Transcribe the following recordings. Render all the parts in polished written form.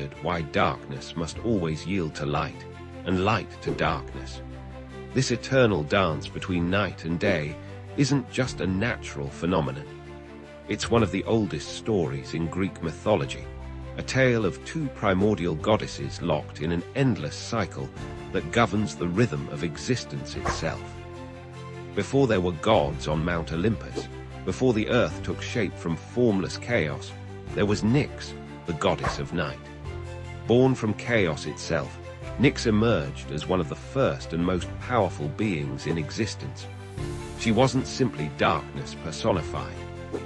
wondered why darkness must always yield to light, and light to darkness. This eternal dance between night and day isn't just a natural phenomenon. It's one of the oldest stories in Greek mythology, a tale of two primordial goddesses locked in an endless cycle that governs the rhythm of existence itself. Before there were gods on Mount Olympus, before the earth took shape from formless chaos, there was Nyx, the goddess of night. Born from chaos itself, Nyx emerged as one of the first and most powerful beings in existence. She wasn't simply darkness personified.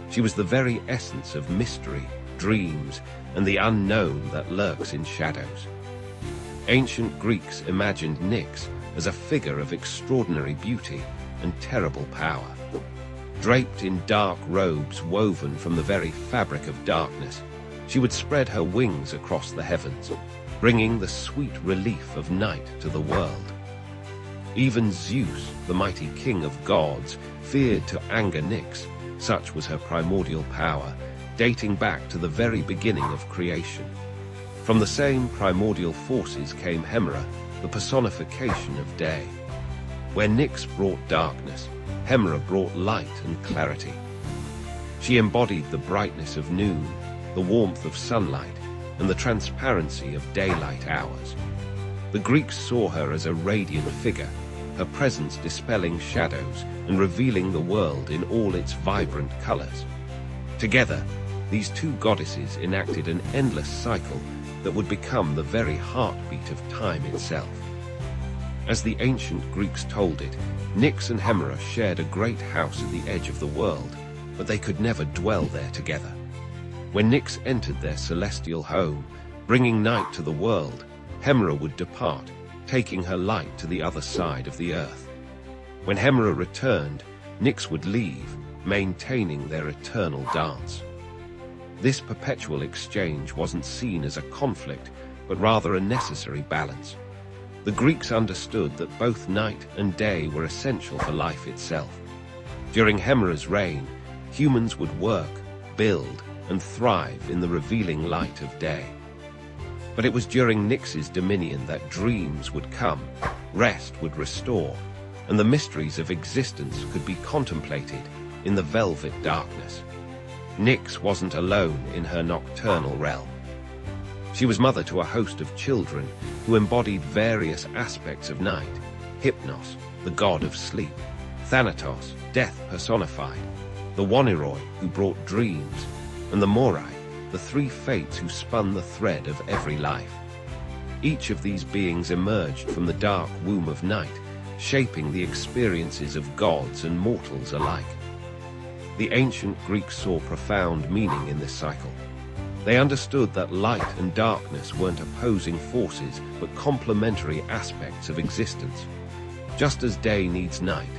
She was the very essence of mystery, dreams, and the unknown that lurks in shadows. Ancient Greeks imagined Nyx as a figure of extraordinary beauty and terrible power. Draped in dark robes woven from the very fabric of darkness, she would spread her wings across the heavens, bringing the sweet relief of night to the world. Even Zeus, the mighty king of gods, feared to anger Nyx. Such was her primordial power, dating back to the very beginning of creation. From the same primordial forces came Hemera, the personification of day. Where Nyx brought darkness, Hemera brought light and clarity. She embodied the brightness of noon, the warmth of sunlight, and the transparency of daylight hours. The Greeks saw her as a radiant figure, her presence dispelling shadows and revealing the world in all its vibrant colors. Together, these two goddesses enacted an endless cycle that would become the very heartbeat of time itself. As the ancient Greeks told it, Nyx and Hemera shared a great house at the edge of the world, but they could never dwell there together. When Nyx entered their celestial home, bringing night to the world, Hemera would depart, taking her light to the other side of the earth. When Hemera returned, Nyx would leave, maintaining their eternal dance. This perpetual exchange wasn't seen as a conflict, but rather a necessary balance. The Greeks understood that both night and day were essential for life itself. During Hemera's reign, humans would work, build, and thrive in the revealing light of day. But it was during Nyx's dominion that dreams would come, rest would restore, and the mysteries of existence could be contemplated in the velvet darkness. Nyx wasn't alone in her nocturnal realm. She was mother to a host of children who embodied various aspects of night: Hypnos, the god of sleep; Thanatos, death personified; the Waniroi, who brought dreams; and the Morai, the three fates who spun the thread of every life. Each of these beings emerged from the dark womb of night, shaping the experiences of gods and mortals alike. The ancient Greeks saw profound meaning in this cycle. They understood that light and darkness weren't opposing forces, but complementary aspects of existence. Just as day needs night,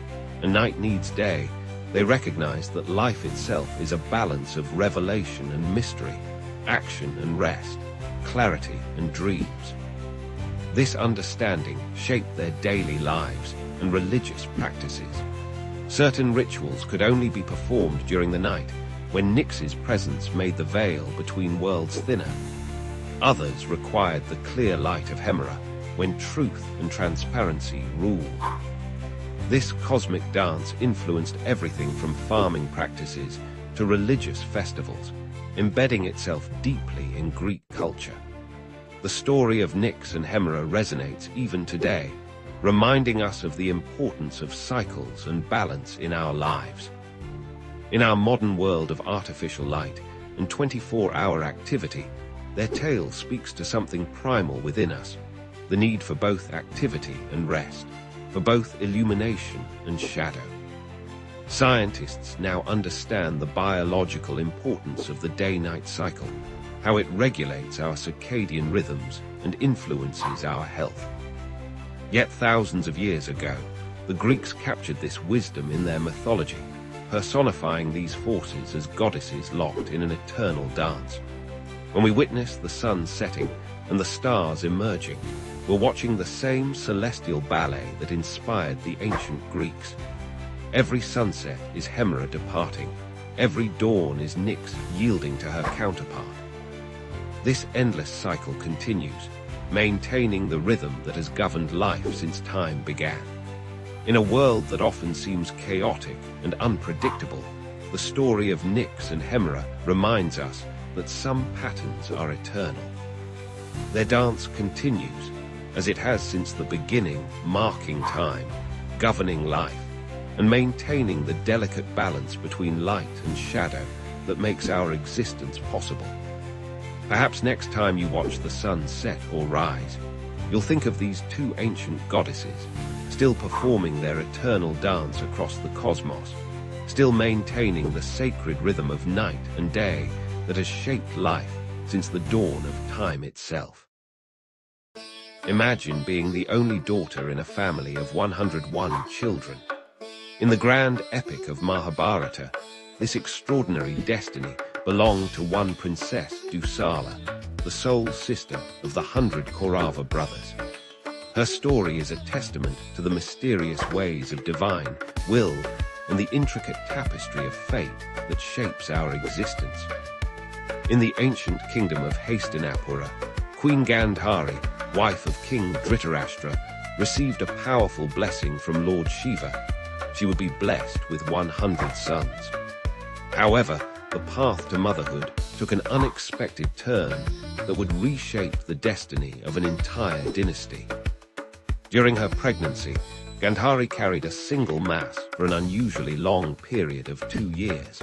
and night needs day, they recognized that life itself is a balance of revelation and mystery, action and rest, clarity and dreams. This understanding shaped their daily lives and religious practices. Certain rituals could only be performed during the night, when Nyx's presence made the veil between worlds thinner. Others required the clear light of Hemera, when truth and transparency ruled. This cosmic dance influenced everything from farming practices to religious festivals, embedding itself deeply in Greek culture. The story of Nyx and Hemera resonates even today, reminding us of the importance of cycles and balance in our lives. In our modern world of artificial light and 24-hour activity, their tale speaks to something primal within us: the need for both activity and rest, for both illumination and shadow. Scientists now understand the biological importance of the day-night cycle, how it regulates our circadian rhythms and influences our health. Yet thousands of years ago, the Greeks captured this wisdom in their mythology, personifying these forces as goddesses locked in an eternal dance. When we witness the sun setting and the stars emerging, we're watching the same celestial ballet that inspired the ancient Greeks. Every sunset is Hemera departing. Every dawn is Nyx yielding to her counterpart. This endless cycle continues, maintaining the rhythm that has governed life since time began. In a world that often seems chaotic and unpredictable, the story of Nyx and Hemera reminds us that some patterns are eternal. Their dance continues, as it has since the beginning, marking time, governing life, and maintaining the delicate balance between light and shadow that makes our existence possible. Perhaps next time you watch the sun set or rise, you'll think of these two ancient goddesses, still performing their eternal dance across the cosmos, still maintaining the sacred rhythm of night and day that has shaped life since the dawn of time itself. Imagine being the only daughter in a family of 101 children. In the grand epic of Mahabharata, this extraordinary destiny belonged to one princess, Dusala, the sole sister of the 100 Kaurava brothers. Her story is a testament to the mysterious ways of divine will and the intricate tapestry of fate that shapes our existence. In the ancient kingdom of Hastinapura, Queen Gandhari, wife of King Dhritarashtra, received a powerful blessing from Lord Shiva. She would be blessed with 100 sons. However, the path to motherhood took an unexpected turn that would reshape the destiny of an entire dynasty. During her pregnancy, Gandhari carried a single mass for an unusually long period of 2 years.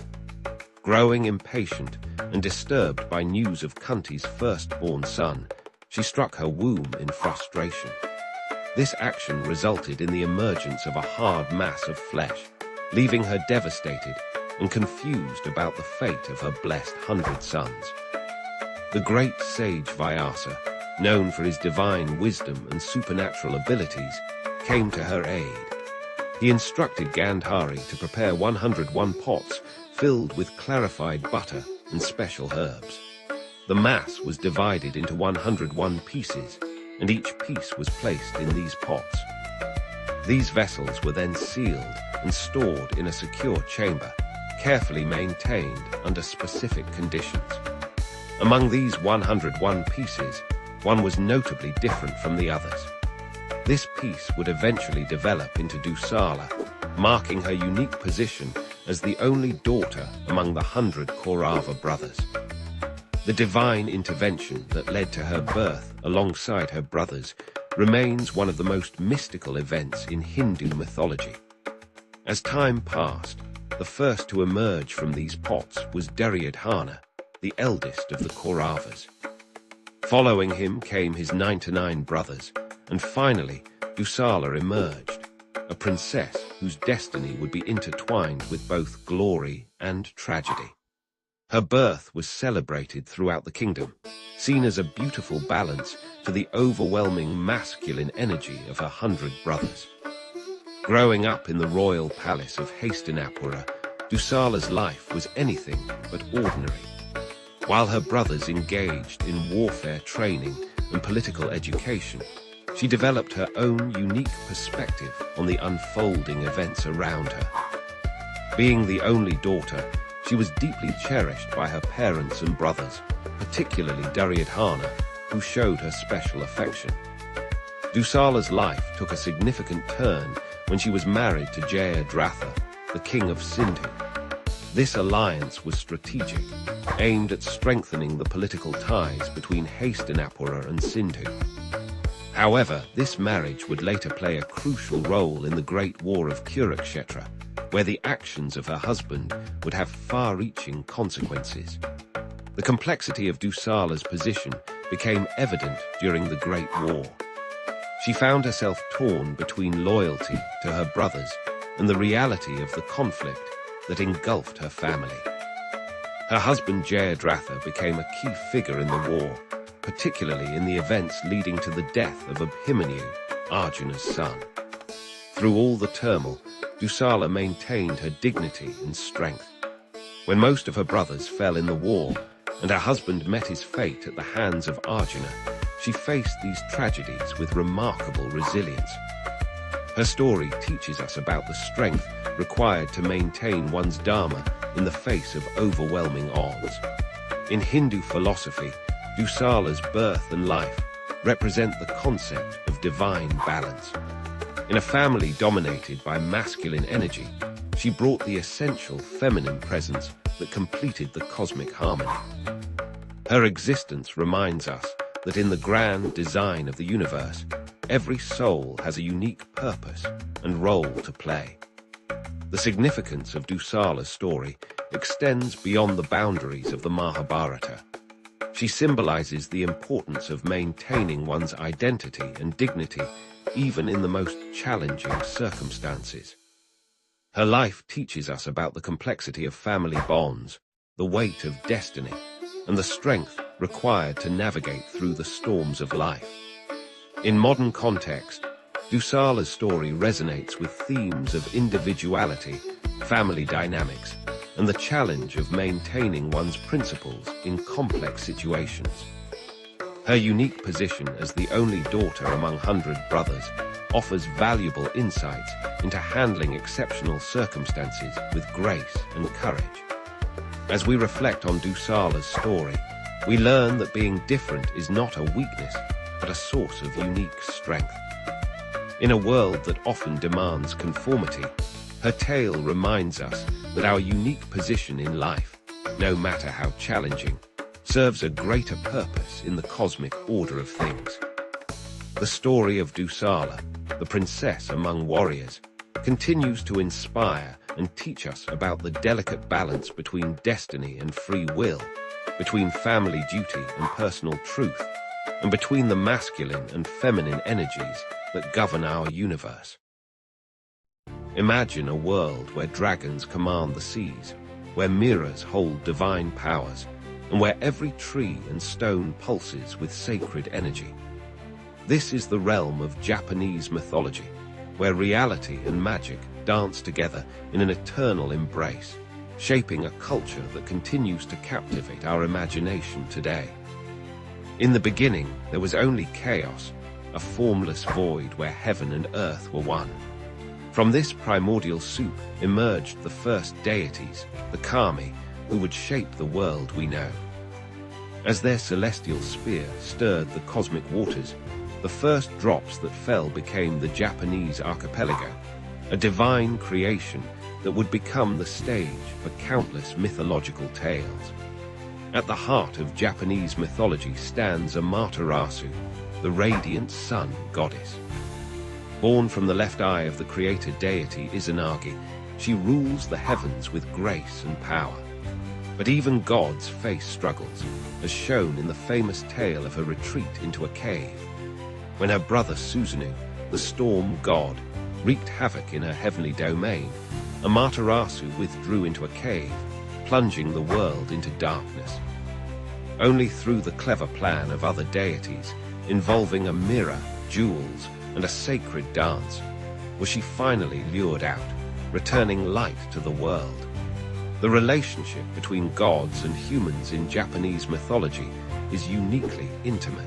Growing impatient and disturbed by news of Kunti's firstborn son, she struck her womb in frustration. This action resulted in the emergence of a hard mass of flesh, leaving her devastated and confused about the fate of her blessed 100 sons. The great sage Vyasa, known for his divine wisdom and supernatural abilities, came to her aid. He instructed Gandhari to prepare 101 pots filled with clarified butter and special herbs. The mass was divided into 101 pieces, and each piece was placed in these pots. These vessels were then sealed and stored in a secure chamber, carefully maintained under specific conditions. Among these 101 pieces, one was notably different from the others. This piece would eventually develop into Dusala, marking her unique position as the only daughter among the 100 Kaurava brothers. The divine intervention that led to her birth alongside her brothers remains one of the most mystical events in Hindu mythology. As time passed, the first to emerge from these pots was Duryodhana, the eldest of the Kauravas. Following him came his 99 brothers, and finally, Dusala emerged, a princess whose destiny would be intertwined with both glory and tragedy. Her birth was celebrated throughout the kingdom, seen as a beautiful balance to the overwhelming masculine energy of her 100 brothers. Growing up in the royal palace of Hastinapura, Dusala's life was anything but ordinary. While her brothers engaged in warfare training and political education, she developed her own unique perspective on the unfolding events around her. Being the only daughter, she was deeply cherished by her parents and brothers, particularly Duryodhana, who showed her special affection. Dusala's life took a significant turn when she was married to Jayadratha, the king of Sindhu. This alliance was strategic, aimed at strengthening the political ties between Hastinapura and Sindhu. However, this marriage would later play a crucial role in the Great War of Kurukshetra, where the actions of her husband would have far-reaching consequences. The complexity of Dusala's position became evident during the Great War. She found herself torn between loyalty to her brothers and the reality of the conflict that engulfed her family. Her husband Jayadratha became a key figure in the war, particularly in the events leading to the death of Abhimanyu, Arjuna's son. Through all the turmoil, Dusala maintained her dignity and strength. When most of her brothers fell in the war, and her husband met his fate at the hands of Arjuna, she faced these tragedies with remarkable resilience. Her story teaches us about the strength required to maintain one's dharma in the face of overwhelming odds. In Hindu philosophy, Dusala's birth and life represent the concept of divine balance. In a family dominated by masculine energy, she brought the essential feminine presence that completed the cosmic harmony. Her existence reminds us that in the grand design of the universe, every soul has a unique purpose and role to play. The significance of Dusala's story extends beyond the boundaries of the Mahabharata. She symbolizes the importance of maintaining one's identity and dignity even in the most challenging circumstances. Her life teaches us about the complexity of family bonds, the weight of destiny, and the strength required to navigate through the storms of life. In modern context, Dusala's story resonates with themes of individuality, family dynamics, and the challenge of maintaining one's principles in complex situations. Her unique position as the only daughter among 100 brothers offers valuable insights into handling exceptional circumstances with grace and courage. As we reflect on Dusala's story, we learn that being different is not a weakness, but a source of unique strength. In a world that often demands conformity, her tale reminds us that our unique position in life, no matter how challenging, serves a greater purpose in the cosmic order of things. The story of Dusala, the princess among warriors, continues to inspire and teach us about the delicate balance between destiny and free will, between family duty and personal truth, and between the masculine and feminine energies that govern our universe. Imagine a world where dragons command the seas, where mirrors hold divine powers, and where every tree and stone pulses with sacred energy. This is the realm of Japanese mythology, where reality and magic dance together in an eternal embrace, shaping a culture that continues to captivate our imagination today. In the beginning, there was only chaos, a formless void where heaven and earth were one. From this primordial soup emerged the first deities, the kami, who would shape the world we know. As their celestial spear stirred the cosmic waters, the first drops that fell became the Japanese archipelago, a divine creation that would become the stage for countless mythological tales. At the heart of Japanese mythology stands Amaterasu, the radiant sun goddess. Born from the left eye of the creator deity Izanagi, she rules the heavens with grace and power. But even gods face struggles, as shown in the famous tale of her retreat into a cave. When her brother Susanoo, the storm god, wreaked havoc in her heavenly domain, Amaterasu withdrew into a cave, plunging the world into darkness. Only through the clever plan of other deities, involving a mirror, jewels, and a sacred dance, was she finally lured out, returning light to the world. The relationship between gods and humans in Japanese mythology is uniquely intimate.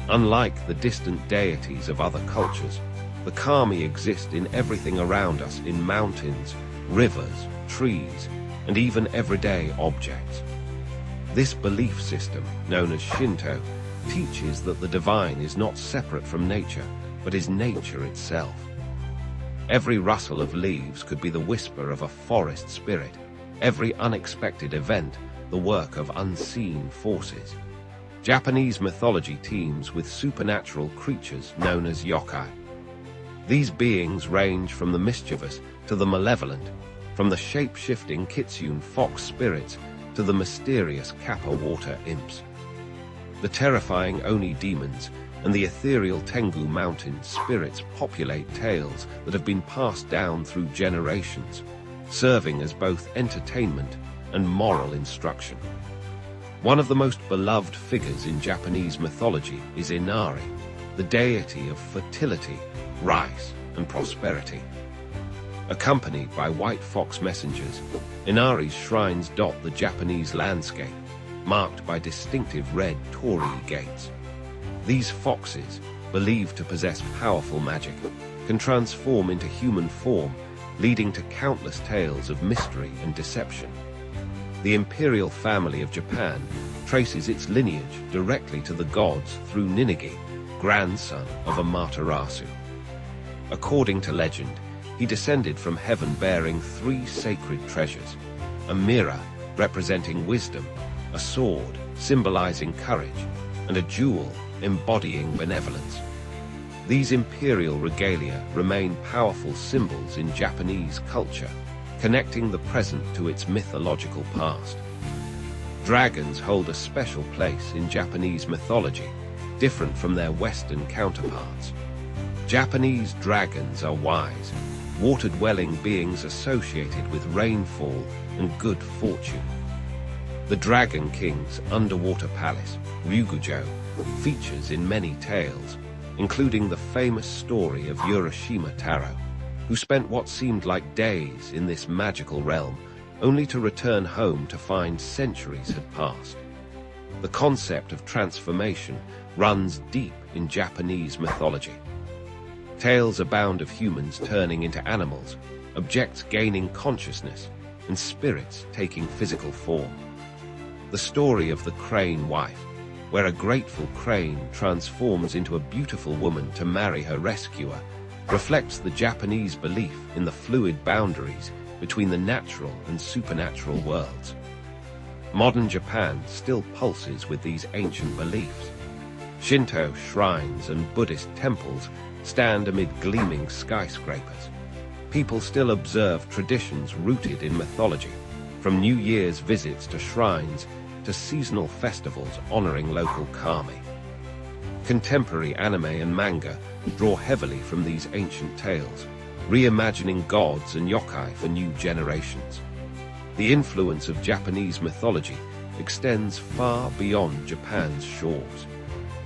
Unlike the distant deities of other cultures, the kami exist in everything around us, in mountains, rivers, trees, and even everyday objects. This belief system, known as Shinto, teaches that the divine is not separate from nature, but is nature itself. Every rustle of leaves could be the whisper of a forest spirit, every unexpected event the work of unseen forces. Japanese mythology teems with supernatural creatures known as yokai. These beings range from the mischievous to the malevolent, from the shape-shifting kitsune fox spirits to the mysterious kappa water imps. The terrifying Oni demons and the ethereal Tengu mountain spirits populate tales that have been passed down through generations, serving as both entertainment and moral instruction. One of the most beloved figures in Japanese mythology is Inari, the deity of fertility, rice, and prosperity. Accompanied by white fox messengers, Inari's shrines dot the Japanese landscape, marked by distinctive red torii gates. These foxes, believed to possess powerful magic, can transform into human form, leading to countless tales of mystery and deception. The imperial family of Japan traces its lineage directly to the gods through Ninigi, grandson of Amaterasu. According to legend, he descended from heaven bearing 3 sacred treasures: a mirror representing wisdom, a sword symbolizing courage, and a jewel embodying benevolence. These imperial regalia remain powerful symbols in Japanese culture, connecting the present to its mythological past. Dragons hold a special place in Japanese mythology, different from their Western counterparts. Japanese dragons are wise, water-dwelling beings associated with rainfall and good fortune. The Dragon King's underwater palace, Ryugujo, features in many tales, including the famous story of Urashima Taro, who spent what seemed like days in this magical realm, only to return home to find centuries had passed. The concept of transformation runs deep in Japanese mythology. Tales abound of humans turning into animals, objects gaining consciousness, and spirits taking physical form. The story of the crane wife, where a grateful crane transforms into a beautiful woman to marry her rescuer, reflects the Japanese belief in the fluid boundaries between the natural and supernatural worlds. Modern Japan still pulses with these ancient beliefs. Shinto shrines and Buddhist temples stand amid gleaming skyscrapers. People still observe traditions rooted in mythology, from New Year's visits to shrines to seasonal festivals honoring local kami. Contemporary anime and manga draw heavily from these ancient tales, reimagining gods and yokai for new generations. The influence of Japanese mythology extends far beyond Japan's shores.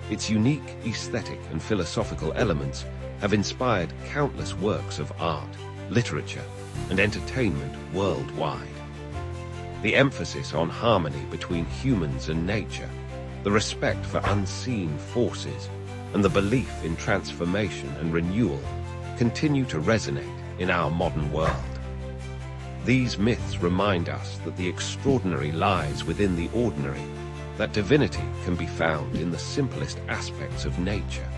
Its unique aesthetic and philosophical elements have inspired countless works of art, literature, and entertainment worldwide. The emphasis on harmony between humans and nature, the respect for unseen forces, and the belief in transformation and renewal continue to resonate in our modern world. These myths remind us that the extraordinary lies within the ordinary, that divinity can be found in the simplest aspects of nature,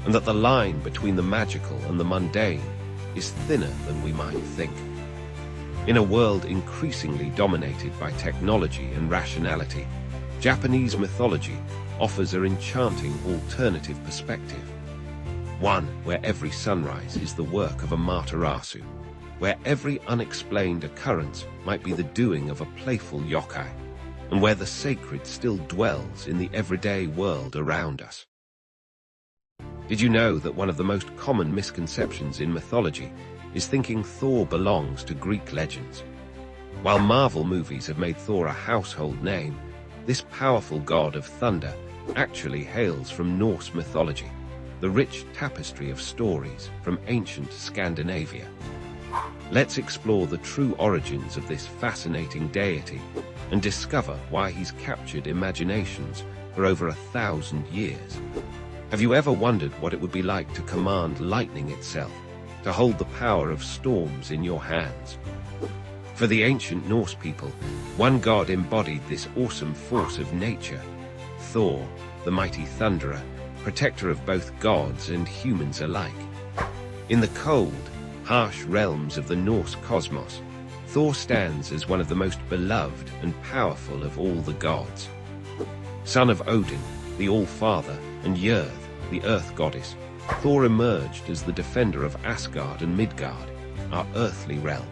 and that the line between the magical and the mundane is thinner than we might think. In a world increasingly dominated by technology and rationality, Japanese mythology offers an enchanting alternative perspective. One where every sunrise is the work of Amaterasu, where every unexplained occurrence might be the doing of a playful yokai, and where the sacred still dwells in the everyday world around us. Did you know that one of the most common misconceptions in mythology is thinking Thor belongs to Greek legends? While Marvel movies have made Thor a household name, this powerful god of thunder actually hails from Norse mythology, the rich tapestry of stories from ancient Scandinavia. Let's explore the true origins of this fascinating deity and discover why he's captured imaginations for over 1,000 years. Have you ever wondered what it would be like to command lightning itself, to hold the power of storms in your hands? For the ancient Norse people, one god embodied this awesome force of nature: Thor, the mighty thunderer, protector of both gods and humans alike. In the cold, harsh realms of the Norse cosmos, Thor stands as one of the most beloved and powerful of all the gods. Son of Odin, the All-Father, and Jörð, the Earth Goddess, Thor emerged as the defender of Asgard and Midgard, our earthly realm.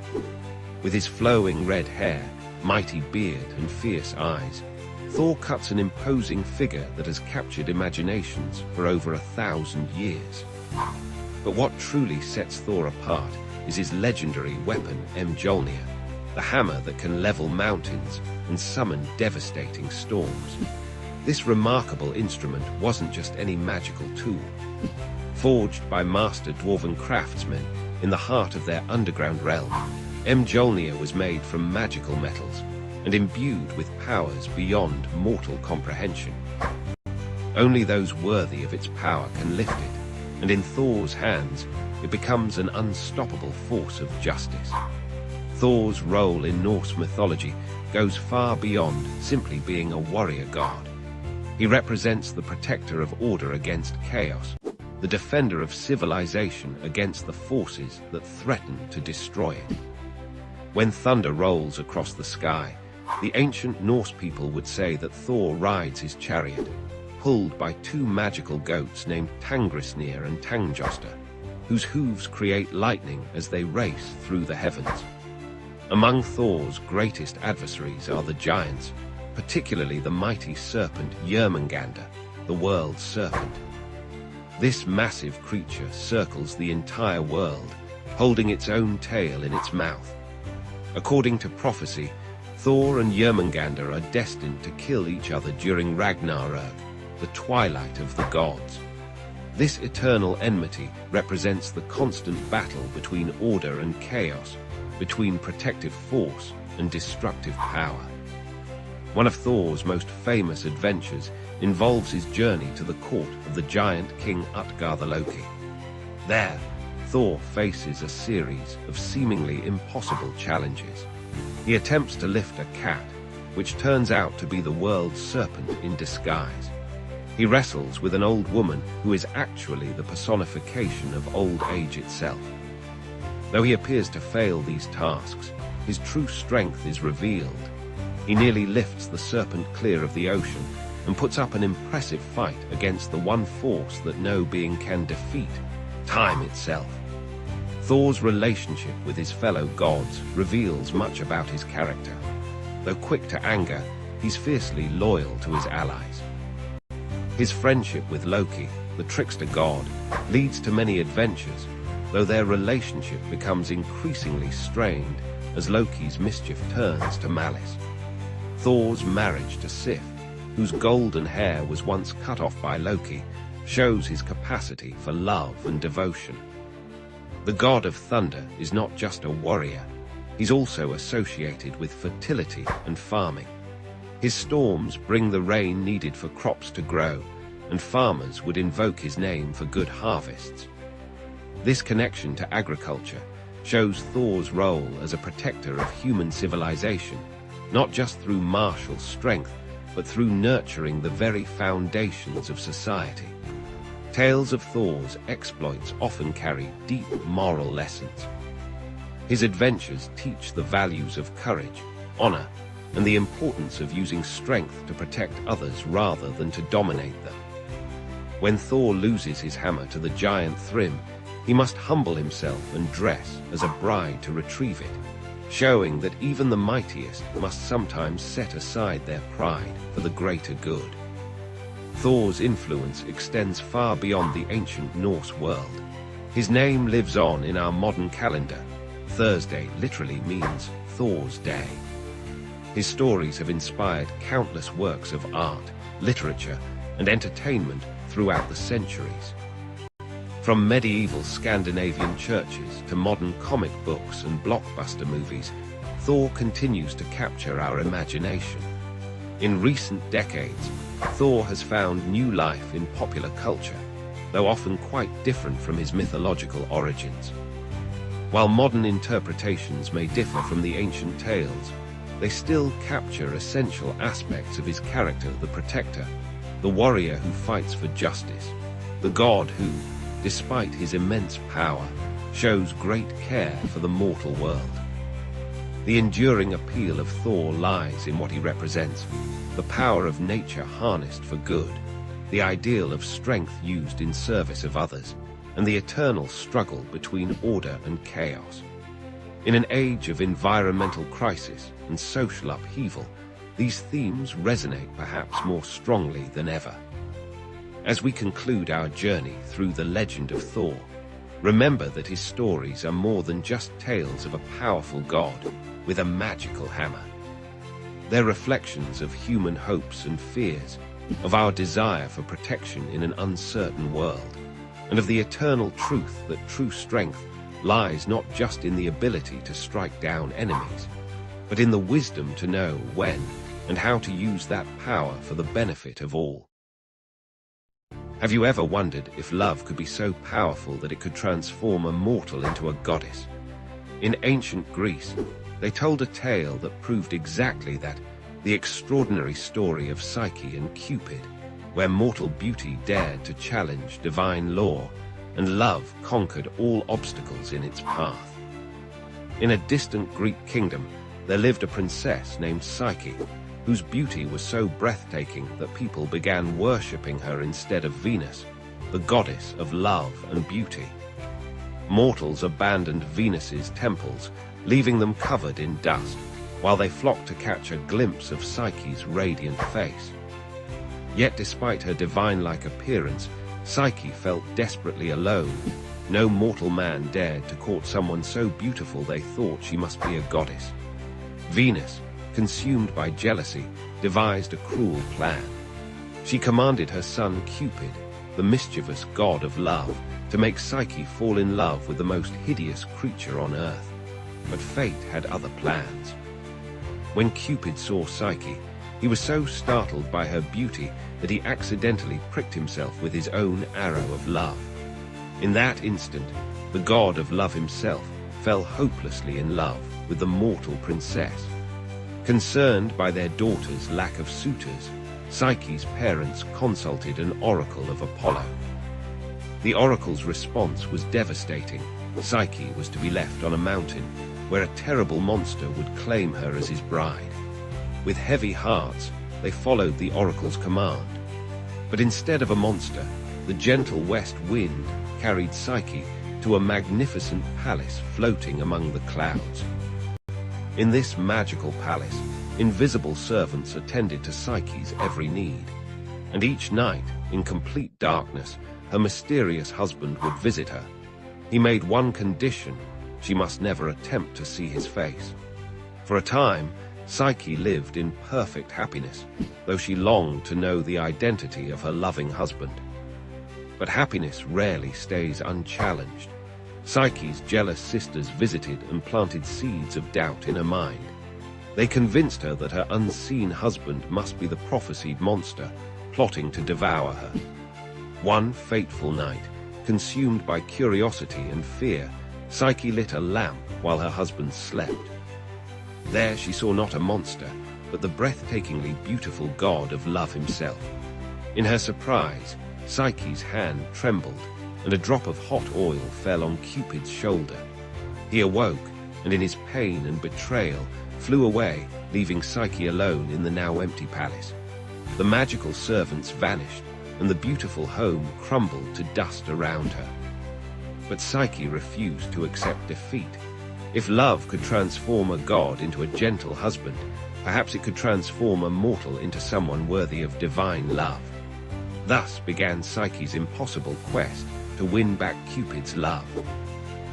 With his flowing red hair, mighty beard, and fierce eyes, Thor cuts an imposing figure that has captured imaginations for over 1,000 years. But what truly sets Thor apart is his legendary weapon, Mjolnir, the hammer that can level mountains and summon devastating storms. This remarkable instrument wasn't just any magical tool. Forged by master dwarven craftsmen in the heart of their underground realm, Mjolnir was made from magical metals and imbued with powers beyond mortal comprehension. Only those worthy of its power can lift it, and in Thor's hands, it becomes an unstoppable force of justice. Thor's role in Norse mythology goes far beyond simply being a warrior god. He represents the protector of order against chaos, the defender of civilization against the forces that threaten to destroy it. When thunder rolls across the sky, the ancient Norse people would say that Thor rides his chariot, pulled by two magical goats named Tangrisnir and Tangjosta, whose hooves create lightning as they race through the heavens. Among Thor's greatest adversaries are the giants, particularly the mighty serpent Jörmungandr, the world's serpent. This massive creature circles the entire world, holding its own tail in its mouth. According to prophecy, Thor and Jörmungandr are destined to kill each other during Ragnarök, the twilight of the gods. This eternal enmity represents the constant battle between order and chaos, between protective force and destructive power. One of Thor's most famous adventures involves his journey to the court of the giant king Utgarda-Loki. There, Thor faces a series of seemingly impossible challenges. He attempts to lift a cat, which turns out to be the world's serpent in disguise. He wrestles with an old woman who is actually the personification of old age itself. Though he appears to fail these tasks, his true strength is revealed. He nearly lifts the serpent clear of the ocean and puts up an impressive fight against the one force that no being can defeat, time itself. Thor's relationship with his fellow gods reveals much about his character. Though quick to anger, he's fiercely loyal to his allies. His friendship with Loki, the trickster god, leads to many adventures, though their relationship becomes increasingly strained as Loki's mischief turns to malice. Thor's marriage to Sif, whose golden hair was once cut off by Loki, shows his capacity for love and devotion. The god of thunder is not just a warrior, he's also associated with fertility and farming. His storms bring the rain needed for crops to grow, and farmers would invoke his name for good harvests. This connection to agriculture shows Thor's role as a protector of human civilization, not just through martial strength, but through nurturing the very foundations of society. Tales of Thor's exploits often carry deep moral lessons. His adventures teach the values of courage, honor, and the importance of using strength to protect others rather than to dominate them. When Thor loses his hammer to the giant Thrym, he must humble himself and dress as a bride to retrieve it, showing that even the mightiest must sometimes set aside their pride for the greater good. Thor's influence extends far beyond the ancient Norse world. His name lives on in our modern calendar. Thursday literally means Thor's Day. His stories have inspired countless works of art, literature, and entertainment throughout the centuries. From medieval Scandinavian churches to modern comic books and blockbuster movies, Thor continues to capture our imagination. In recent decades, Thor has found new life in popular culture, though often quite different from his mythological origins. While modern interpretations may differ from the ancient tales, they still capture essential aspects of his character, the protector, the warrior who fights for justice, the god who, despite his immense power, shows great care for the mortal world. The enduring appeal of Thor lies in what he represents, the power of nature harnessed for good, the ideal of strength used in service of others, and the eternal struggle between order and chaos. In an age of environmental crisis and social upheaval, these themes resonate perhaps more strongly than ever. As we conclude our journey through the legend of Thor, remember that his stories are more than just tales of a powerful god with a magical hammer. They're reflections of human hopes and fears, of our desire for protection in an uncertain world, and of the eternal truth that true strength lies not just in the ability to strike down enemies, but in the wisdom to know when and how to use that power for the benefit of all. Have you ever wondered if love could be so powerful that it could transform a mortal into a goddess? In ancient Greece, They told a tale that proved exactly that, the extraordinary story of Psyche and Cupid, where mortal beauty dared to challenge divine law, and love conquered all obstacles in its path. In a distant Greek kingdom, there lived a princess named Psyche, whose beauty was so breathtaking that people began worshipping her instead of Venus, the goddess of love and beauty. Mortals abandoned Venus's temples, leaving them covered in dust, while they flocked to catch a glimpse of Psyche's radiant face. Yet despite her divine-like appearance, Psyche felt desperately alone. No mortal man dared to court someone so beautiful they thought she must be a goddess. Venus, consumed by jealousy, devised a cruel plan. She commanded her son Cupid, the mischievous god of love, to make Psyche fall in love with the most hideous creature on earth. But fate had other plans. When Cupid saw Psyche, he was so startled by her beauty that he accidentally pricked himself with his own arrow of love. In that instant, the god of love himself fell hopelessly in love with the mortal princess. Concerned by their daughter's lack of suitors, Psyche's parents consulted an oracle of Apollo. The oracle's response was devastating. Psyche was to be left on a mountain, where a terrible monster would claim her as his bride. With heavy hearts, they followed the oracle's command. But instead of a monster, the gentle west wind carried Psyche to a magnificent palace floating among the clouds. In this magical palace, invisible servants attended to Psyche's every need. And each night, in complete darkness, her mysterious husband would visit her. He made one condition: she must never attempt to see his face. For a time, Psyche lived in perfect happiness, though she longed to know the identity of her loving husband. But happiness rarely stays unchallenged. Psyche's jealous sisters visited and planted seeds of doubt in her mind. They convinced her that her unseen husband must be the prophesied monster, plotting to devour her. One fateful night, consumed by curiosity and fear, Psyche lit a lamp while her husband slept. There she saw not a monster, but the breathtakingly beautiful god of love himself. In her surprise, Psyche's hand trembled, and a drop of hot oil fell on Cupid's shoulder. He awoke, and in his pain and betrayal, flew away, leaving Psyche alone in the now empty palace. The magical servants vanished, and the beautiful home crumbled to dust around her. But Psyche refused to accept defeat. If love could transform a god into a gentle husband, perhaps it could transform a mortal into someone worthy of divine love. Thus began Psyche's impossible quest to win back Cupid's love.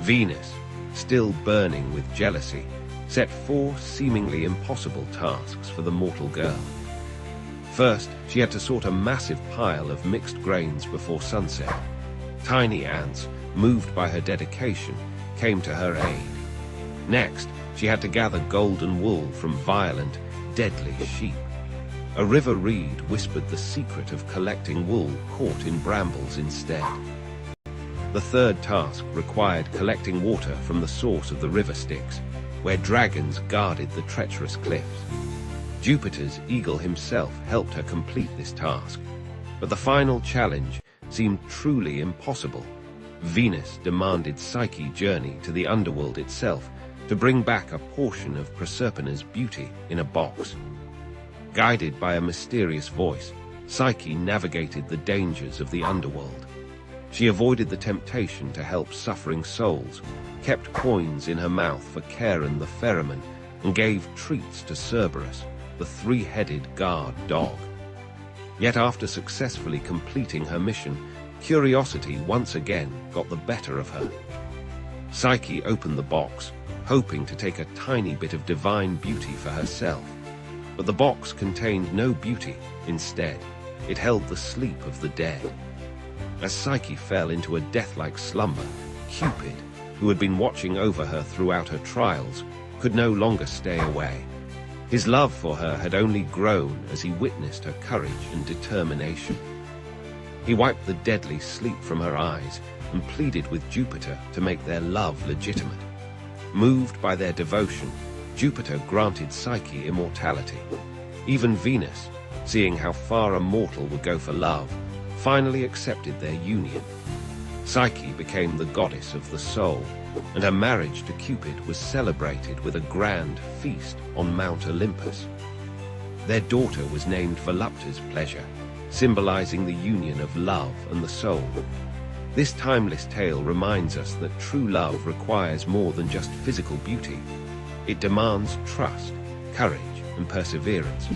Venus, still burning with jealousy, set 4 seemingly impossible tasks for the mortal girl. First, she had to sort a massive pile of mixed grains before sunset. Tiny ants, moved by her dedication, came to her aid. Next, she had to gather golden wool from violent, deadly sheep. A river reed whispered the secret of collecting wool caught in brambles instead. The third task required collecting water from the source of the river Styx, where dragons guarded the treacherous cliffs. Jupiter's eagle himself helped her complete this task, but the final challenge seemed truly impossible. Venus demanded Psyche journey to the underworld itself to bring back a portion of Proserpina's beauty in a box. Guided by a mysterious voice, Psyche navigated the dangers of the underworld. She avoided the temptation to help suffering souls, kept coins in her mouth for Charon the ferryman, and gave treats to Cerberus, the 3-headed guard dog. Yet after successfully completing her mission, curiosity once again got the better of her. Psyche opened the box, hoping to take a tiny bit of divine beauty for herself. But the box contained no beauty. Instead, it held the sleep of the dead. As Psyche fell into a death-like slumber, Cupid, who had been watching over her throughout her trials, could no longer stay away. His love for her had only grown as he witnessed her courage and determination. He wiped the deadly sleep from her eyes and pleaded with Jupiter to make their love legitimate. Moved by their devotion, Jupiter granted Psyche immortality. Even Venus, seeing how far a mortal would go for love, finally accepted their union. Psyche became the goddess of the soul, and her marriage to Cupid was celebrated with a grand feast on Mount Olympus. Their daughter was named Volupta's pleasure, symbolizing the union of love and the soul. This timeless tale reminds us that true love requires more than just physical beauty. It demands trust, courage, and perseverance.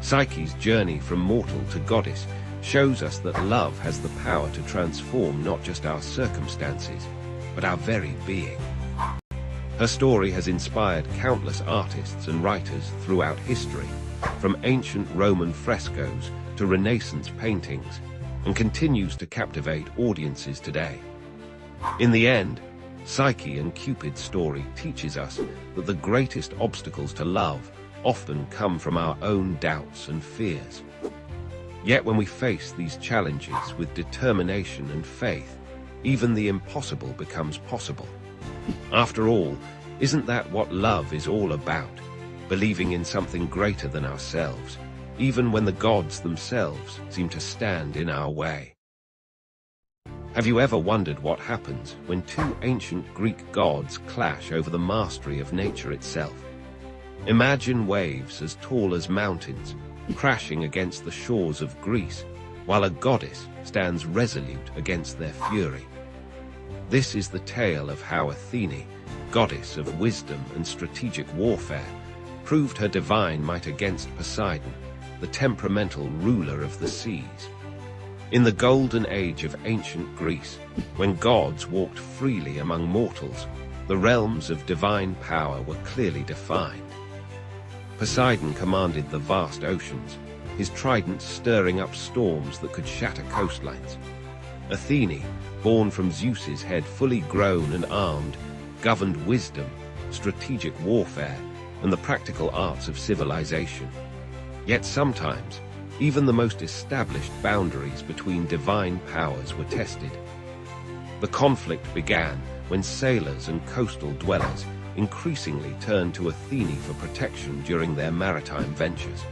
Psyche's journey from mortal to goddess shows us that love has the power to transform not just our circumstances, but our very being. Her story has inspired countless artists and writers throughout history, from ancient Roman frescoes to Renaissance paintings, and continues to captivate audiences today. In the end, Psyche and Cupid's story teaches us that the greatest obstacles to love often come from our own doubts and fears. Yet when we face these challenges with determination and faith, even the impossible becomes possible. After all, isn't that what love is all about? Believing in something greater than ourselves, even when the gods themselves seem to stand in our way. Have you ever wondered what happens when two ancient Greek gods clash over the mastery of nature itself? Imagine waves as tall as mountains crashing against the shores of Greece, while a goddess stands resolute against their fury. This is the tale of how Athene, goddess of wisdom and strategic warfare, proved her divine might against Poseidon, the temperamental ruler of the seas. In the golden age of ancient Greece, when gods walked freely among mortals, the realms of divine power were clearly defined. Poseidon commanded the vast oceans, his trident stirring up storms that could shatter coastlines. Athene, born from Zeus's head fully grown and armed, governed wisdom, strategic warfare, and the practical arts of civilization. Yet sometimes, even the most established boundaries between divine powers were tested. The conflict began when sailors and coastal dwellers increasingly turned to Athene for protection during their maritime ventures.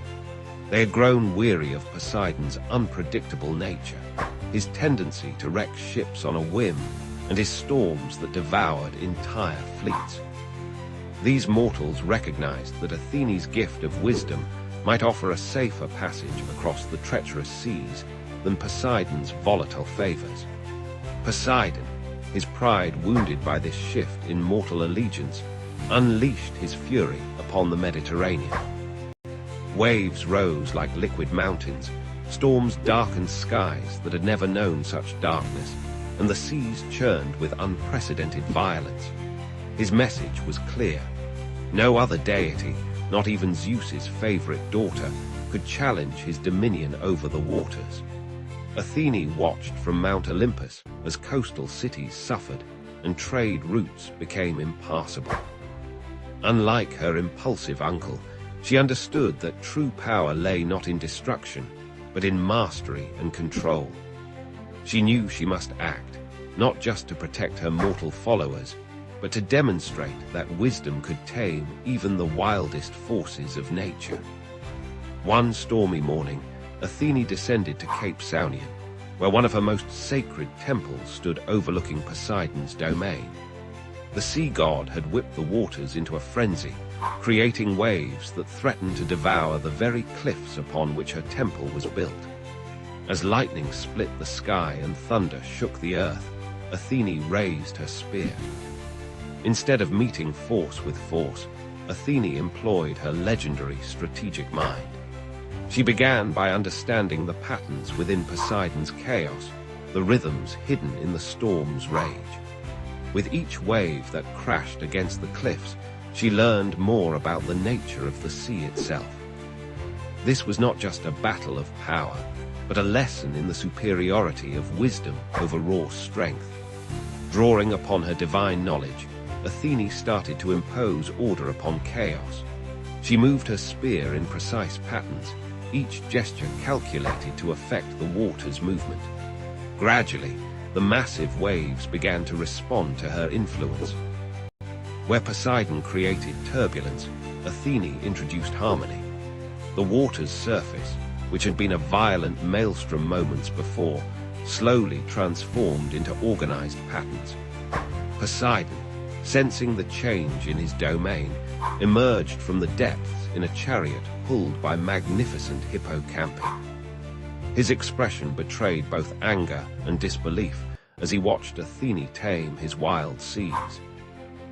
They had grown weary of Poseidon's unpredictable nature, his tendency to wreck ships on a whim, and his storms that devoured entire fleets. These mortals recognized that Athene's gift of wisdom might offer a safer passage across the treacherous seas than Poseidon's volatile favors. Poseidon, his pride wounded by this shift in mortal allegiance, unleashed his fury upon the Mediterranean. Waves rose like liquid mountains, storms darkened skies that had never known such darkness, and the seas churned with unprecedented violence. His message was clear. No other deity, not even Zeus's favorite daughter, could challenge his dominion over the waters. Athene watched from Mount Olympus as coastal cities suffered and trade routes became impassable. Unlike her impulsive uncle, she understood that true power lay not in destruction, but in mastery and control. She knew she must act, not just to protect her mortal followers, but to demonstrate that wisdom could tame even the wildest forces of nature. One stormy morning, Athene descended to Cape Saunion, where one of her most sacred temples stood overlooking Poseidon's domain. The sea god had whipped the waters into a frenzy, creating waves that threatened to devour the very cliffs upon which her temple was built. As lightning split the sky and thunder shook the earth, Athene raised her spear. Instead of meeting force with force, Athene employed her legendary strategic mind. She began by understanding the patterns within Poseidon's chaos, the rhythms hidden in the storm's rage. With each wave that crashed against the cliffs, she learned more about the nature of the sea itself. This was not just a battle of power, but a lesson in the superiority of wisdom over raw strength. Drawing upon her divine knowledge, Athene started to impose order upon chaos. She moved her spear in precise patterns, each gesture calculated to affect the water's movement. Gradually, the massive waves began to respond to her influence. Where Poseidon created turbulence, Athene introduced harmony. The water's surface, which had been a violent maelstrom moments before, slowly transformed into organized patterns. Poseidon, sensing the change in his domain, emerged from the depths in a chariot pulled by magnificent hippocampi. His expression betrayed both anger and disbelief as he watched Athene tame his wild seas.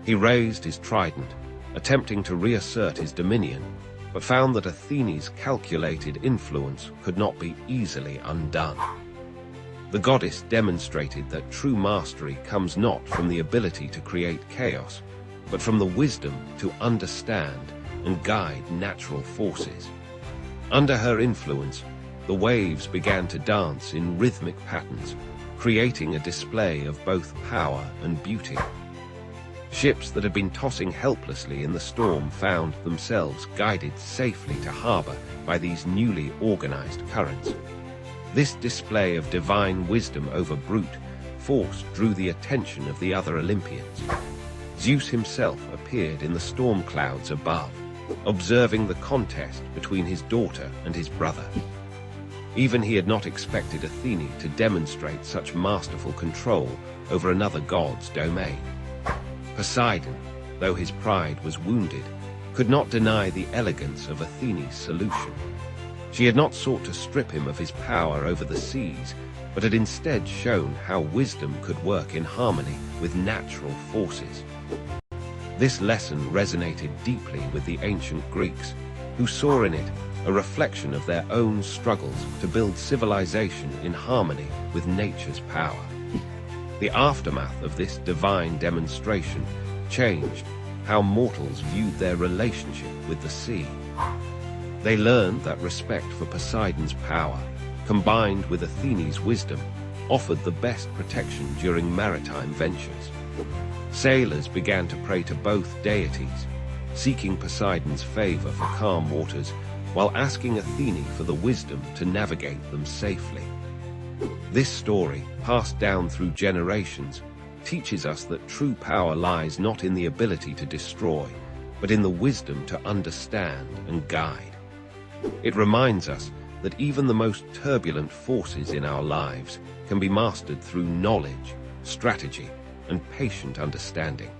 He raised his trident, attempting to reassert his dominion, but found that Athene's calculated influence could not be easily undone. The goddess demonstrated that true mastery comes not from the ability to create chaos, but from the wisdom to understand and guide natural forces. Under her influence, the waves began to dance in rhythmic patterns, creating a display of both power and beauty. Ships that had been tossing helplessly in the storm found themselves guided safely to harbor by these newly organized currents. This display of divine wisdom over brute force drew the attention of the other Olympians. Zeus himself appeared in the storm clouds above, observing the contest between his daughter and his brother. Even he had not expected Athene to demonstrate such masterful control over another god's domain. Poseidon, though his pride was wounded, could not deny the elegance of Athene's solution. She had not sought to strip him of his power over the seas, but had instead shown how wisdom could work in harmony with natural forces. This lesson resonated deeply with the ancient Greeks, who saw in it a reflection of their own struggles to build civilization in harmony with nature's power. The aftermath of this divine demonstration changed how mortals viewed their relationship with the sea. They learned that respect for Poseidon's power, combined with Athene's wisdom, offered the best protection during maritime ventures. Sailors began to pray to both deities, seeking Poseidon's favor for calm waters, while asking Athene for the wisdom to navigate them safely. This story, passed down through generations, teaches us that true power lies not in the ability to destroy, but in the wisdom to understand and guide. It reminds us that even the most turbulent forces in our lives can be mastered through knowledge, strategy, and patient understanding.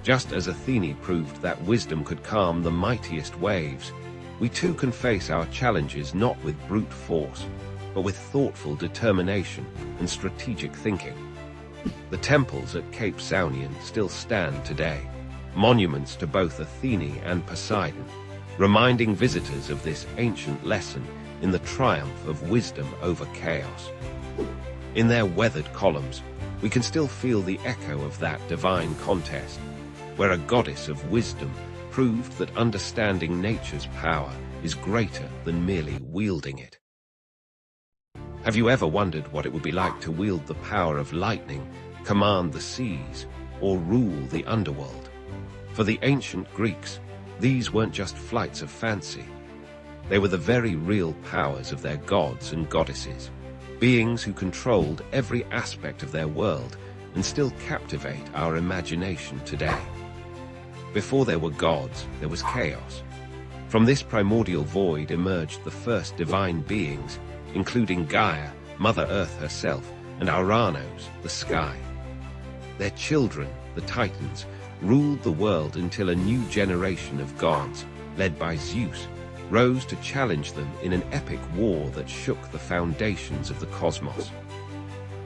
Just as Athene proved that wisdom could calm the mightiest waves, we too can face our challenges not with brute force, but with thoughtful determination and strategic thinking. The temples at Cape Saunian still stand today, monuments to both Athene and Poseidon, reminding visitors of this ancient lesson in the triumph of wisdom over chaos. In their weathered columns, we can still feel the echo of that divine contest, where a goddess of wisdom proved that understanding nature's power is greater than merely wielding it. Have you ever wondered what it would be like to wield the power of lightning, command the seas, or rule the underworld? For the ancient Greeks, these weren't just flights of fancy. They were the very real powers of their gods and goddesses, beings who controlled every aspect of their world and still captivate our imagination today. Before there were gods, there was chaos. From this primordial void emerged the first divine beings, including Gaia, Mother Earth herself, and Uranos, the sky. Their children, the Titans, ruled the world until a new generation of gods, led by Zeus, rose to challenge them in an epic war that shook the foundations of the cosmos.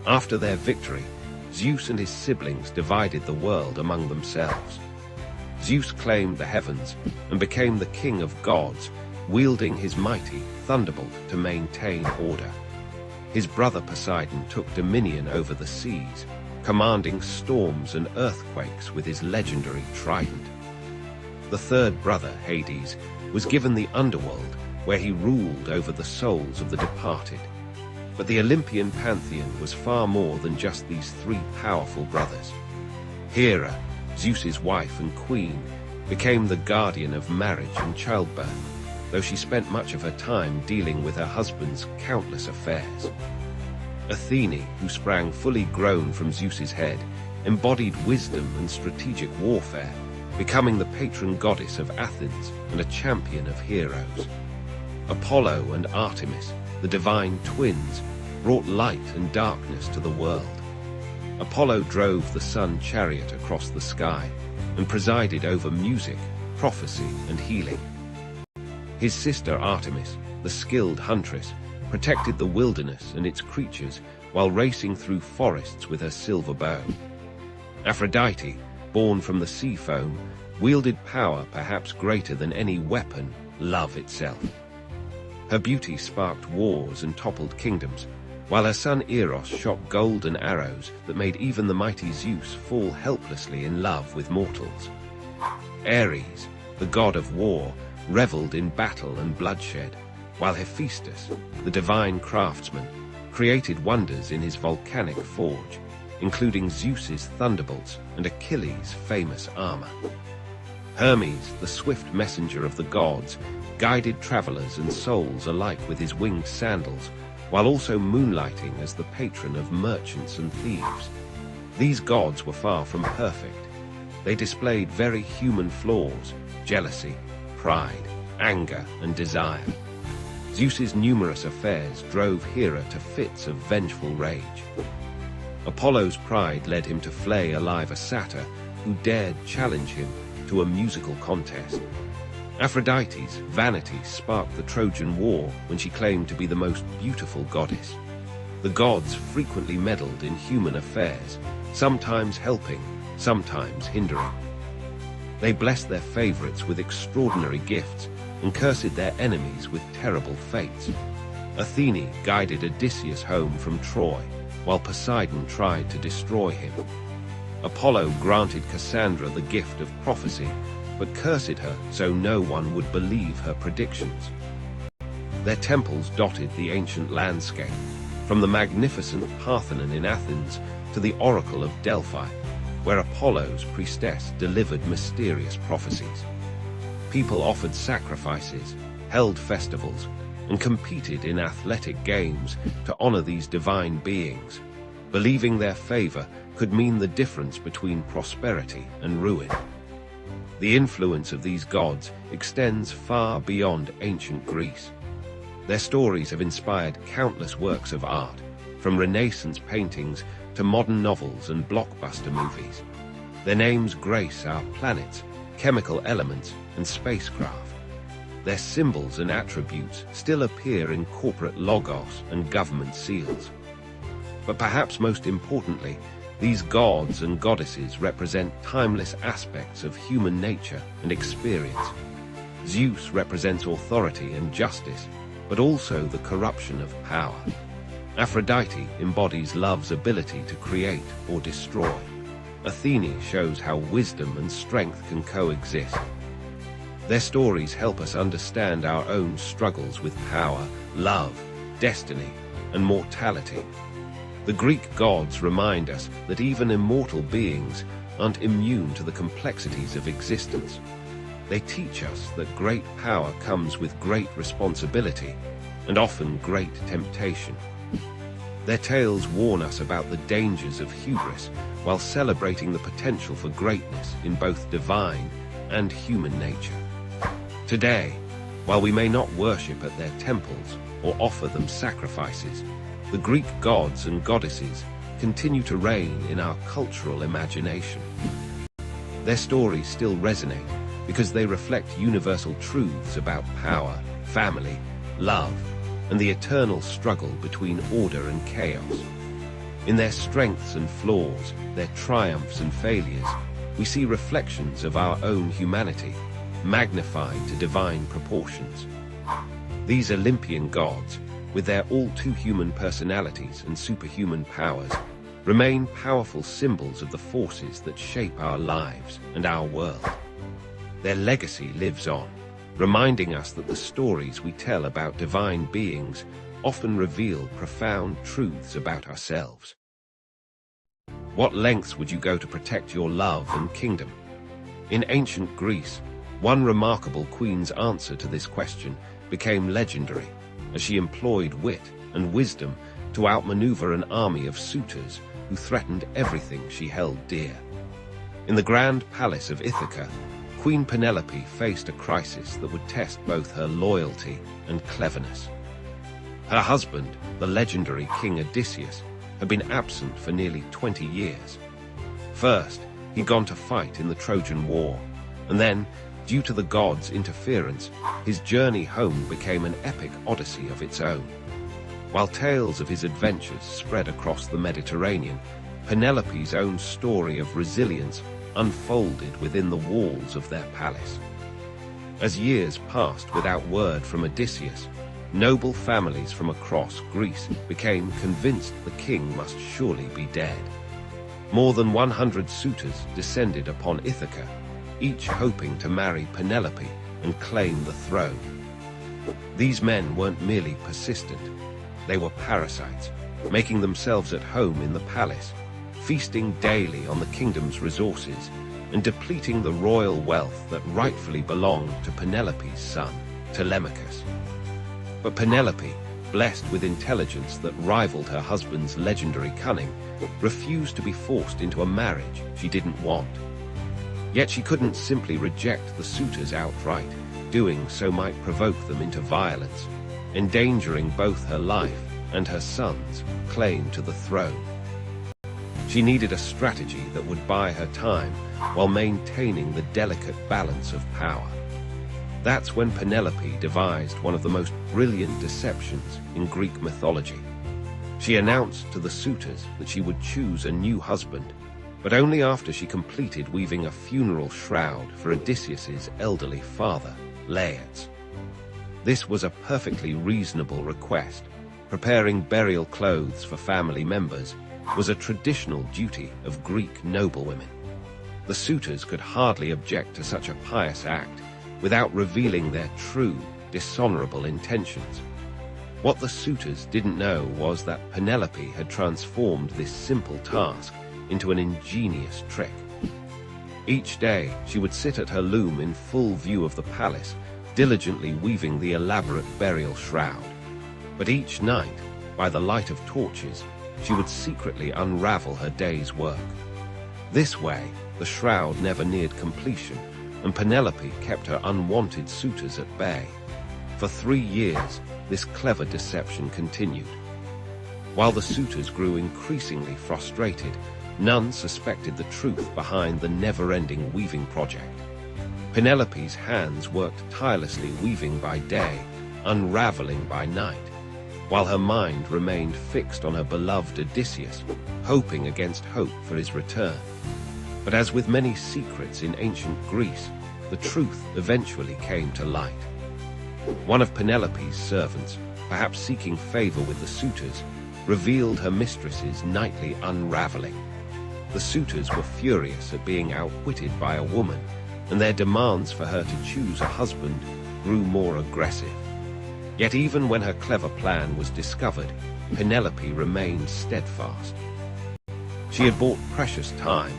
After their victory, Zeus and his siblings divided the world among themselves. Zeus claimed the heavens and became the king of gods, wielding his mighty thunderbolt to maintain order. His brother Poseidon took dominion over the seas, commanding storms and earthquakes with his legendary trident. The third brother, Hades, was given the underworld, where he ruled over the souls of the departed. But the Olympian pantheon was far more than just these three powerful brothers. Hera, Zeus's wife and queen, became the guardian of marriage and childbirth, though she spent much of her time dealing with her husband's countless affairs. Athene, who sprang fully grown from Zeus's head, embodied wisdom and strategic warfare, becoming the patron goddess of Athens and a champion of heroes. Apollo and Artemis, the divine twins, brought light and darkness to the world. Apollo drove the sun chariot across the sky and presided over music, prophecy, and healing. His sister Artemis, the skilled huntress, protected the wilderness and its creatures while racing through forests with her silver bow. Aphrodite, born from the sea foam, wielded power perhaps greater than any weapon, love itself. Her beauty sparked wars and toppled kingdoms, while her son Eros shot golden arrows that made even the mighty Zeus fall helplessly in love with mortals. Ares, the god of war, reveled in battle and bloodshed, while Hephaestus, the divine craftsman, created wonders in his volcanic forge, including Zeus's thunderbolts and Achilles' famous armor. Hermes, the swift messenger of the gods, guided travelers and souls alike with his winged sandals, while also moonlighting as the patron of merchants and thieves. These gods were far from perfect. They displayed very human flaws: jealousy, pride, anger, and desire. Zeus's numerous affairs drove Hera to fits of vengeful rage. Apollo's pride led him to flay alive a satyr who dared challenge him to a musical contest. Aphrodite's vanity sparked the Trojan War when she claimed to be the most beautiful goddess. The gods frequently meddled in human affairs, sometimes helping, sometimes hindering. They blessed their favorites with extraordinary gifts and cursed their enemies with terrible fates. Athene guided Odysseus home from Troy, while Poseidon tried to destroy him. Apollo granted Cassandra the gift of prophecy, but cursed her so no one would believe her predictions. Their temples dotted the ancient landscape, from the magnificent Parthenon in Athens to the Oracle of Delphi, where Apollo's priestess delivered mysterious prophecies. People offered sacrifices, held festivals, and competed in athletic games to honor these divine beings, believing their favor could mean the difference between prosperity and ruin. The influence of these gods extends far beyond ancient Greece. Their stories have inspired countless works of art, from Renaissance paintings to modern novels and blockbuster movies. Their names grace our planets, chemical elements, and spacecraft. Their symbols and attributes still appear in corporate logos and government seals. But perhaps most importantly, these gods and goddesses represent timeless aspects of human nature and experience. Zeus represents authority and justice, but also the corruption of power. Aphrodite embodies love's ability to create or destroy. Athene shows how wisdom and strength can coexist. Their stories help us understand our own struggles with power, love, destiny, and mortality. The Greek gods remind us that even immortal beings aren't immune to the complexities of existence. They teach us that great power comes with great responsibility and often great temptation. Their tales warn us about the dangers of hubris while celebrating the potential for greatness in both divine and human nature. Today, while we may not worship at their temples or offer them sacrifices, the Greek gods and goddesses continue to reign in our cultural imagination. Their stories still resonate because they reflect universal truths about power, family, love, and the eternal struggle between order and chaos. In their strengths and flaws, their triumphs and failures, we see reflections of our own humanity, magnified to divine proportions. These Olympian gods, with their all-too-human personalities and superhuman powers, remain powerful symbols of the forces that shape our lives and our world. Their legacy lives on, reminding us that the stories we tell about divine beings often reveal profound truths about ourselves. What lengths would you go to protect your love and kingdom? In ancient Greece, one remarkable queen's answer to this question became legendary, as she employed wit and wisdom to outmaneuver an army of suitors who threatened everything she held dear. In the grand palace of Ithaca, Queen Penelope faced a crisis that would test both her loyalty and cleverness. Her husband, the legendary King Odysseus, had been absent for nearly 20 years. First, he'd gone to fight in the Trojan War, and then, due to the gods' interference, his journey home became an epic odyssey of its own. While tales of his adventures spread across the Mediterranean, Penelope's own story of resilience unfolded within the walls of their palace. As years passed without word from Odysseus, noble families from across Greece became convinced the king must surely be dead. More than 100 suitors descended upon Ithaca, each hoping to marry Penelope and claim the throne. These men weren't merely persistent, they were parasites, making themselves at home in the palace, feasting daily on the kingdom's resources and depleting the royal wealth that rightfully belonged to Penelope's son, Telemachus. But Penelope, blessed with intelligence that rivaled her husband's legendary cunning, refused to be forced into a marriage she didn't want. Yet she couldn't simply reject the suitors outright. Doing so might provoke them into violence, endangering both her life and her son's claim to the throne. She needed a strategy that would buy her time while maintaining the delicate balance of power. That's when Penelope devised one of the most brilliant deceptions in Greek mythology. She announced to the suitors that she would choose a new husband, but only after she completed weaving a funeral shroud for Odysseus's elderly father, Laertes. This was a perfectly reasonable request. Preparing burial clothes for family members was a traditional duty of Greek noblewomen. The suitors could hardly object to such a pious act without revealing their true, dishonorable intentions. What the suitors didn't know was that Penelope had transformed this simple task into an ingenious trick. Each day, she would sit at her loom in full view of the palace, diligently weaving the elaborate burial shroud. But each night, by the light of torches, she would secretly unravel her day's work. This way, the shroud never neared completion, and Penelope kept her unwanted suitors at bay. For 3 years, this clever deception continued. While the suitors grew increasingly frustrated, none suspected the truth behind the never-ending weaving project. Penelope's hands worked tirelessly, weaving by day, unraveling by night, while her mind remained fixed on her beloved Odysseus, hoping against hope for his return. But as with many secrets in ancient Greece, the truth eventually came to light. One of Penelope's servants, perhaps seeking favor with the suitors, revealed her mistress's nightly unraveling. The suitors were furious at being outwitted by a woman, and their demands for her to choose a husband grew more aggressive. Yet even when her clever plan was discovered, Penelope remained steadfast. She had bought precious time,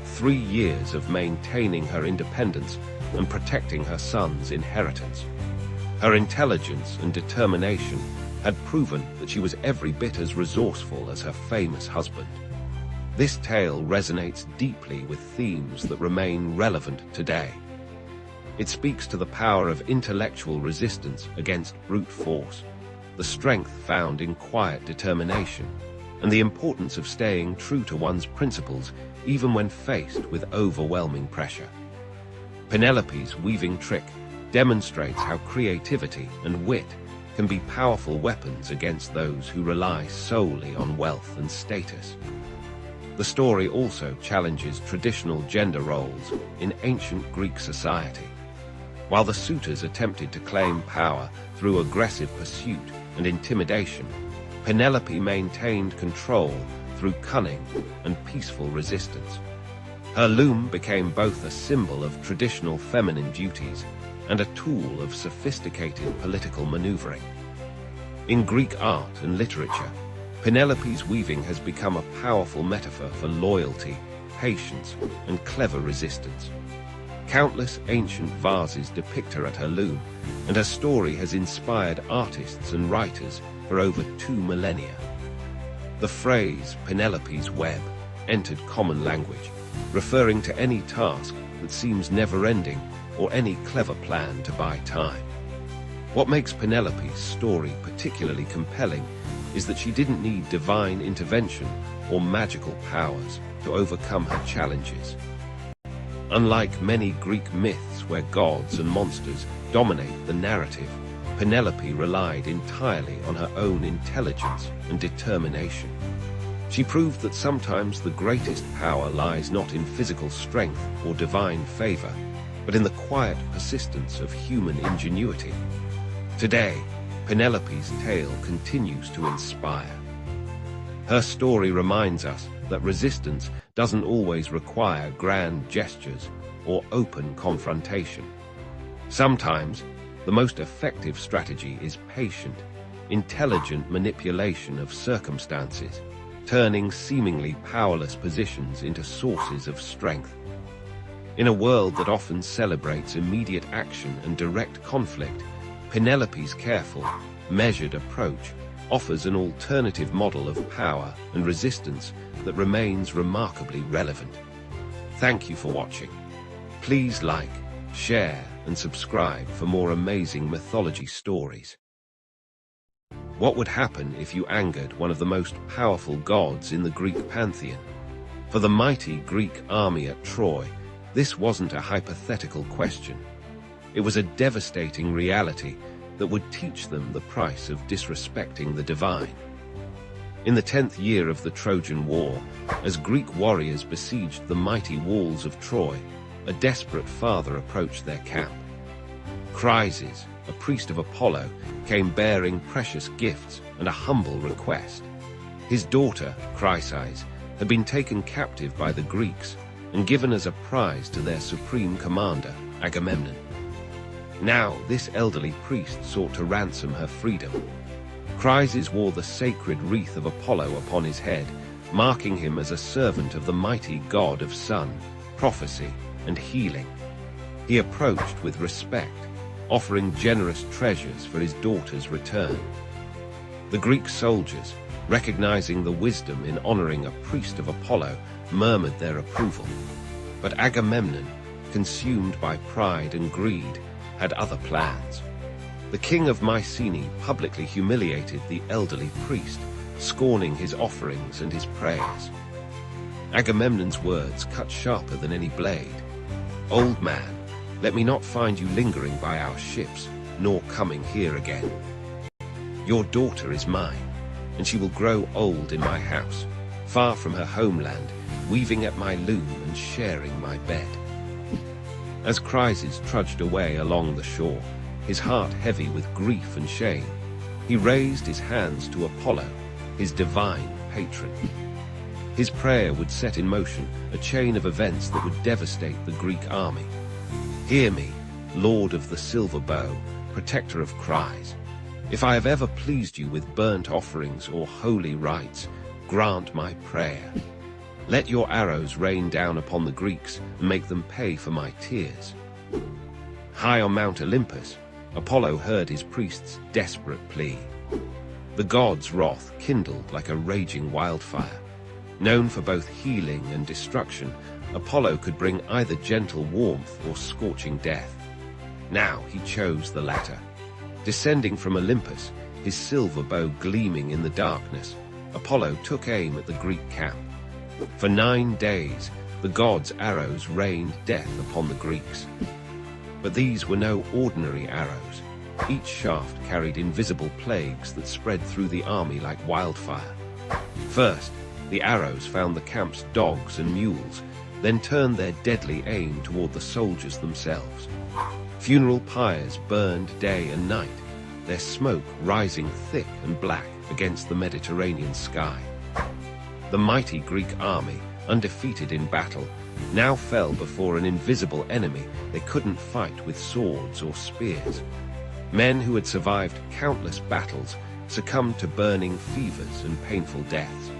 3 years of maintaining her independence and protecting her son's inheritance. Her intelligence and determination had proven that she was every bit as resourceful as her famous husband. This tale resonates deeply with themes that remain relevant today. It speaks to the power of intellectual resistance against brute force, the strength found in quiet determination, and the importance of staying true to one's principles even when faced with overwhelming pressure. Penelope's weaving trick demonstrates how creativity and wit can be powerful weapons against those who rely solely on wealth and status. The story also challenges traditional gender roles in ancient Greek society. While the suitors attempted to claim power through aggressive pursuit and intimidation, Penelope maintained control through cunning and peaceful resistance. Her loom became both a symbol of traditional feminine duties and a tool of sophisticated political maneuvering. In Greek art and literature, Penelope's weaving has become a powerful metaphor for loyalty, patience, and clever resistance. Countless ancient vases depict her at her loom, and her story has inspired artists and writers for over 2 millennia. The phrase Penelope's web entered common language, referring to any task that seems never-ending or any clever plan to buy time. What makes Penelope's story particularly compelling is that she didn't need divine intervention or magical powers to overcome her challenges. Unlike many Greek myths where gods and monsters dominate the narrative, Penelope relied entirely on her own intelligence and determination. She proved that sometimes the greatest power lies not in physical strength or divine favor, but in the quiet persistence of human ingenuity. Today, Penelope's tale continues to inspire. Her story reminds us that resistance doesn't always require grand gestures or open confrontation. Sometimes, the most effective strategy is patient, intelligent manipulation of circumstances, turning seemingly powerless positions into sources of strength. In a world that often celebrates immediate action and direct conflict, Penelope's careful, measured approach offers an alternative model of power and resistance that remains remarkably relevant. Thank you for watching. Please like, share, and subscribe for more amazing mythology stories. What would happen if you angered one of the most powerful gods in the Greek pantheon? For the mighty Greek army at Troy, this wasn't a hypothetical question. It was a devastating reality that would teach them the price of disrespecting the divine. In the 10th year of the Trojan War, as Greek warriors besieged the mighty walls of Troy, a desperate father approached their camp. Chryses, a priest of Apollo, came bearing precious gifts and a humble request. His daughter, Chryses, had been taken captive by the Greeks and given as a prize to their supreme commander, Agamemnon. Now, this elderly priest sought to ransom her freedom. Chryses wore the sacred wreath of Apollo upon his head, marking him as a servant of the mighty god of sun, prophecy, and healing. He approached with respect, offering generous treasures for his daughter's return. The Greek soldiers, recognizing the wisdom in honoring a priest of Apollo, murmured their approval. But Agamemnon, consumed by pride and greed, had other plans. The king of Mycenae publicly humiliated the elderly priest, scorning his offerings and his prayers. Agamemnon's words cut sharper than any blade. "Old man, let me not find you lingering by our ships, nor coming here again. Your daughter is mine, and she will grow old in my house, far from her homeland, weaving at my loom and sharing my bed." As Chryses trudged away along the shore, his heart heavy with grief and shame, he raised his hands to Apollo, his divine patron. His prayer would set in motion a chain of events that would devastate the Greek army. "Hear me, Lord of the silver bow, protector of cries. If I have ever pleased you with burnt offerings or holy rites, grant my prayer. Let your arrows rain down upon the Greeks and make them pay for my tears." High on Mount Olympus, Apollo heard his priest's desperate plea. The god's wrath kindled like a raging wildfire. Known for both healing and destruction, Apollo could bring either gentle warmth or scorching death. Now he chose the latter. Descending from Olympus, his silver bow gleaming in the darkness, Apollo took aim at the Greek camp. For 9 days, the god's arrows rained death upon the Greeks. But these were no ordinary arrows. Each shaft carried invisible plagues that spread through the army like wildfire. First, the arrows found the camp's dogs and mules, then turned their deadly aim toward the soldiers themselves. Funeral pyres burned day and night, their smoke rising thick and black against the Mediterranean sky. The mighty Greek army, undefeated in battle, now fell before an invisible enemy they couldn't fight with swords or spears. Men who had survived countless battles succumbed to burning fevers and painful deaths.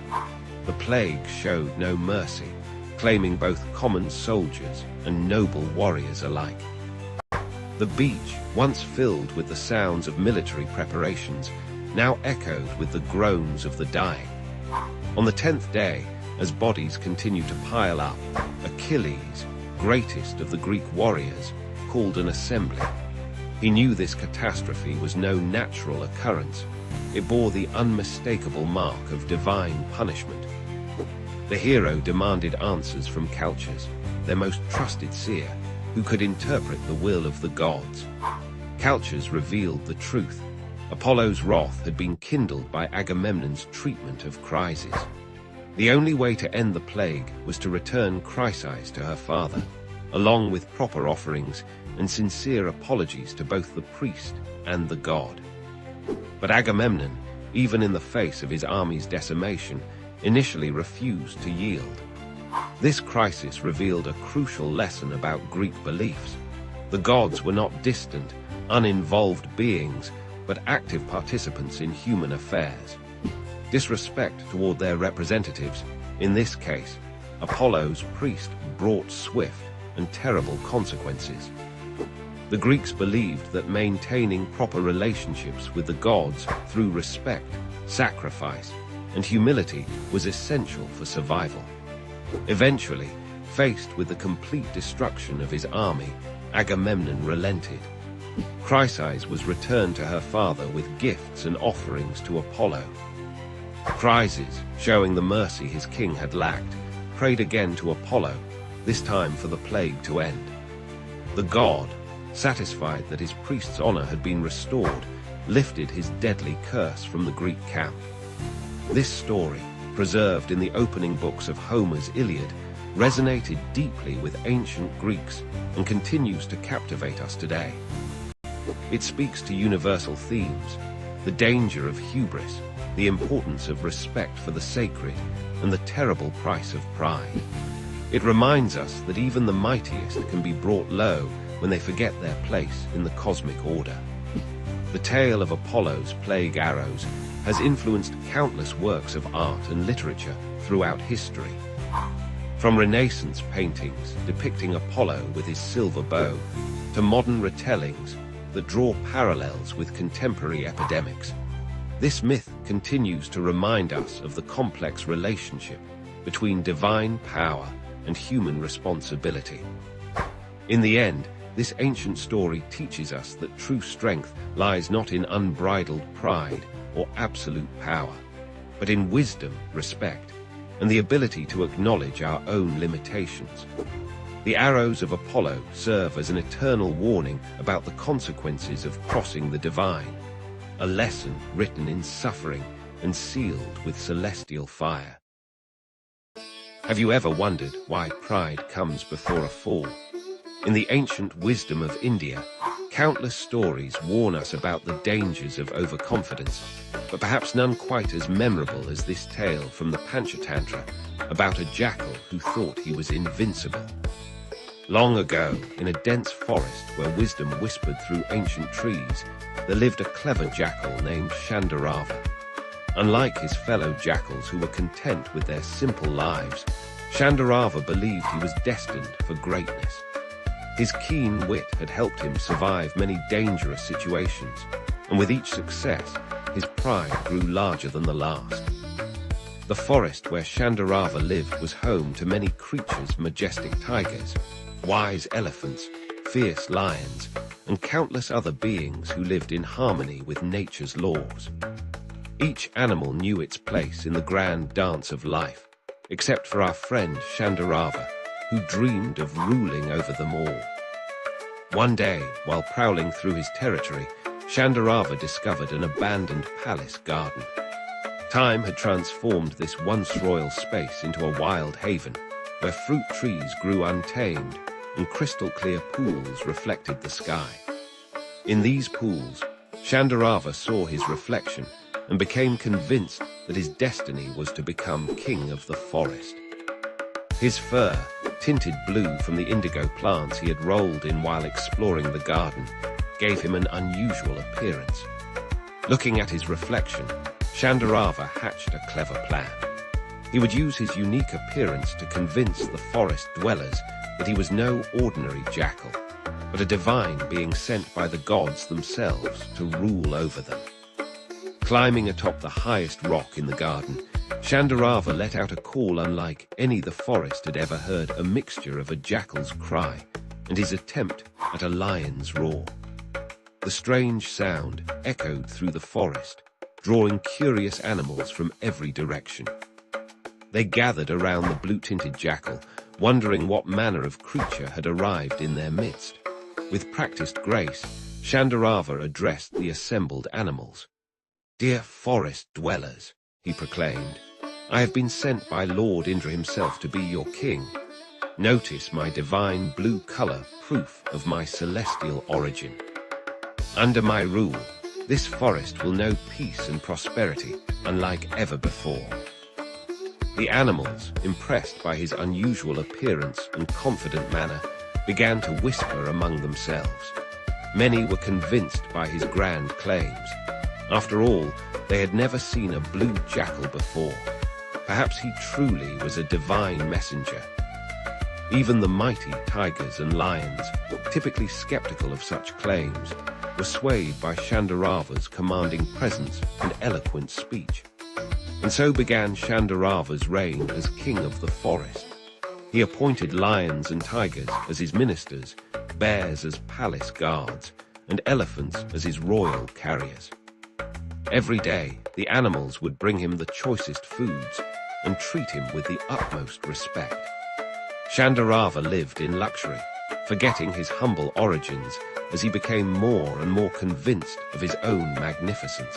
The plague showed no mercy, claiming both common soldiers and noble warriors alike. The beach, once filled with the sounds of military preparations, now echoed with the groans of the dying. On the 10th day, as bodies continued to pile up, Achilles, greatest of the Greek warriors, called an assembly. He knew this catastrophe was no natural occurrence. It bore the unmistakable mark of divine punishment. The hero demanded answers from Calchas, their most trusted seer, who could interpret the will of the gods. Calchas revealed the truth. Apollo's wrath had been kindled by Agamemnon's treatment of Chryses. The only way to end the plague was to return Chryses to her father, along with proper offerings and sincere apologies to both the priest and the god. But Agamemnon, even in the face of his army's decimation, initially refused to yield. This crisis revealed a crucial lesson about Greek beliefs. The gods were not distant, uninvolved beings, but active participants in human affairs. Disrespect toward their representatives, in this case, Apollo's priest, brought swift and terrible consequences. The Greeks believed that maintaining proper relationships with the gods through respect, sacrifice, and humility was essential for survival. Eventually, faced with the complete destruction of his army, Agamemnon relented. Chryses was returned to her father with gifts and offerings to Apollo. Chryses, showing the mercy his king had lacked, prayed again to Apollo, this time for the plague to end. The god, satisfied that his priest's honor had been restored, lifted his deadly curse from the Greek camp. This story, preserved in the opening books of Homer's Iliad, resonated deeply with ancient Greeks and continues to captivate us today. It speaks to universal themes: the danger of hubris, the importance of respect for the sacred, and the terrible price of pride. It reminds us that even the mightiest can be brought low when they forget their place in the cosmic order. The tale of Apollo's plague arrows has influenced countless works of art and literature throughout history. From Renaissance paintings depicting Apollo with his silver bow, to modern retellings that draw parallels with contemporary epidemics, this myth continues to remind us of the complex relationship between divine power and human responsibility. In the end, this ancient story teaches us that true strength lies not in unbridled pride or absolute power, but in wisdom, respect, and the ability to acknowledge our own limitations. The arrows of Apollo serve as an eternal warning about the consequences of crossing the divine, a lesson written in suffering and sealed with celestial fire. Have you ever wondered why pride comes before a fall? In the ancient wisdom of India, countless stories warn us about the dangers of overconfidence, but perhaps none quite as memorable as this tale from the Panchatantra about a jackal who thought he was invincible. Long ago, in a dense forest where wisdom whispered through ancient trees, there lived a clever jackal named Shandarava. Unlike his fellow jackals who were content with their simple lives, Shandarava believed he was destined for greatness. His keen wit had helped him survive many dangerous situations, and with each success, his pride grew larger than the last. The forest where Shandarava lived was home to many creatures: majestic tigers, wise elephants, fierce lions, and countless other beings who lived in harmony with nature's laws. Each animal knew its place in the grand dance of life, except for our friend Shandarava, who dreamed of ruling over them all. One day, while prowling through his territory, Shandarava discovered an abandoned palace garden. Time had transformed this once royal space into a wild haven, where fruit trees grew untamed and crystal-clear pools reflected the sky. In these pools, Shandarava saw his reflection and became convinced that his destiny was to become king of the forest. His fur, tinted blue from the indigo plants he had rolled in while exploring the garden, gave him an unusual appearance. Looking at his reflection, Shandarava hatched a clever plan. He would use his unique appearance to convince the forest dwellers that he was no ordinary jackal, but a divine being sent by the gods themselves to rule over them. Climbing atop the highest rock in the garden, Shandarava let out a call unlike any the forest had ever heard, a mixture of a jackal's cry and his attempt at a lion's roar. The strange sound echoed through the forest, drawing curious animals from every direction. They gathered around the blue-tinted jackal, wondering what manner of creature had arrived in their midst. With practiced grace, Shandarava addressed the assembled animals. "Dear forest dwellers," he proclaimed, "I have been sent by Lord Indra himself to be your king. Notice my divine blue color, proof of my celestial origin. Under my rule, this forest will know peace and prosperity unlike ever before." The animals, impressed by his unusual appearance and confident manner, began to whisper among themselves. Many were convinced by his grand claims. After all, they had never seen a blue jackal before. Perhaps he truly was a divine messenger. Even the mighty tigers and lions, typically skeptical of such claims, were swayed by Shandarava's commanding presence and eloquent speech. And so began Shandarava's reign as king of the forest. He appointed lions and tigers as his ministers, bears as palace guards, and elephants as his royal carriers. Every day, the animals would bring him the choicest foods and treat him with the utmost respect. Shandarava lived in luxury, forgetting his humble origins as he became more and more convinced of his own magnificence.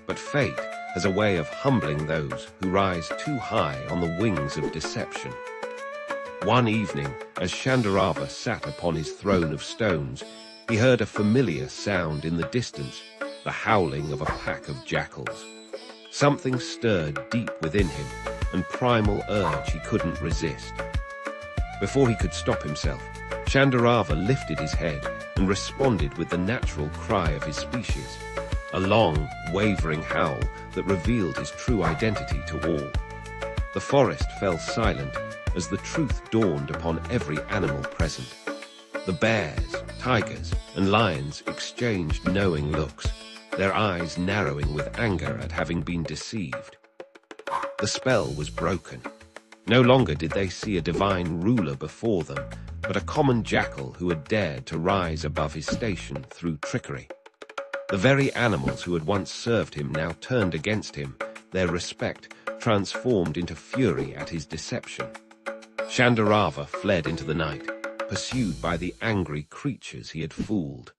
But fate has a way of humbling those who rise too high on the wings of deception. One evening, as Shandarava sat upon his throne of stones, he heard a familiar sound in the distance, the howling of a pack of jackals. Something stirred deep within him, an primal urge he couldn't resist. Before he could stop himself, Shandarava lifted his head and responded with the natural cry of his species, a long, wavering howl that revealed his true identity to all. The forest fell silent as the truth dawned upon every animal present. The bears, tigers, and lions exchanged knowing looks, their eyes narrowing with anger at having been deceived. The spell was broken. No longer did they see a divine ruler before them, but a common jackal who had dared to rise above his station through trickery. The very animals who had once served him now turned against him, their respect transformed into fury at his deception. Shandarava fled into the night, pursued by the angry creatures he had fooled.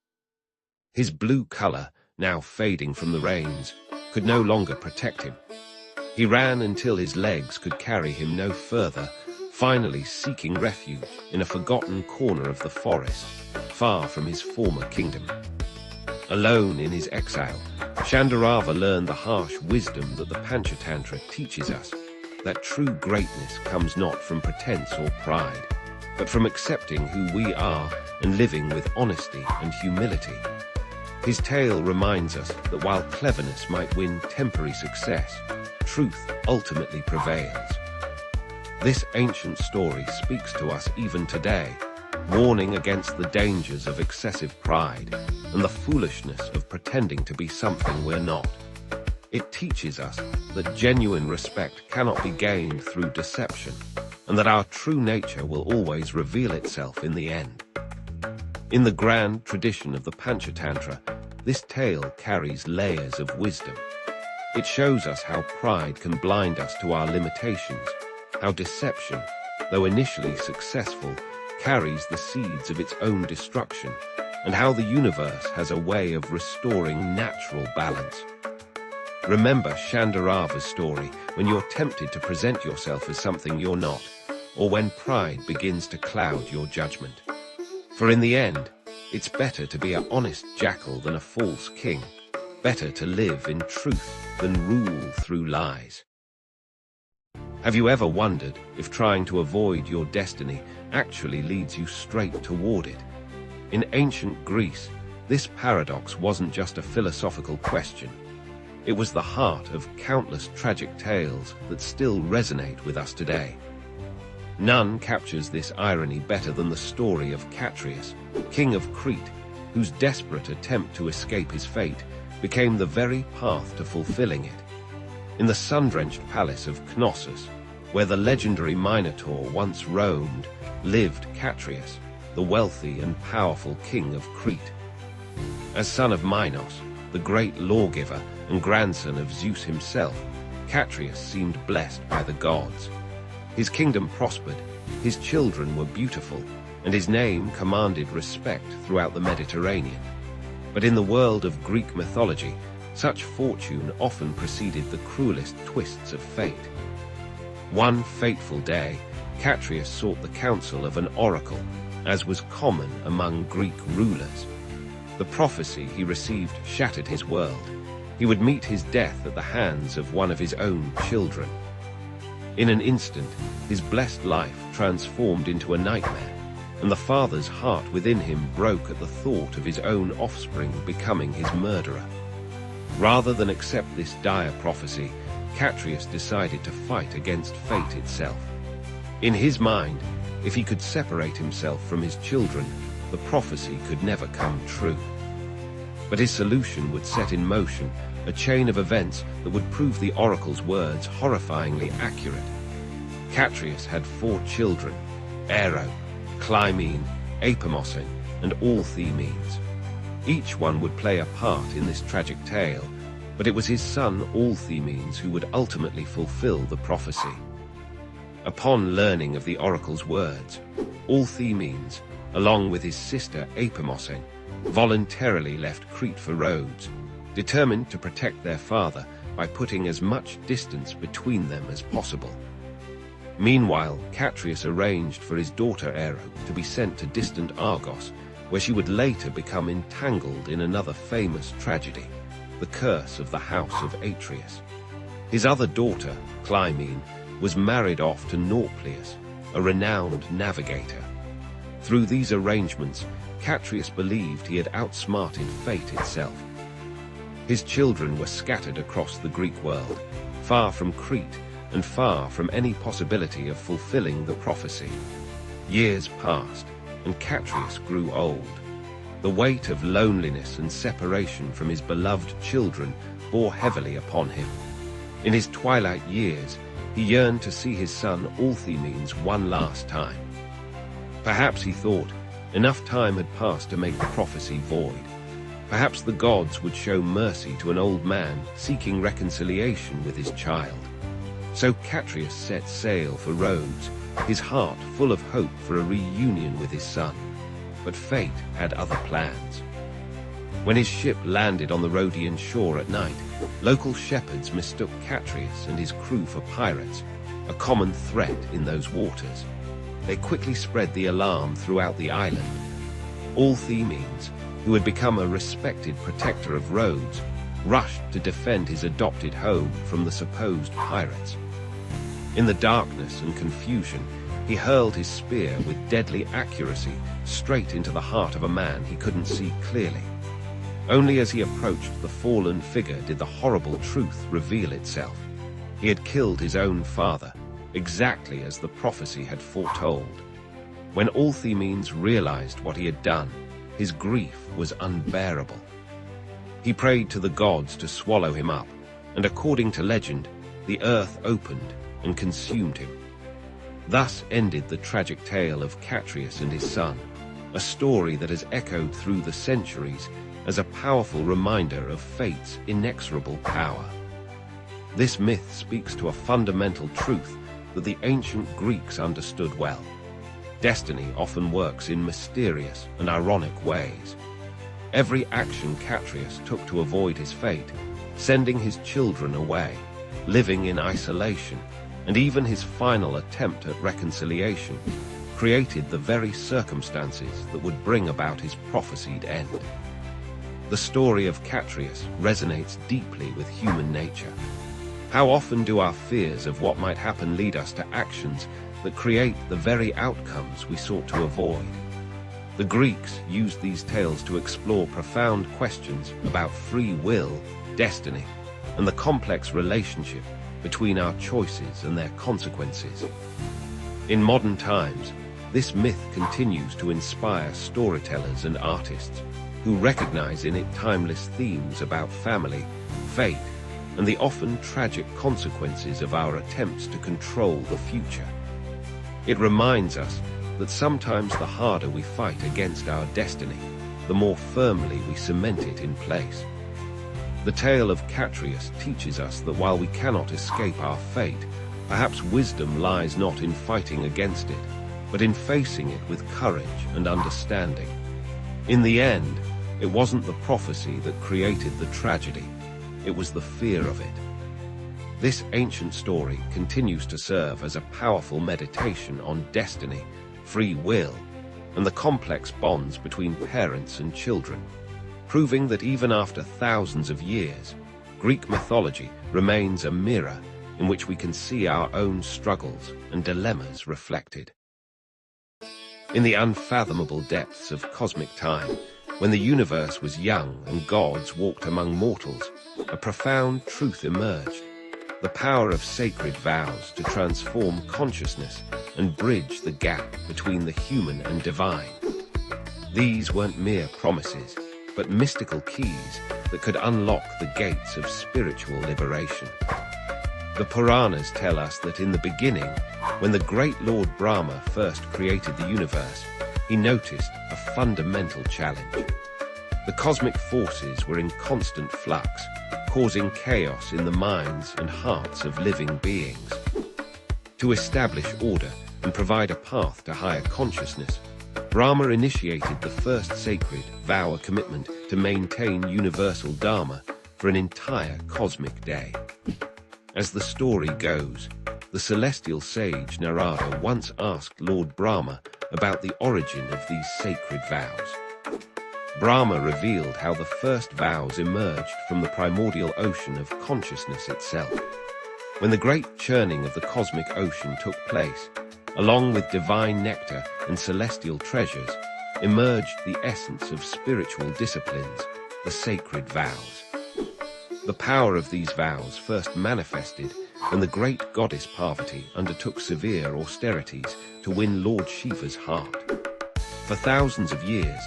His blue color, now fading from the reins, could no longer protect him. He ran until his legs could carry him no further, finally seeking refuge in a forgotten corner of the forest, far from his former kingdom. Alone in his exile, Shandarava learned the harsh wisdom that the Panchatantra teaches us, that true greatness comes not from pretense or pride, but from accepting who we are and living with honesty and humility. His tale reminds us that while cleverness might win temporary success, truth ultimately prevails. This ancient story speaks to us even today, warning against the dangers of excessive pride and the foolishness of pretending to be something we're not. It teaches us that genuine respect cannot be gained through deception, and that our true nature will always reveal itself in the end. In the grand tradition of the Panchatantra, this tale carries layers of wisdom. It shows us how pride can blind us to our limitations, how deception, though initially successful, carries the seeds of its own destruction, and how the universe has a way of restoring natural balance. Remember Shandarava's story when you're tempted to present yourself as something you're not, or when pride begins to cloud your judgment. For in the end, it's better to be an honest jackal than a false king, better to live in truth than rule through lies. Have you ever wondered if trying to avoid your destiny actually leads you straight toward it? In ancient Greece, this paradox wasn't just a philosophical question. It was the heart of countless tragic tales that still resonate with us today. None captures this irony better than the story of Catreus, king of Crete, whose desperate attempt to escape his fate became the very path to fulfilling it. In the sun-drenched palace of Knossos, where the legendary Minotaur once roamed, lived Catreus, the wealthy and powerful king of Crete. As son of Minos, the great lawgiver and grandson of Zeus himself, Catreus seemed blessed by the gods. His kingdom prospered, his children were beautiful, and his name commanded respect throughout the Mediterranean. But in the world of Greek mythology, such fortune often preceded the cruelest twists of fate. One fateful day, Catreus sought the counsel of an oracle, as was common among Greek rulers. The prophecy he received shattered his world. He would meet his death at the hands of one of his own children. In an instant, his blessed life transformed into a nightmare, and the father's heart within him broke at the thought of his own offspring becoming his murderer. Rather than accept this dire prophecy, Catreus decided to fight against fate itself. In his mind, if he could separate himself from his children, the prophecy could never come true. But his solution would set in motion a chain of events that would prove the oracle's words horrifyingly accurate. Catreus had 4 children: Aero, Clymene, Apamosine, and Allthemenes. Each one would play a part in this tragic tale, but it was his son Allthemenes who would ultimately fulfill the prophecy. Upon learning of the oracle's words, Allthemenes, along with his sister Apamosine, voluntarily left Crete for Rhodes, determined to protect their father by putting as much distance between them as possible. Meanwhile, Catreus arranged for his daughter Aero to be sent to distant Argos, where she would later become entangled in another famous tragedy, the curse of the house of Atreus. His other daughter, Clymene, was married off to Nauplius, a renowned navigator. Through these arrangements, Catreus believed he had outsmarted fate itself. His children were scattered across the Greek world, far from Crete and far from any possibility of fulfilling the prophecy. Years passed, and Catreus grew old. The weight of loneliness and separation from his beloved children bore heavily upon him. In his twilight years, he yearned to see his son Allthemenes one last time. Perhaps, he thought, enough time had passed to make the prophecy void. Perhaps the gods would show mercy to an old man seeking reconciliation with his child. So Catreus set sail for Rhodes, his heart full of hope for a reunion with his son. But fate had other plans. When his ship landed on the Rhodian shore at night, local shepherds mistook Catreus and his crew for pirates, a common threat in those waters. They quickly spread the alarm throughout the island. Allthemenes, who had become a respected protector of Rhodes, rushed to defend his adopted home from the supposed pirates. In the darkness and confusion, he hurled his spear with deadly accuracy straight into the heart of a man he couldn't see clearly. Only as he approached the fallen figure did the horrible truth reveal itself. He had killed his own father, exactly as the prophecy had foretold. When Allthemenes realized what he had done, his grief was unbearable. He prayed to the gods to swallow him up, and according to legend, the earth opened and consumed him. Thus ended the tragic tale of Catreus and his son, a story that has echoed through the centuries as a powerful reminder of fate's inexorable power. This myth speaks to a fundamental truth that the ancient Greeks understood well. Destiny often works in mysterious and ironic ways. Every action Catreus took to avoid his fate, sending his children away, living in isolation, and even his final attempt at reconciliation, created the very circumstances that would bring about his prophesied end. The story of Catreus resonates deeply with human nature. How often do our fears of what might happen lead us to actions that create the very outcomes we sought to avoid? The Greeks used these tales to explore profound questions about free will, destiny, and the complex relationship between our choices and their consequences. In modern times, this myth continues to inspire storytellers and artists who recognize in it timeless themes about family, fate, and the often tragic consequences of our attempts to control the future. It reminds us that sometimes the harder we fight against our destiny, the more firmly we cement it in place. The tale of Catreus teaches us that while we cannot escape our fate, perhaps wisdom lies not in fighting against it, but in facing it with courage and understanding. In the end, it wasn't the prophecy that created the tragedy, it was the fear of it. This ancient story continues to serve as a powerful meditation on destiny, free will, and the complex bonds between parents and children, proving that even after thousands of years, Greek mythology remains a mirror in which we can see our own struggles and dilemmas reflected. In the unfathomable depths of cosmic time, when the universe was young and gods walked among mortals, a profound truth emerged: the power of sacred vows to transform consciousness and bridge the gap between the human and divine. These weren't mere promises, but mystical keys that could unlock the gates of spiritual liberation. The Puranas tell us that in the beginning, when the great Lord Brahma first created the universe, he noticed a fundamental challenge. The cosmic forces were in constant flux, causing chaos in the minds and hearts of living beings. To establish order and provide a path to higher consciousness, Brahma initiated the first sacred vow, a commitment to maintain universal dharma for an entire cosmic day. As the story goes, the celestial sage Narada once asked Lord Brahma about the origin of these sacred vows. Brahma revealed how the first vows emerged from the primordial ocean of consciousness itself. When the great churning of the cosmic ocean took place, along with divine nectar and celestial treasures, emerged the essence of spiritual disciplines, the sacred vows. The power of these vows first manifested when the great goddess Parvati undertook severe austerities to win Lord Shiva's heart. For thousands of years,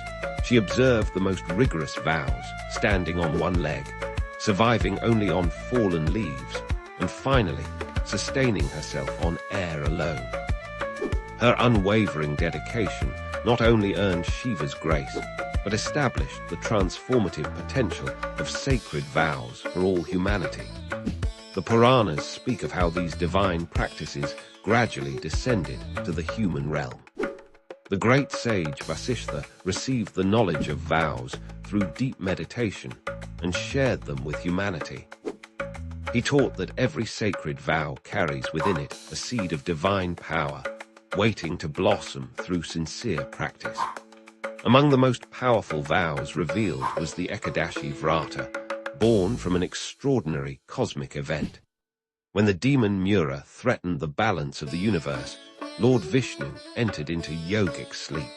she observed the most rigorous vows, standing on one leg, surviving only on fallen leaves, and finally sustaining herself on air alone. Her unwavering dedication not only earned Shiva's grace, but established the transformative potential of sacred vows for all humanity. The Puranas speak of how these divine practices gradually descended to the human realm. The great sage Vasishtha received the knowledge of vows through deep meditation and shared them with humanity. He taught that every sacred vow carries within it a seed of divine power, waiting to blossom through sincere practice. Among the most powerful vows revealed was the Ekadashi Vrata, born from an extraordinary cosmic event. When the demon Mura threatened the balance of the universe, Lord Vishnu entered into yogic sleep.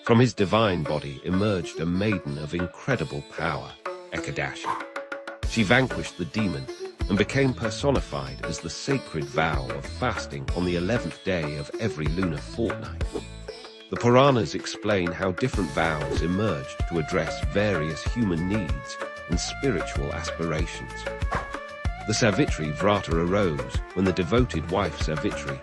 From his divine body emerged a maiden of incredible power, Ekadashi. She vanquished the demon and became personified as the sacred vow of fasting on the 11th day of every lunar fortnight. The Puranas explain how different vows emerged to address various human needs and spiritual aspirations. The Savitri Vrata arose when the devoted wife Savitri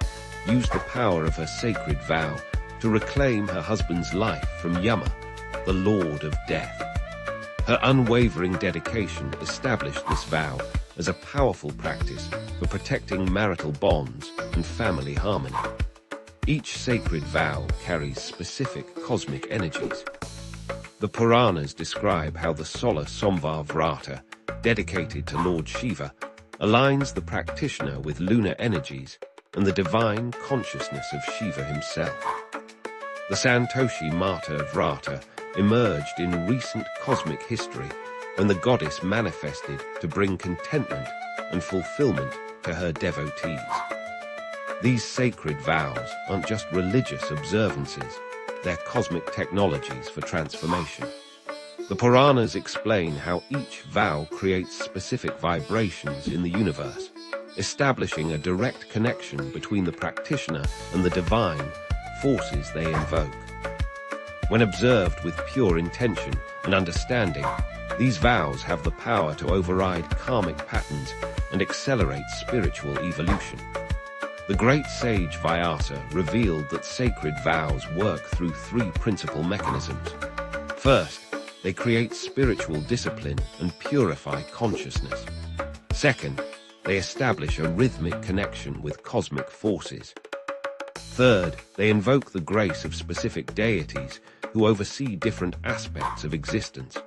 used the power of her sacred vow to reclaim her husband's life from Yama, the Lord of Death. Her unwavering dedication established this vow as a powerful practice for protecting marital bonds and family harmony. Each sacred vow carries specific cosmic energies. The Puranas describe how the Solar Somvar Vrata, dedicated to Lord Shiva, aligns the practitioner with lunar energies and the divine consciousness of Shiva himself. The Santoshi Mata Vrata emerged in recent cosmic history when the goddess manifested to bring contentment and fulfillment to her devotees. These sacred vows aren't just religious observances, they're cosmic technologies for transformation. The Puranas explain how each vow creates specific vibrations in the universe, establishing a direct connection between the practitioner and the divine forces they invoke. When observed with pure intention and understanding, These vows have the power to override karmic patterns and accelerate spiritual evolution. The great sage Vyasa revealed that sacred vows work through three principal mechanisms. First, they create spiritual discipline and purify consciousness. Second, they establish a rhythmic connection with cosmic forces. Third, they invoke the grace of specific deities who oversee different aspects of existence.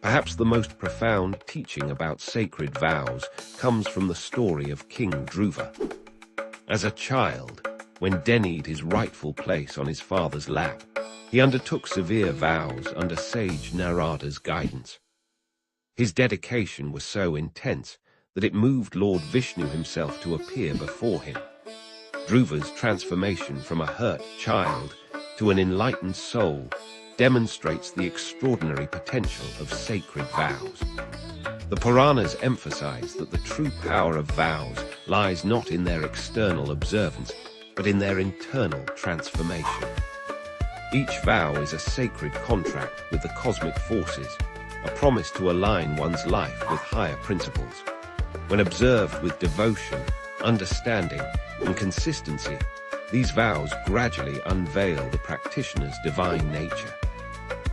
Perhaps the most profound teaching about sacred vows comes from the story of King Dhruva. As a child, when denied his rightful place on his father's lap, he undertook severe vows under sage Narada's guidance. His dedication was so intense that it moved Lord Vishnu himself to appear before him. Dhruva's transformation from a hurt child to an enlightened soul demonstrates the extraordinary potential of sacred vows. The Puranas emphasize that the true power of vows lies not in their external observance, but in their internal transformation. Each vow is a sacred contract with the cosmic forces, a promise to align one's life with higher principles. When observed with devotion, understanding, and consistency, these vows gradually unveil the practitioner's divine nature.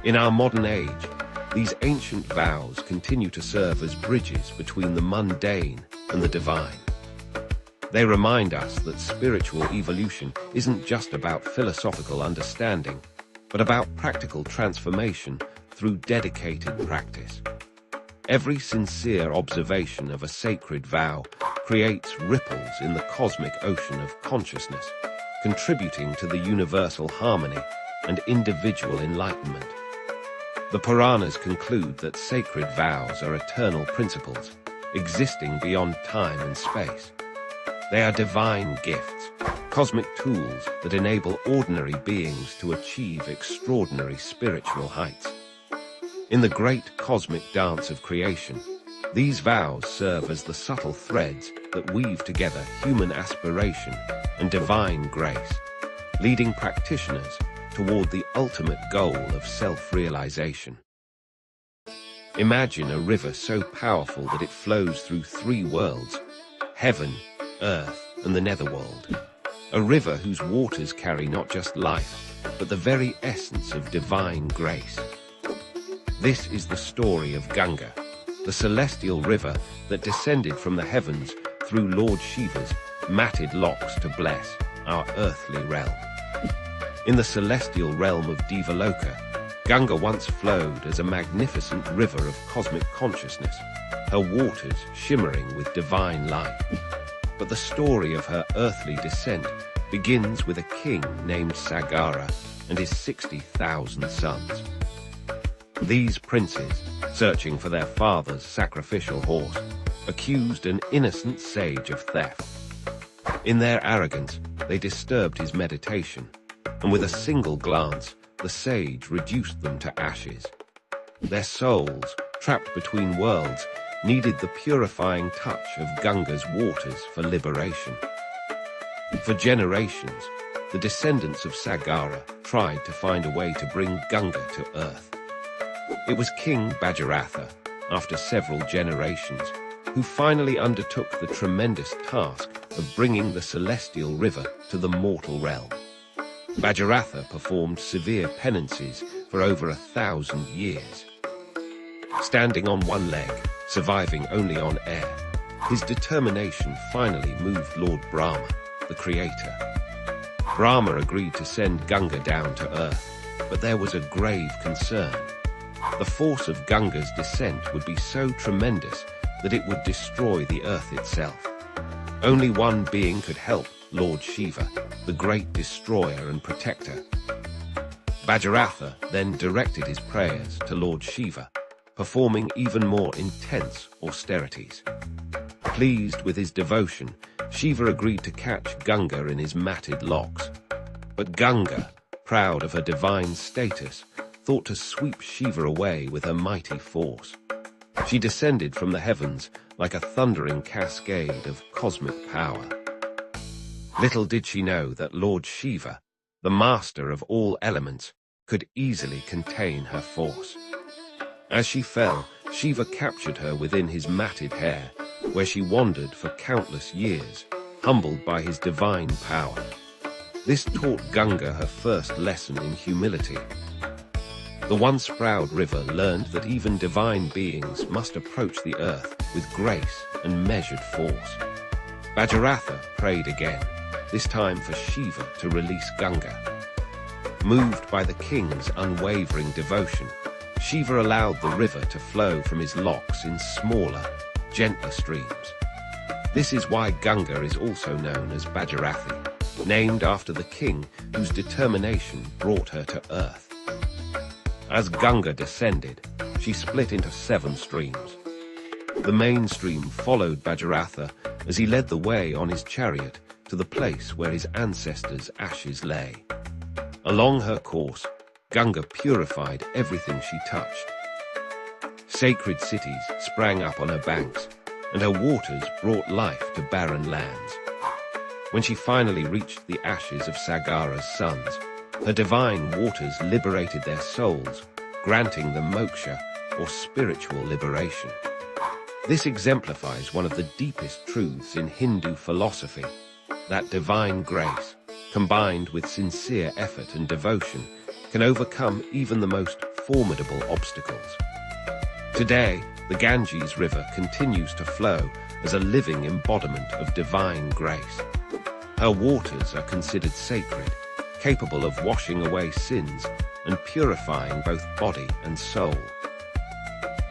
In our modern age, these ancient vows continue to serve as bridges between the mundane and the divine. They remind us that spiritual evolution isn't just about philosophical understanding, but about practical transformation through dedicated practice. Every sincere observation of a sacred vow creates ripples in the cosmic ocean of consciousness, contributing to the universal harmony and individual enlightenment. The Puranas conclude that sacred vows are eternal principles, existing beyond time and space. They are divine gifts, cosmic tools that enable ordinary beings to achieve extraordinary spiritual heights. In the great cosmic dance of creation, these vows serve as the subtle threads that weave together human aspiration and divine grace, leading practitioners toward the ultimate goal of self-realization. Imagine a river so powerful that it flows through three worlds: heaven, earth, and the netherworld. A river whose waters carry not just life, but the very essence of divine grace. This is the story of Ganga, the celestial river that descended from the heavens through Lord Shiva's matted locks to bless our earthly realm. In the celestial realm of Devaloka, Ganga once flowed as a magnificent river of cosmic consciousness, her waters shimmering with divine light. But the story of her earthly descent begins with a king named Sagara and his 60,000 sons. These princes, searching for their father's sacrificial horse, accused an innocent sage of theft. In their arrogance, they disturbed his meditation, and with a single glance, the sage reduced them to ashes. Their souls, trapped between worlds, needed the purifying touch of Ganga's waters for liberation. For generations, the descendants of Sagara tried to find a way to bring Ganga to earth. It was King Bhajaratha, after several generations, who finally undertook the tremendous task of bringing the celestial river to the mortal realm. Bhajaratha performed severe penances for over 1,000 years. Standing on one leg, surviving only on air, his determination finally moved Lord Brahma, the creator. Brahma agreed to send Ganga down to earth, but there was a grave concern. The force of Ganga's descent would be so tremendous that it would destroy the earth itself. Only one being could help Lord Shiva, the great destroyer and protector. Bhajaratha then directed his prayers to Lord Shiva, performing even more intense austerities. Pleased with his devotion, Shiva agreed to catch Ganga in his matted locks. But Ganga, proud of her divine status, thought to sweep Shiva away with her mighty force. She descended from the heavens like a thundering cascade of cosmic power. Little did she know that Lord Shiva, the master of all elements, could easily contain her force. As she fell, Shiva captured her within his matted hair, where she wandered for countless years, humbled by his divine power. This taught Ganga her first lesson in humility. The once proud river learned that even divine beings must approach the earth with grace and measured force. Bhagiratha prayed again, this time for Shiva to release Ganga. Moved by the king's unwavering devotion, Shiva allowed the river to flow from his locks in smaller, gentler streams. This is why Ganga is also known as Bhagirathi, named after the king whose determination brought her to earth. As Ganga descended, she split into 7 streams. The main stream followed Bhagiratha as he led the way on his chariot to the place where his ancestors' ashes lay. Along her course, Ganga purified everything she touched. Sacred cities sprang up on her banks, and her waters brought life to barren lands. When she finally reached the ashes of Sagara's sons, her divine waters liberated their souls, granting them moksha, or spiritual liberation. This exemplifies one of the deepest truths in Hindu philosophy, that divine grace, combined with sincere effort and devotion, can overcome even the most formidable obstacles. Today, the Ganges River continues to flow as a living embodiment of divine grace. Her waters are considered sacred, capable of washing away sins and purifying both body and soul.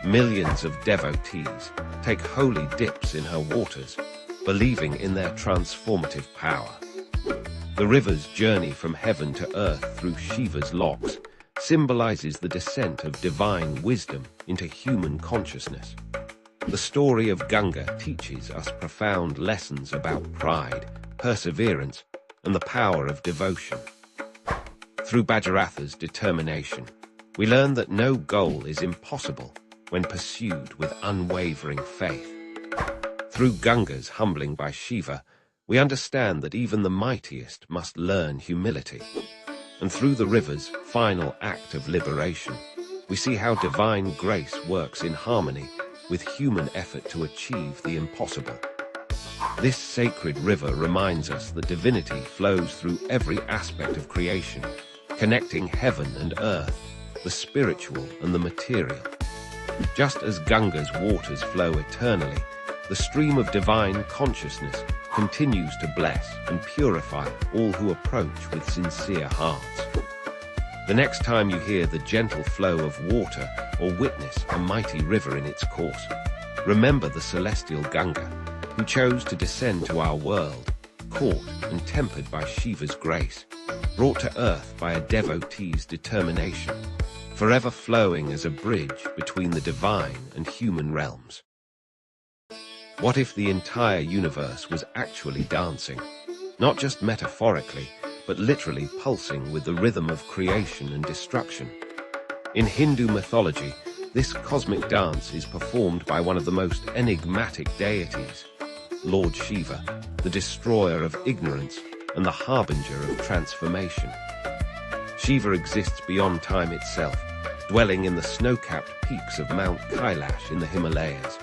Millions of devotees take holy dips in her waters, believing in their transformative power. The river's journey from heaven to earth through Shiva's locks symbolizes the descent of divine wisdom into human consciousness. The story of Ganga teaches us profound lessons about pride, perseverance, and the power of devotion. Through Bhagiratha's determination, we learn that no goal is impossible when pursued with unwavering faith. Through Ganga's humbling by Shiva, we understand that even the mightiest must learn humility. And through the river's final act of liberation, we see how divine grace works in harmony with human effort to achieve the impossible. This sacred river reminds us that divinity flows through every aspect of creation, connecting heaven and earth, the spiritual and the material. Just as Ganga's waters flow eternally, the stream of divine consciousness continues to bless and purify all who approach with sincere hearts. The next time you hear the gentle flow of water or witness a mighty river in its course, remember the celestial Ganga, who chose to descend to our world, caught and tempered by Shiva's grace, brought to earth by a devotee's determination, forever flowing as a bridge between the divine and human realms. What if the entire universe was actually dancing, not just metaphorically, but literally pulsing with the rhythm of creation and destruction? In Hindu mythology, this cosmic dance is performed by one of the most enigmatic deities, Lord Shiva, the destroyer of ignorance and the harbinger of transformation. Shiva exists beyond time itself, dwelling in the snow-capped peaks of Mount Kailash in the Himalayas.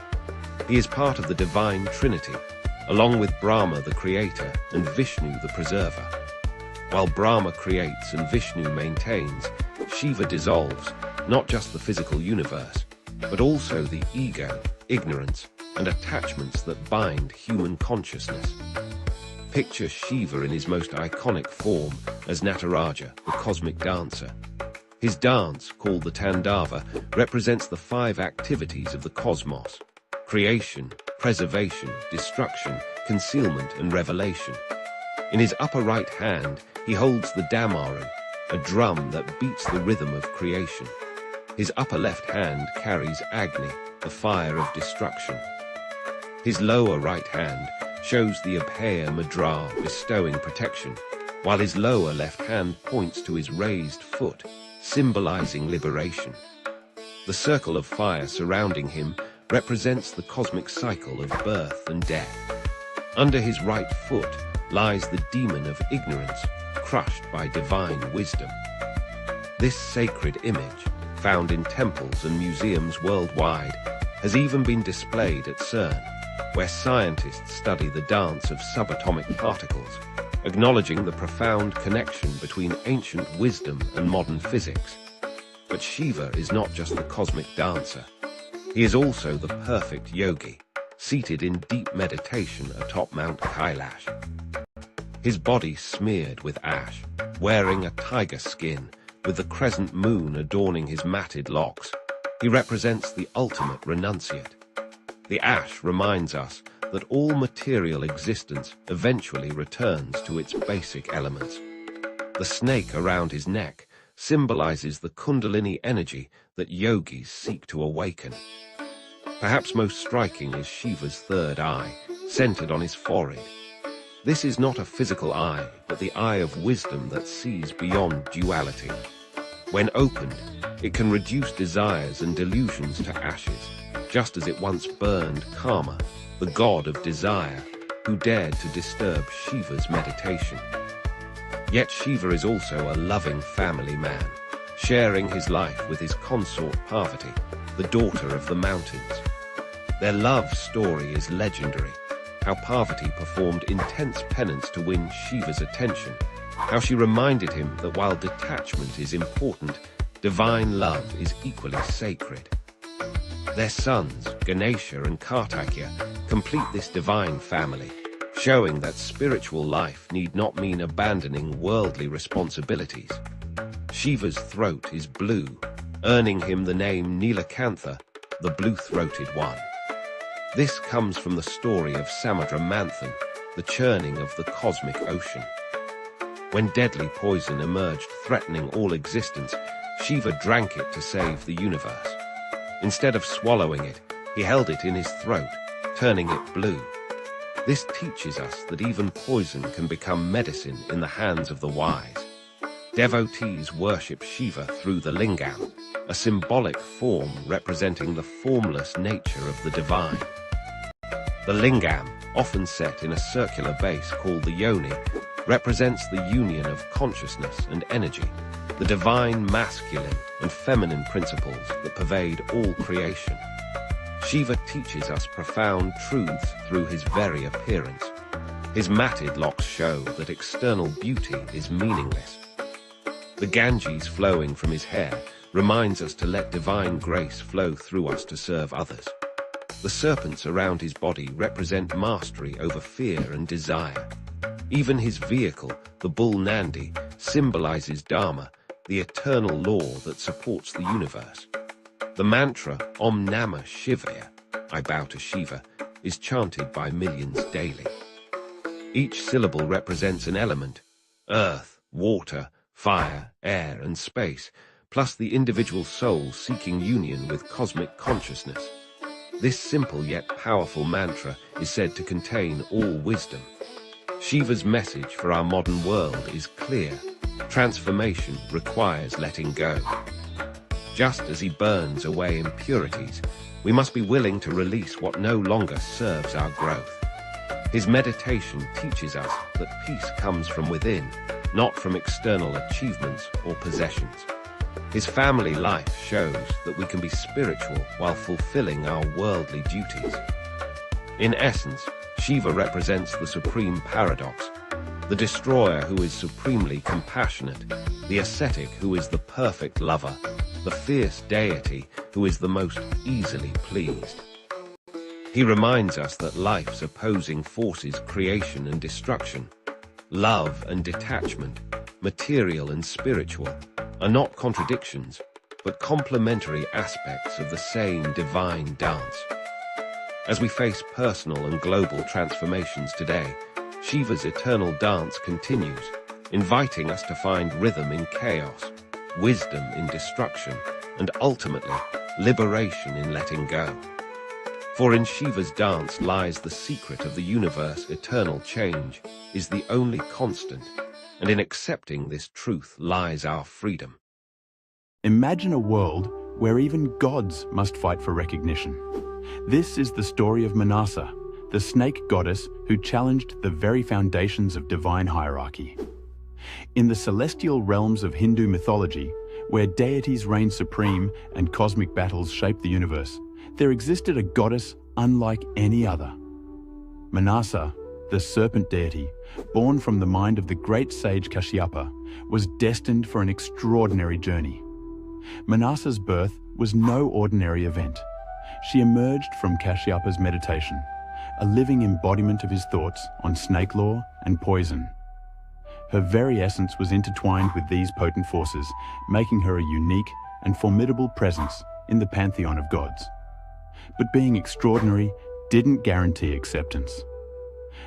He is part of the divine trinity, along with Brahma the creator and Vishnu the preserver. While Brahma creates and Vishnu maintains, Shiva dissolves not just the physical universe, but also the ego, ignorance, and attachments that bind human consciousness. Picture Shiva in his most iconic form as Nataraja, the cosmic dancer. His dance, called the Tandava, represents the 5 activities of the cosmos: creation, preservation, destruction, concealment, and revelation. In his upper right hand, he holds the Damaru, a drum that beats the rhythm of creation. His upper left hand carries Agni, the fire of destruction. His lower right hand shows the Abhaya Mudra, bestowing protection, while his lower left hand points to his raised foot, symbolizing liberation. The circle of fire surrounding him represents the cosmic cycle of birth and death. Under his right foot lies the demon of ignorance, crushed by divine wisdom. This sacred image, found in temples and museums worldwide, has even been displayed at CERN, where scientists study the dance of subatomic particles, acknowledging the profound connection between ancient wisdom and modern physics. But Shiva is not just the cosmic dancer. He is also the perfect yogi, seated in deep meditation atop Mount Kailash. His body smeared with ash, wearing a tiger skin, with the crescent moon adorning his matted locks. He represents the ultimate renunciate. The ash reminds us that all material existence eventually returns to its basic elements. The snake around his neck symbolizes the Kundalini energy that yogis seek to awaken. Perhaps most striking is Shiva's third eye, centered on his forehead. This is not a physical eye, but the eye of wisdom that sees beyond duality. When opened, it can reduce desires and delusions to ashes, just as it once burned Karma, the god of desire, who dared to disturb Shiva's meditation. Yet Shiva is also a loving family man, sharing his life with his consort Parvati, the daughter of the mountains. Their love story is legendary. How Parvati performed intense penance to win Shiva's attention, how she reminded him that while detachment is important, divine love is equally sacred. Their sons, Ganesha and Kartikya, complete this divine family, showing that spiritual life need not mean abandoning worldly responsibilities. Shiva's throat is blue, earning him the name Nilakantha, the blue-throated one. This comes from the story of Samudra Manthan, the churning of the cosmic ocean. When deadly poison emerged threatening all existence, Shiva drank it to save the universe. Instead of swallowing it, he held it in his throat, turning it blue. This teaches us that even poison can become medicine in the hands of the wise. Devotees worship Shiva through the lingam, a symbolic form representing the formless nature of the divine. The lingam, often set in a circular base called the yoni, represents the union of consciousness and energy, the divine masculine and feminine principles that pervade all creation. Shiva teaches us profound truths through his very appearance. His matted locks show that external beauty is meaningless. The Ganges flowing from his hair reminds us to let divine grace flow through us to serve others. The serpents around his body represent mastery over fear and desire. Even his vehicle, the bull Nandi, symbolizes Dharma, the eternal law that supports the universe. The mantra Om Namah Shivaya, I bow to Shiva, is chanted by millions daily. Each syllable represents an element: earth, water, fire, air, and space, plus the individual soul seeking union with cosmic consciousness. This simple yet powerful mantra is said to contain all wisdom. Shiva's message for our modern world is clear. Transformation requires letting go. Just as he burns away impurities, we must be willing to release what no longer serves our growth. His meditation teaches us that peace comes from within, not from external achievements or possessions. His family life shows that we can be spiritual while fulfilling our worldly duties. In essence, Shiva represents the supreme paradox, the destroyer who is supremely compassionate, the ascetic who is the perfect lover, the fierce deity who is the most easily pleased. He reminds us that life's opposing forces, creation and destruction, love and detachment, material and spiritual, are not contradictions, but complementary aspects of the same divine dance. As we face personal and global transformations today, Shiva's eternal dance continues, inviting us to find rhythm in chaos, wisdom in destruction, and ultimately, liberation in letting go. For in Shiva's dance lies the secret of the universe. Eternal change is the only constant, and in accepting this truth lies our freedom. Imagine a world where even gods must fight for recognition. This is the story of Manasa, the snake goddess who challenged the very foundations of divine hierarchy. In the celestial realms of Hindu mythology, where deities reign supreme and cosmic battles shape the universe, There existed a goddess unlike any other. Manasa, the serpent deity, born from the mind of the great sage Kashyapa, was destined for an extraordinary journey. Manasa's birth was no ordinary event. She emerged from Kashyapa's meditation, a living embodiment of his thoughts on snake lore and poison. Her very essence was intertwined with these potent forces, making her a unique and formidable presence in the pantheon of gods. But being extraordinary didn't guarantee acceptance.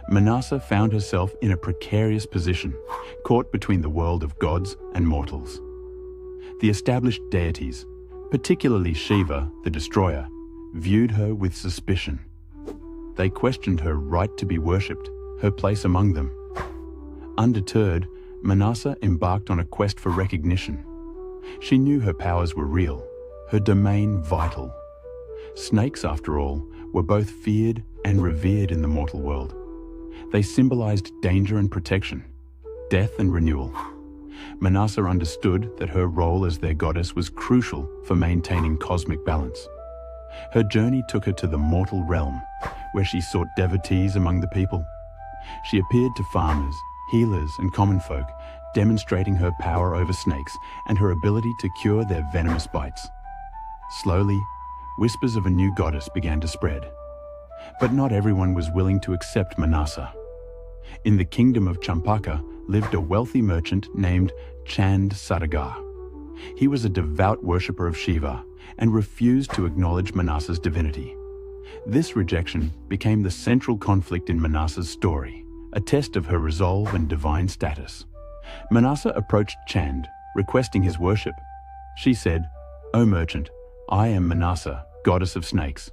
Manasa found herself in a precarious position, caught between the world of gods and mortals. The established deities, particularly Shiva, the destroyer, viewed her with suspicion. They questioned her right to be worshipped, her place among them. Undeterred, Manasa embarked on a quest for recognition. She knew her powers were real, her domain vital. Snakes, after all, were both feared and revered in the mortal world. They symbolized danger and protection, death and renewal. Manasa understood that her role as their goddess was crucial for maintaining cosmic balance. Her journey took her to the mortal realm, where she sought devotees among the people. She appeared to farmers, healers, and common folk, demonstrating her power over snakes and her ability to cure their venomous bites. Slowly, whispers of a new goddess began to spread. But not everyone was willing to accept Manasa. In the kingdom of Champaka lived a wealthy merchant named Chand Sadagar. He was a devout worshipper of Shiva and refused to acknowledge Manasa's divinity. This rejection became the central conflict in Manasa's story, a test of her resolve and divine status. Manasa approached Chand, requesting his worship. She said, "O merchant, I am Manasa, goddess of snakes.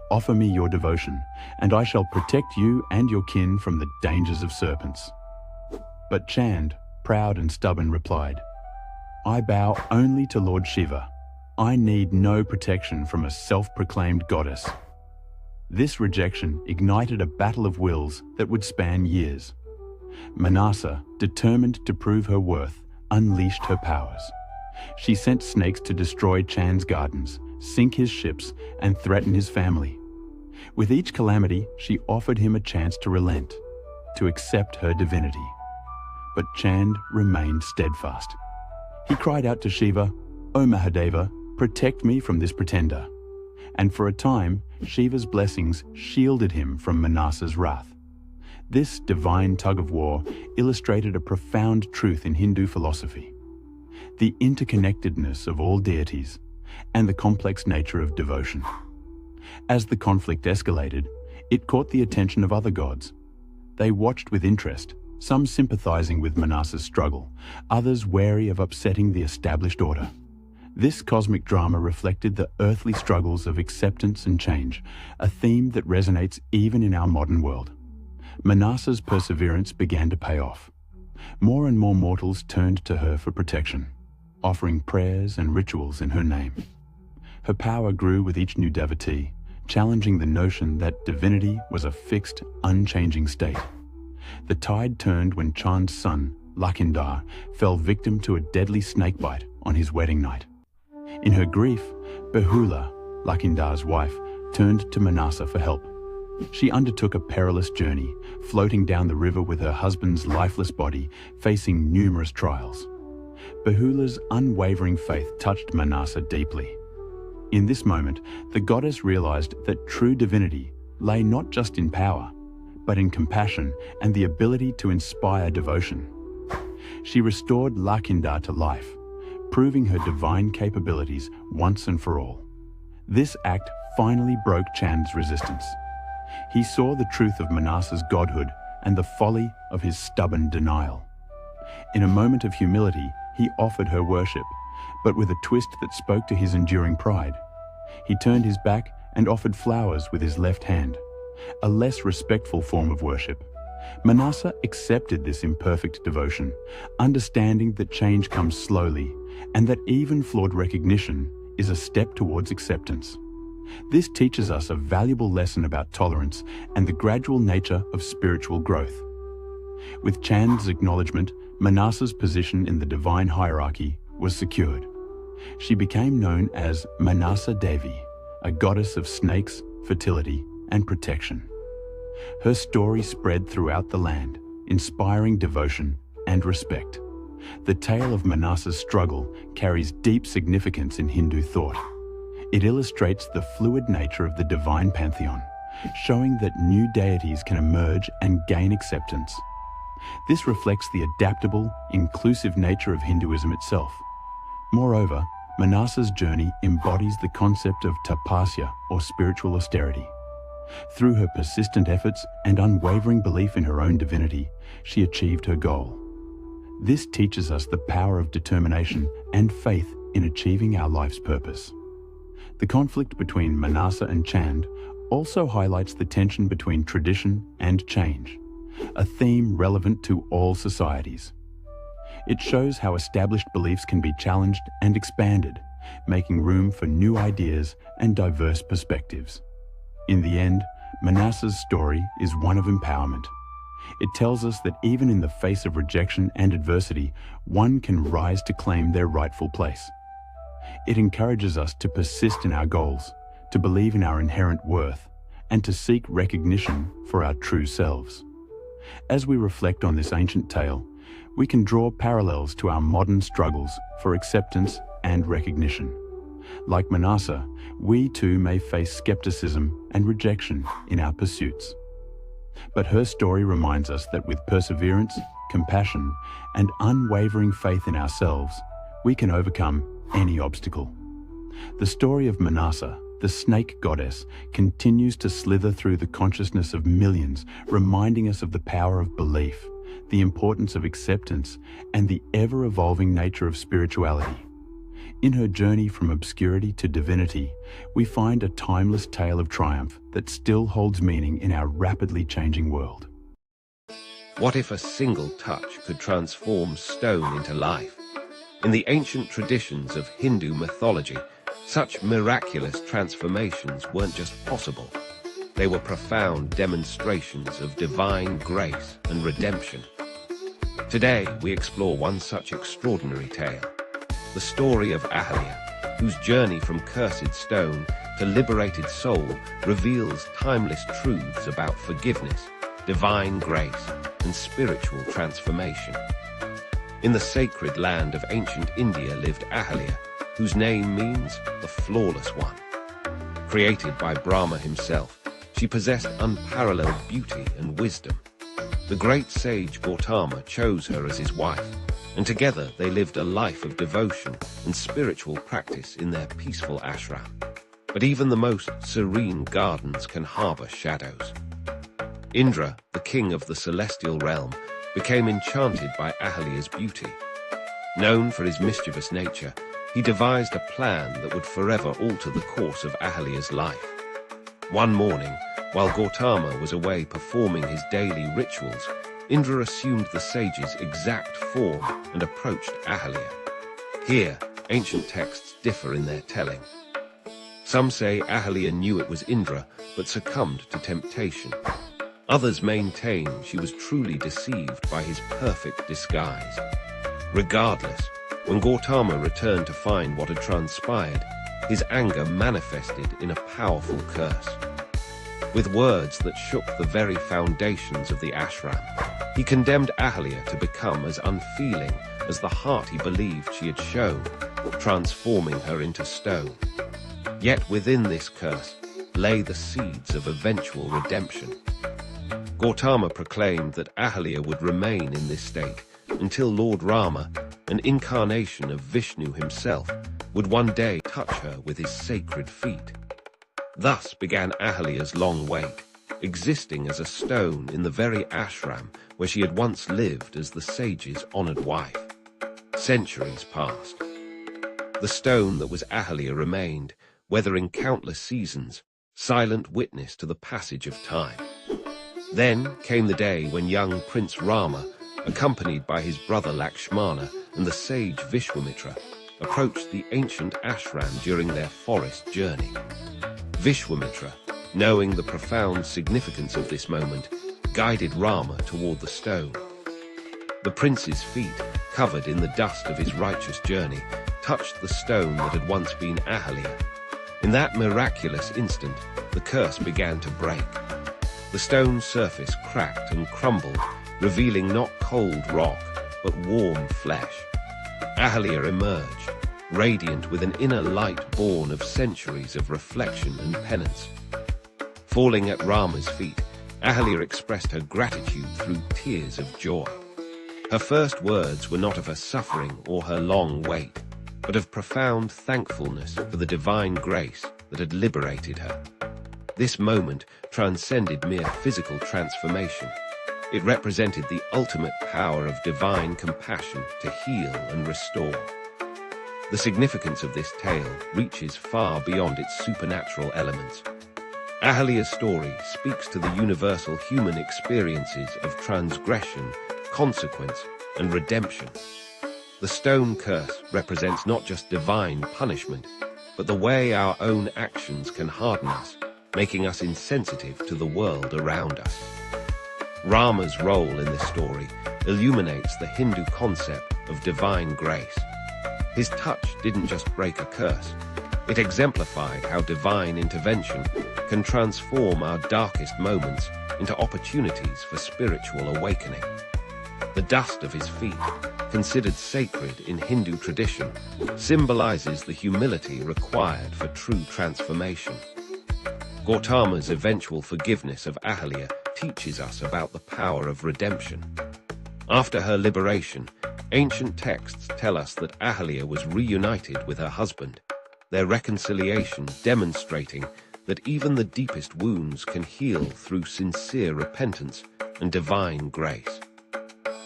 Offer me your devotion, and I shall protect you and your kin from the dangers of serpents." But Chand, proud and stubborn, replied, "I bow only to Lord Shiva. I need no protection from a self-proclaimed goddess." This rejection ignited a battle of wills that would span years. Manasa, determined to prove her worth, unleashed her powers. She sent snakes to destroy Chand's gardens, sink his ships, and threaten his family. With each calamity, she offered him a chance to relent, to accept her divinity. But Chand remained steadfast. He cried out to Shiva, "O Mahadeva, protect me from this pretender." And for a time, Shiva's blessings shielded him from Manasa's wrath. This divine tug-of-war illustrated a profound truth in Hindu philosophy: the interconnectedness of all deities and the complex nature of devotion. As the conflict escalated, it caught the attention of other gods. They watched with interest, some sympathizing with Manasa's struggle, others wary of upsetting the established order. This cosmic drama reflected the earthly struggles of acceptance and change, a theme that resonates even in our modern world. Manasa's perseverance began to pay off. More and more mortals turned to her for protection, offering prayers and rituals in her name. Her power grew with each new devotee, challenging the notion that divinity was a fixed, unchanging state. The tide turned when Chand's son, Lakindar, fell victim to a deadly snakebite on his wedding night. In her grief, Behula, Lakindar's wife, turned to Manasa for help. She undertook a perilous journey, floating down the river with her husband's lifeless body, facing numerous trials. Behula's unwavering faith touched Manasa deeply. In this moment, the goddess realized that true divinity lay not just in power, but in compassion and the ability to inspire devotion. She restored Lakindar to life, proving her divine capabilities once and for all. This act finally broke Chand's resistance. He saw the truth of Manasa's godhood and the folly of his stubborn denial. In a moment of humility, he offered her worship, but with a twist that spoke to his enduring pride. He turned his back and offered flowers with his left hand, a less respectful form of worship. Manasa accepted this imperfect devotion, understanding that change comes slowly and that even flawed recognition is a step towards acceptance. This teaches us a valuable lesson about tolerance and the gradual nature of spiritual growth. With Chand's acknowledgement, Manasa's position in the divine hierarchy was secured. She became known as Manasa Devi, a goddess of snakes, fertility, and protection. Her story spread throughout the land, inspiring devotion and respect. The tale of Manasa's struggle carries deep significance in Hindu thought. It illustrates the fluid nature of the divine pantheon, showing that new deities can emerge and gain acceptance. This reflects the adaptable, inclusive nature of Hinduism itself. Moreover, Manasa's journey embodies the concept of tapasya, or spiritual austerity. Through her persistent efforts and unwavering belief in her own divinity, she achieved her goal. This teaches us the power of determination and faith in achieving our life's purpose. The conflict between Manasa and Chand also highlights the tension between tradition and change, a theme relevant to all societies. It shows how established beliefs can be challenged and expanded, making room for new ideas and diverse perspectives. In the end, Manasa's story is one of empowerment. It tells us that even in the face of rejection and adversity, one can rise to claim their rightful place. It encourages us to persist in our goals, to believe in our inherent worth, and to seek recognition for our true selves. As we reflect on this ancient tale, we can draw parallels to our modern struggles for acceptance and recognition. Like Manasa, we too may face skepticism and rejection in our pursuits. But her story reminds us that with perseverance, compassion, and unwavering faith in ourselves, we can overcome any obstacle. The story of Manasa, the snake goddess, continues to slither through the consciousness of millions, reminding us of the power of belief, the importance of acceptance, and the ever-evolving nature of spirituality. In her journey from obscurity to divinity, we find a timeless tale of triumph that still holds meaning in our rapidly changing world. What if a single touch could transform stone into life? In the ancient traditions of Hindu mythology, such miraculous transformations weren't just possible. They were profound demonstrations of divine grace and redemption. Today, we explore one such extraordinary tale. The story of Ahalya, whose journey from cursed stone to liberated soul reveals timeless truths about forgiveness, divine grace, and spiritual transformation. In the sacred land of ancient India lived Ahalya, whose name means the flawless one. Created by Brahma himself, she possessed unparalleled beauty and wisdom. The great sage Gautama chose her as his wife, and together they lived a life of devotion and spiritual practice in their peaceful ashram. But even the most serene gardens can harbor shadows. Indra, the king of the celestial realm, became enchanted by Ahalya's beauty. Known for his mischievous nature, he devised a plan that would forever alter the course of Ahalya's life. One morning, while Gautama was away performing his daily rituals, Indra assumed the sage's exact form and approached Ahalya. Here, ancient texts differ in their telling. Some say Ahalya knew it was Indra, but succumbed to temptation. Others maintain she was truly deceived by his perfect disguise. Regardless, when Gautama returned to find what had transpired, his anger manifested in a powerful curse. With words that shook the very foundations of the ashram, he condemned Ahalya to become as unfeeling as the heart he believed she had shown, transforming her into stone. Yet within this curse lay the seeds of eventual redemption. Gautama proclaimed that Ahalya would remain in this state until Lord Rama, an incarnation of Vishnu himself, would one day touch her with his sacred feet. Thus began Ahalya's long wait, existing as a stone in the very ashram where she had once lived as the sage's honored wife. Centuries passed. The stone that was Ahalya remained, weathering countless seasons, silent witness to the passage of time. Then came the day when young Prince Rama, accompanied by his brother Lakshmana and the sage Vishwamitra, approached the ancient ashram during their forest journey. Vishwamitra, knowing the profound significance of this moment, guided Rama toward the stone. The prince's feet, covered in the dust of his righteous journey, touched the stone that had once been Ahalya. In that miraculous instant, the curse began to break. The stone surface cracked and crumbled, revealing not cold rock, but warm flesh. Ahalya emerged, radiant with an inner light born of centuries of reflection and penance. Falling at Rama's feet, Ahalya expressed her gratitude through tears of joy. Her first words were not of her suffering or her long wait, but of profound thankfulness for the divine grace that had liberated her. This moment transcended mere physical transformation. It represented the ultimate power of divine compassion to heal and restore. The significance of this tale reaches far beyond its supernatural elements. Ahalya's story speaks to the universal human experiences of transgression, consequence, and redemption. The stone curse represents not just divine punishment, but the way our own actions can harden us, making us insensitive to the world around us. Rama's role in this story illuminates the Hindu concept of divine grace. His touch didn't just break a curse, it exemplified how divine intervention can transform our darkest moments into opportunities for spiritual awakening. The dust of his feet, considered sacred in Hindu tradition, symbolizes the humility required for true transformation. Gautama's eventual forgiveness of Ahalya teaches us about the power of redemption. After her liberation, ancient texts tell us that Ahalya was reunited with her husband, their reconciliation demonstrating that even the deepest wounds can heal through sincere repentance and divine grace.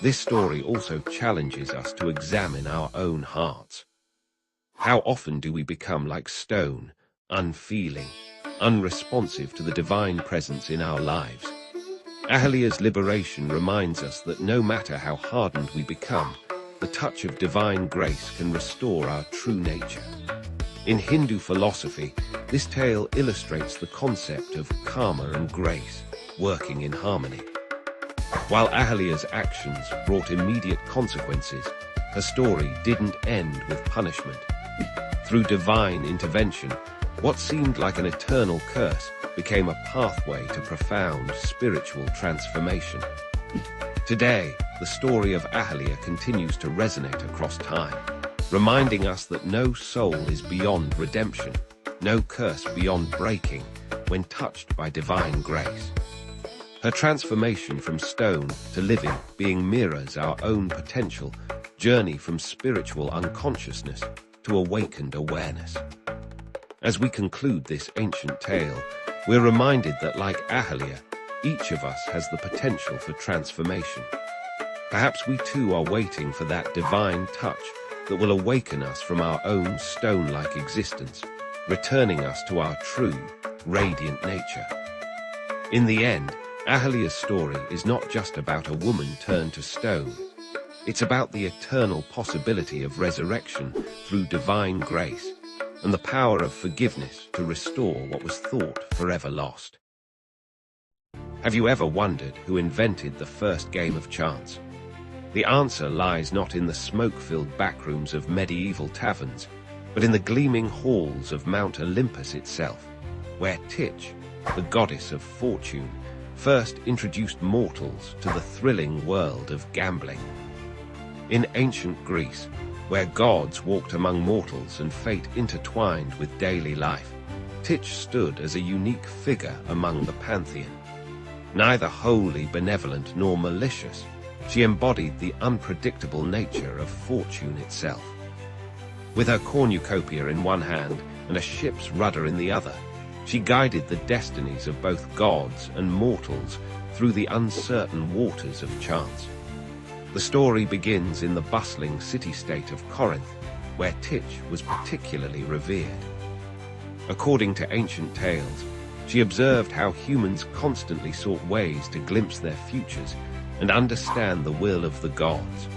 This story also challenges us to examine our own hearts. How often do we become like stone, unfeeling, unresponsive to the divine presence in our lives? Ahalya's liberation reminds us that no matter how hardened we become, the touch of divine grace can restore our true nature. In Hindu philosophy, this tale illustrates the concept of karma and grace working in harmony. While Ahalya's actions brought immediate consequences, her story didn't end with punishment. Through divine intervention, what seemed like an eternal curse became a pathway to profound spiritual transformation. Today, the story of Ahalya continues to resonate across time, reminding us that no soul is beyond redemption, no curse beyond breaking when touched by divine grace. Her transformation from stone to living being mirrors our own potential journey from spiritual unconsciousness to awakened awareness. As we conclude this ancient tale, we're reminded that like Ahalya, each of us has the potential for transformation. Perhaps we too are waiting for that divine touch that will awaken us from our own stone-like existence, returning us to our true, radiant nature. In the end, Ahalya's story is not just about a woman turned to stone. It's about the eternal possibility of resurrection through divine grace and the power of forgiveness to restore what was thought forever lost. Have you ever wondered who invented the first game of chance? The answer lies not in the smoke-filled backrooms of medieval taverns, but in the gleaming halls of Mount Olympus itself, where Titch, the goddess of fortune, first introduced mortals to the thrilling world of gambling. In ancient Greece, where gods walked among mortals and fate intertwined with daily life, Titch stood as a unique figure among the pantheon. Neither wholly benevolent nor malicious, she embodied the unpredictable nature of fortune itself. With her cornucopia in one hand and a ship's rudder in the other, she guided the destinies of both gods and mortals through the uncertain waters of chance. The story begins in the bustling city-state of Corinth, where Titch was particularly revered. According to ancient tales, she observed how humans constantly sought ways to glimpse their futures and understand the will of the gods.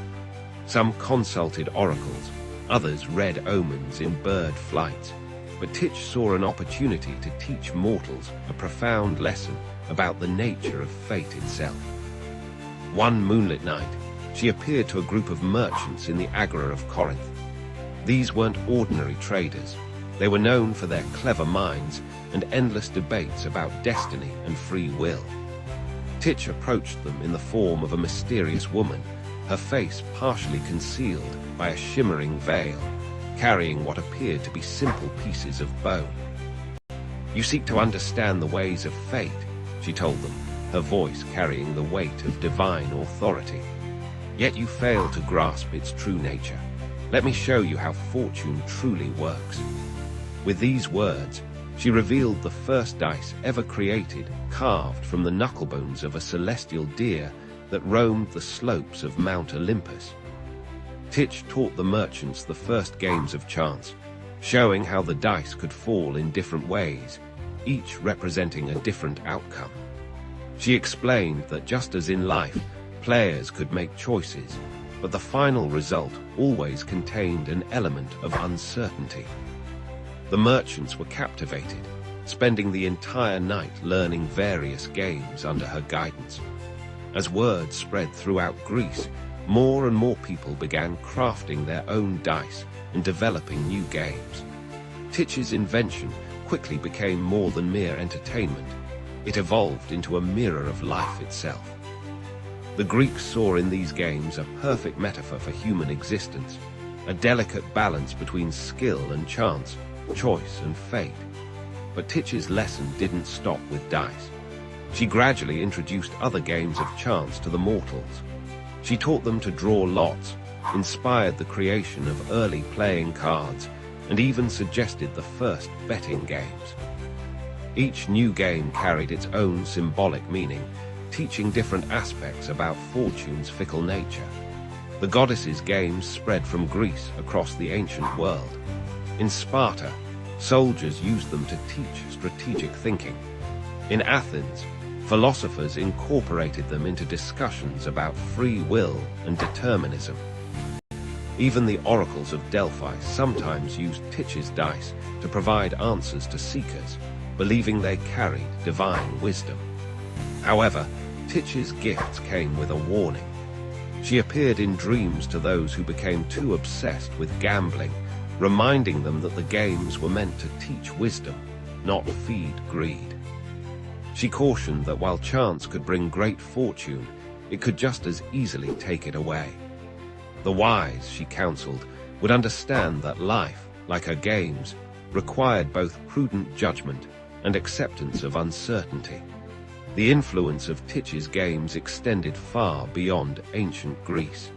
Some consulted oracles, others read omens in bird flights, but Titch saw an opportunity to teach mortals a profound lesson about the nature of fate itself. One moonlit night, she appeared to a group of merchants in the Agora of Corinth. These weren't ordinary traders. They were known for their clever minds and endless debates about destiny and free will. Titch approached them in the form of a mysterious woman, her face partially concealed by a shimmering veil, carrying what appeared to be simple pieces of bone. "You seek to understand the ways of fate," she told them, her voice carrying the weight of divine authority. "Yet you fail to grasp its true nature. Let me show you how fortune truly works." With these words, she revealed the first dice ever created, carved from the knucklebones of a celestial deer that roamed the slopes of Mount Olympus. Titch taught the merchants the first games of chance, showing how the dice could fall in different ways, each representing a different outcome. She explained that just as in life, players could make choices, but the final result always contained an element of uncertainty. The merchants were captivated, spending the entire night learning various games under her guidance. As word spread throughout Greece, more and more people began crafting their own dice and developing new games. Titch's invention quickly became more than mere entertainment. It evolved into a mirror of life itself. The Greeks saw in these games a perfect metaphor for human existence, a delicate balance between skill and chance, choice and fate. But Titch's lesson didn't stop with dice. She gradually introduced other games of chance to the mortals. She taught them to draw lots, inspired the creation of early playing cards, and even suggested the first betting games. Each new game carried its own symbolic meaning, teaching different aspects about fortune's fickle nature. The goddesses' games spread from Greece across the ancient world. In Sparta, soldiers used them to teach strategic thinking. In Athens, philosophers incorporated them into discussions about free will and determinism. Even the oracles of Delphi sometimes used Titch's dice to provide answers to seekers, believing they carried divine wisdom. However, Titch's gifts came with a warning. She appeared in dreams to those who became too obsessed with gambling, reminding them that the games were meant to teach wisdom, not feed greed. She cautioned that while chance could bring great fortune, it could just as easily take it away. The wise, she counseled, would understand that life, like her games, required both prudent judgment and acceptance of uncertainty. The influence of Titch's games extended far beyond ancient Greece.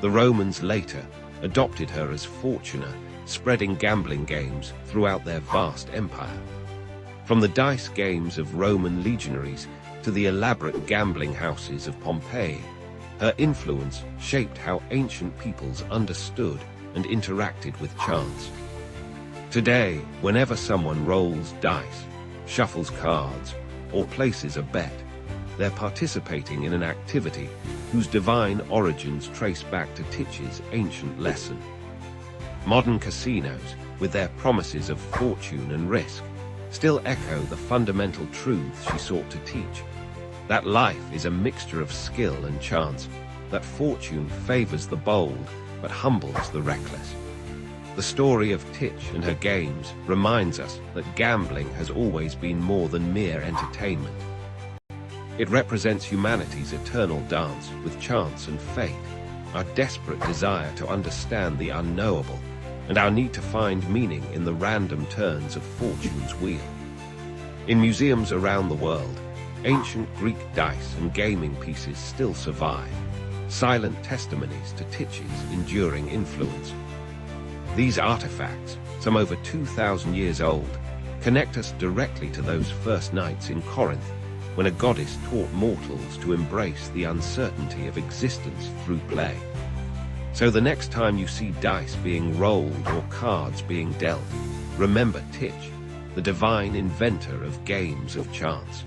The Romans later adopted her as Fortuna, spreading gambling games throughout their vast empire. From the dice games of Roman legionaries to the elaborate gambling houses of Pompeii, her influence shaped how ancient peoples understood and interacted with chance. Today, whenever someone rolls dice, shuffles cards, or places a bet, they're participating in an activity whose divine origins trace back to Titch's ancient lesson. Modern casinos, with their promises of fortune and risk, still echo the fundamental truths she sought to teach. That life is a mixture of skill and chance, that fortune favors the bold but humbles the reckless. The story of Titch and her games reminds us that gambling has always been more than mere entertainment. It represents humanity's eternal dance with chance and fate, our desperate desire to understand the unknowable, and our need to find meaning in the random turns of fortune's wheel. In museums around the world, ancient Greek dice and gaming pieces still survive, silent testimonies to Titch's enduring influence. These artifacts, some over 2,000 years old, connect us directly to those first nights in Corinth, when a goddess taught mortals to embrace the uncertainty of existence through play. So the next time you see dice being rolled or cards being dealt, remember Titch, the divine inventor of games of chance.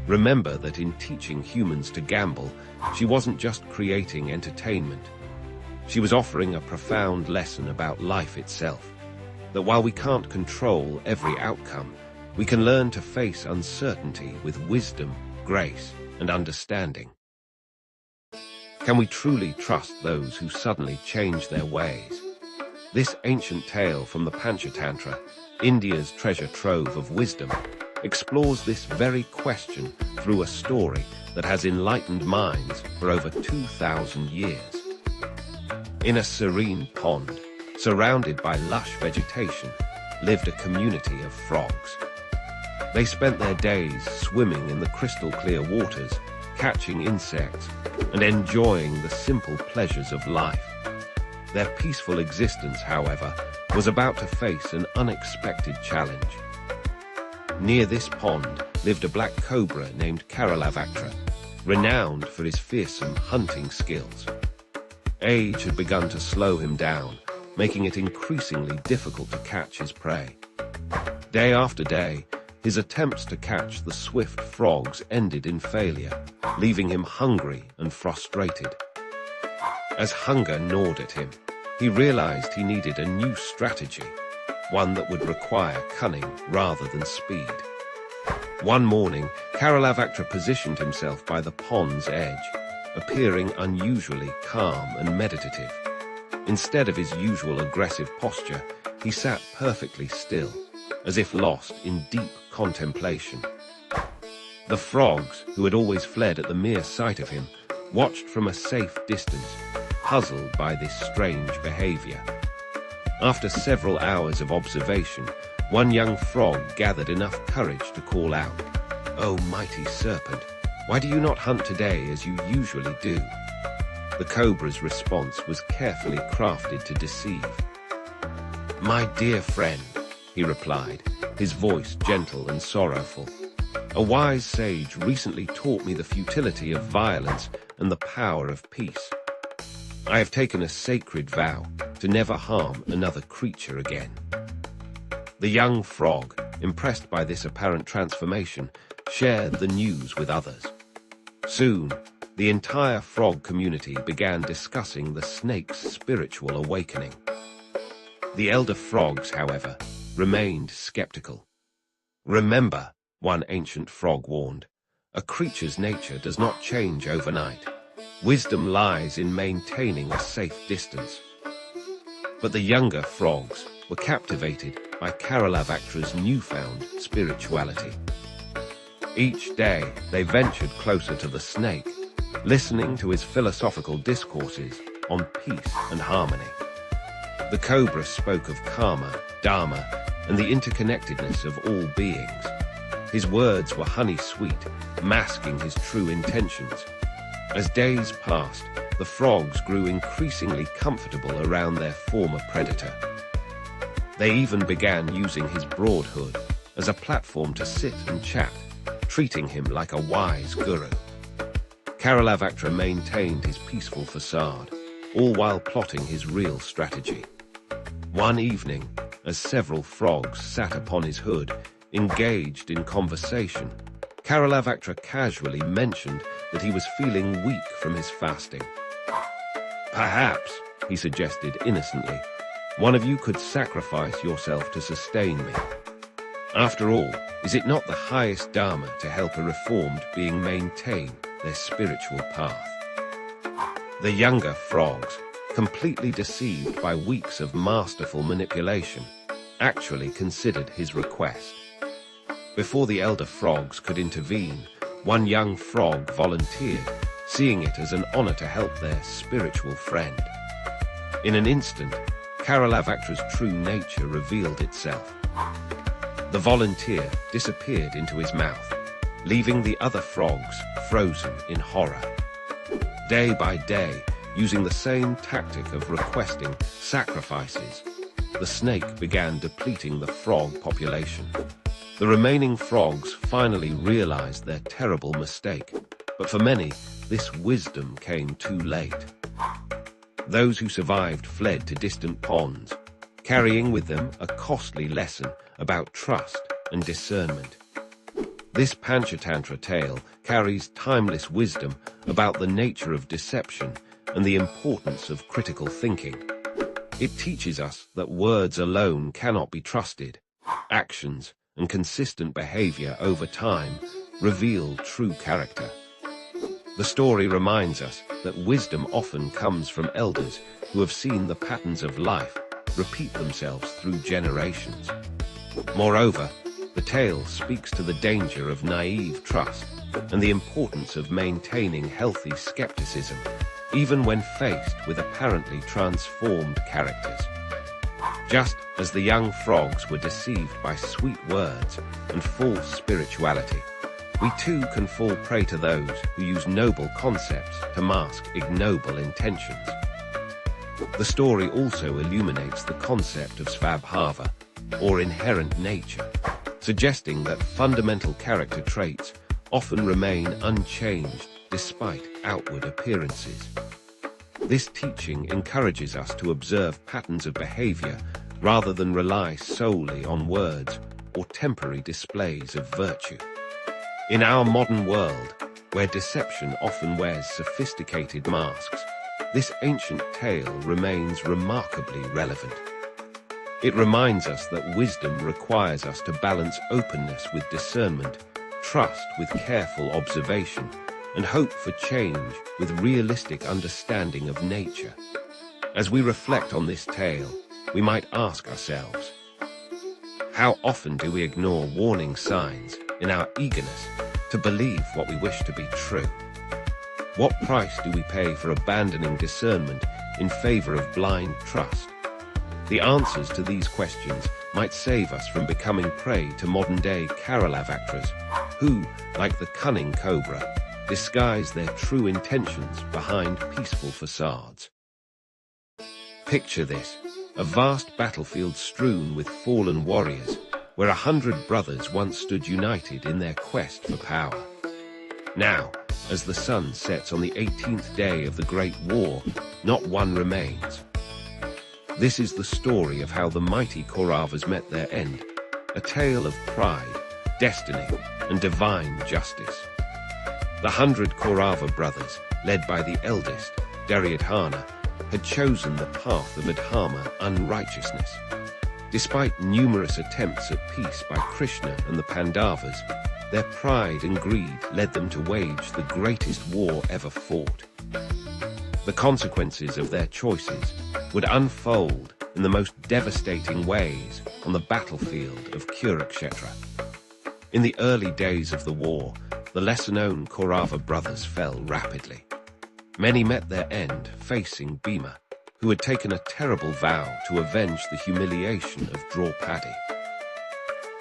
Remember that in teaching humans to gamble, she wasn't just creating entertainment. She was offering a profound lesson about life itself, that while we can't control every outcome, we can learn to face uncertainty with wisdom, grace, and understanding. Can we truly trust those who suddenly change their ways? This ancient tale from the Panchatantra, India's treasure trove of wisdom, explores this very question through a story that has enlightened minds for over 2,000 years. In a serene pond, surrounded by lush vegetation, lived a community of frogs. They spent their days swimming in the crystal-clear waters, catching insects, and enjoying the simple pleasures of life. Their peaceful existence, however, was about to face an unexpected challenge. Near this pond lived a black cobra named Karalavaktra, renowned for his fearsome hunting skills. Age had begun to slow him down, making it increasingly difficult to catch his prey. Day after day, his attempts to catch the swift frogs ended in failure, leaving him hungry and frustrated. As hunger gnawed at him, he realized he needed a new strategy, one that would require cunning rather than speed. One morning, Karalavaktra positioned himself by the pond's edge, appearing unusually calm and meditative. Instead of his usual aggressive posture, he sat perfectly still, as if lost in deep contemplation. The frogs, who had always fled at the mere sight of him, watched from a safe distance, puzzled by this strange behavior. After several hours of observation, one young frog gathered enough courage to call out, "Oh, mighty serpent, why do you not hunt today as you usually do?" The cobra's response was carefully crafted to deceive. "My dear friend," he replied, his voice gentle and sorrowful, "a wise sage recently taught me the futility of violence and the power of peace. I have taken a sacred vow to never harm another creature again." The young frog, impressed by this apparent transformation, shared the news with others. Soon, the entire frog community began discussing the snake's spiritual awakening. The elder frogs, however, remained skeptical. "Remember," one ancient frog warned, "a creature's nature does not change overnight. Wisdom lies in maintaining a safe distance." But the younger frogs were captivated by Karalavaktra's newfound spirituality. Each day, they ventured closer to the snake, listening to his philosophical discourses on peace and harmony. The cobra spoke of karma, dharma, and the interconnectedness of all beings. His words were honey-sweet, masking his true intentions. As days passed, the frogs grew increasingly comfortable around their former predator. They even began using his broad hood as a platform to sit and chat, treating him like a wise guru. Karalavaktra maintained his peaceful facade, all while plotting his real strategy. One evening, as several frogs sat upon his hood, engaged in conversation, Karalavaktra casually mentioned that he was feeling weak from his fasting. "Perhaps," he suggested innocently, "one of you could sacrifice yourself to sustain me. After all, is it not the highest dharma to help a reformed being maintain their spiritual path?" The younger frogs, completely deceived by weeks of masterful manipulation, actually considered his request. Before the elder frogs could intervene, one young frog volunteered, seeing it as an honor to help their spiritual friend. In an instant, Karalavaktra's true nature revealed itself. The volunteer disappeared into his mouth, leaving the other frogs frozen in horror. Day by day, using the same tactic of requesting sacrifices, the snake began depleting the frog population. The remaining frogs finally realized their terrible mistake, but for many, this wisdom came too late. Those who survived fled to distant ponds, carrying with them a costly lesson about trust and discernment. This Panchatantra tale carries timeless wisdom about the nature of deception and the importance of critical thinking. It teaches us that words alone cannot be trusted. Actions and consistent behavior over time reveal true character. The story reminds us that wisdom often comes from elders who have seen the patterns of life repeat themselves through generations. Moreover, the tale speaks to the danger of naive trust and the importance of maintaining healthy skepticism, even when faced with apparently transformed characters. Just as the young frogs were deceived by sweet words and false spirituality, we too can fall prey to those who use noble concepts to mask ignoble intentions. The story also illuminates the concept of svabhava, or inherent nature, suggesting that fundamental character traits often remain unchanged despite outward appearances. This teaching encourages us to observe patterns of behavior rather than rely solely on words or temporary displays of virtue. In our modern world, where deception often wears sophisticated masks, this ancient tale remains remarkably relevant. It reminds us that wisdom requires us to balance openness with discernment, trust with careful observation, and hope for change with realistic understanding of nature. As we reflect on this tale, we might ask ourselves, how often do we ignore warning signs in our eagerness to believe what we wish to be true? What price do we pay for abandoning discernment in favor of blind trust? The answers to these questions might save us from becoming prey to modern-day Karalavactras, who, like the cunning cobra, disguise their true intentions behind peaceful facades. Picture this, a vast battlefield strewn with fallen warriors, where 100 brothers once stood united in their quest for power. Now, as the sun sets on the 18th day of the Great War, not one remains. This is the story of how the mighty Kauravas met their end, a tale of pride, destiny, and divine justice. The 100 Kaurava brothers, led by the eldest, Duryodhana, had chosen the path of adharma, unrighteousness. Despite numerous attempts at peace by Krishna and the Pandavas, their pride and greed led them to wage the greatest war ever fought. The consequences of their choices would unfold in the most devastating ways on the battlefield of Kurukshetra. In the early days of the war, the lesser-known Kaurava brothers fell rapidly. Many met their end facing Bhima, who had taken a terrible vow to avenge the humiliation of Draupadi.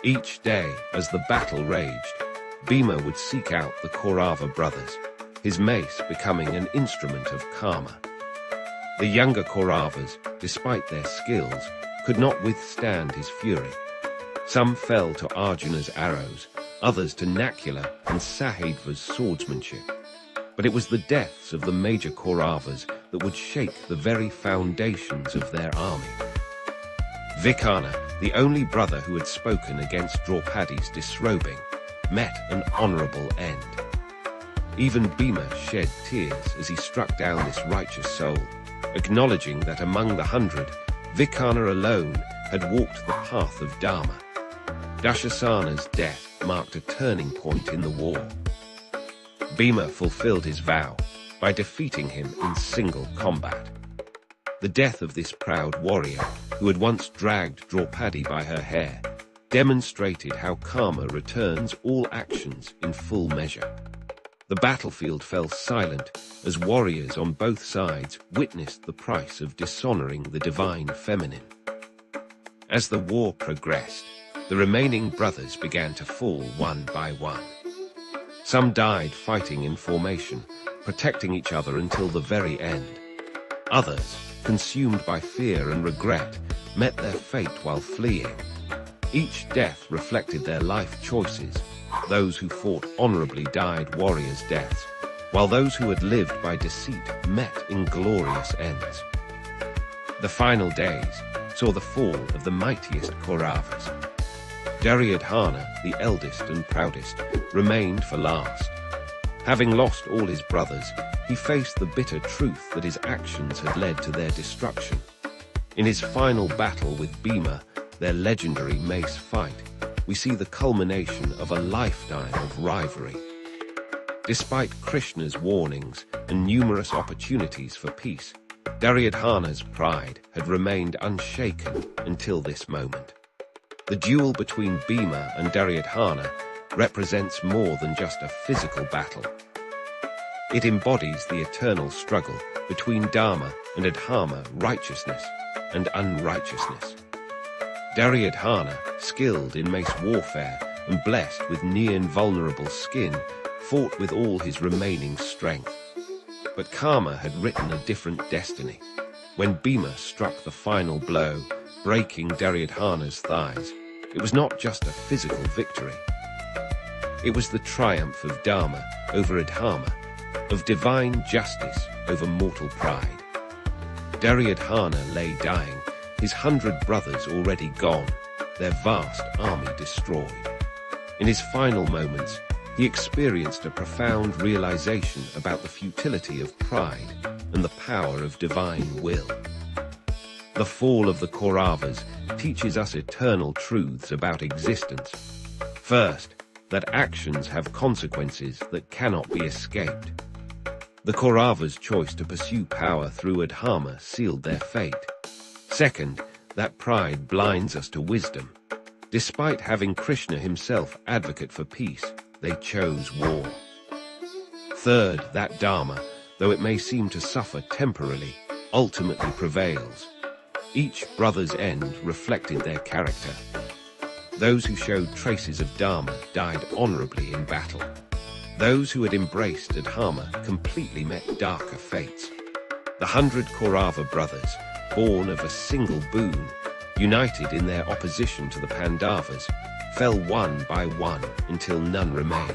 Each day, as the battle raged, Bhima would seek out the Kaurava brothers, his mace becoming an instrument of karma. The younger Kauravas, despite their skills, could not withstand his fury. Some fell to Arjuna's arrows, others to Nakula and Sahadva's swordsmanship. But it was the deaths of the major Kauravas that would shake the very foundations of their army. Vikarna, the only brother who had spoken against Draupadi's disrobing, met an honorable end. Even Bhima shed tears as he struck down this righteous soul, acknowledging that among the 100, Vikarna alone had walked the path of Dharma. Dushasana's death marked a turning point in the war. Bhima fulfilled his vow by defeating him in single combat. The death of this proud warrior, who had once dragged Draupadi by her hair, demonstrated how karma returns all actions in full measure. The battlefield fell silent as warriors on both sides witnessed the price of dishonoring the divine feminine. As the war progressed, the remaining brothers began to fall one by one. Some died fighting in formation, protecting each other until the very end. Others, consumed by fear and regret, met their fate while fleeing. Each death reflected their life choices. Those who fought honorably died warriors' deaths, while those who had lived by deceit met in glorious ends. The final days saw the fall of the mightiest Kauravas. Duryodhana, the eldest and proudest, remained for last. Having lost all his brothers, he faced the bitter truth that his actions had led to their destruction. In his final battle with Bhima, their legendary mace fight, we see the culmination of a lifetime of rivalry. Despite Krishna's warnings and numerous opportunities for peace, Duryodhana's pride had remained unshaken until this moment. The duel between Bhima and Duryodhana represents more than just a physical battle. It embodies the eternal struggle between Dharma and Adharma, righteousness and unrighteousness. Duryodhana, skilled in mace warfare and blessed with near-invulnerable skin, fought with all his remaining strength. But karma had written a different destiny. When Bhima struck the final blow, breaking Duryodhana's thighs, it was not just a physical victory. It was the triumph of Dharma over Adharma, of divine justice over mortal pride. Duryodhana lay dying, his 100 brothers already gone, their vast army destroyed. In his final moments, he experienced a profound realization about the futility of pride and the power of divine will. The fall of the Kauravas teaches us eternal truths about existence. First, that actions have consequences that cannot be escaped. The Kauravas' choice to pursue power through Adharma sealed their fate. Second, that pride blinds us to wisdom. Despite having Krishna himself advocate for peace, they chose war. Third, that Dharma, though it may seem to suffer temporarily, ultimately prevails. Each brother's end reflected their character. Those who showed traces of Dharma died honorably in battle. Those who had embraced Adharma completely met darker fates. The 100 Kaurava brothers, born of a single boon, united in their opposition to the Pandavas, fell one by one until none remained.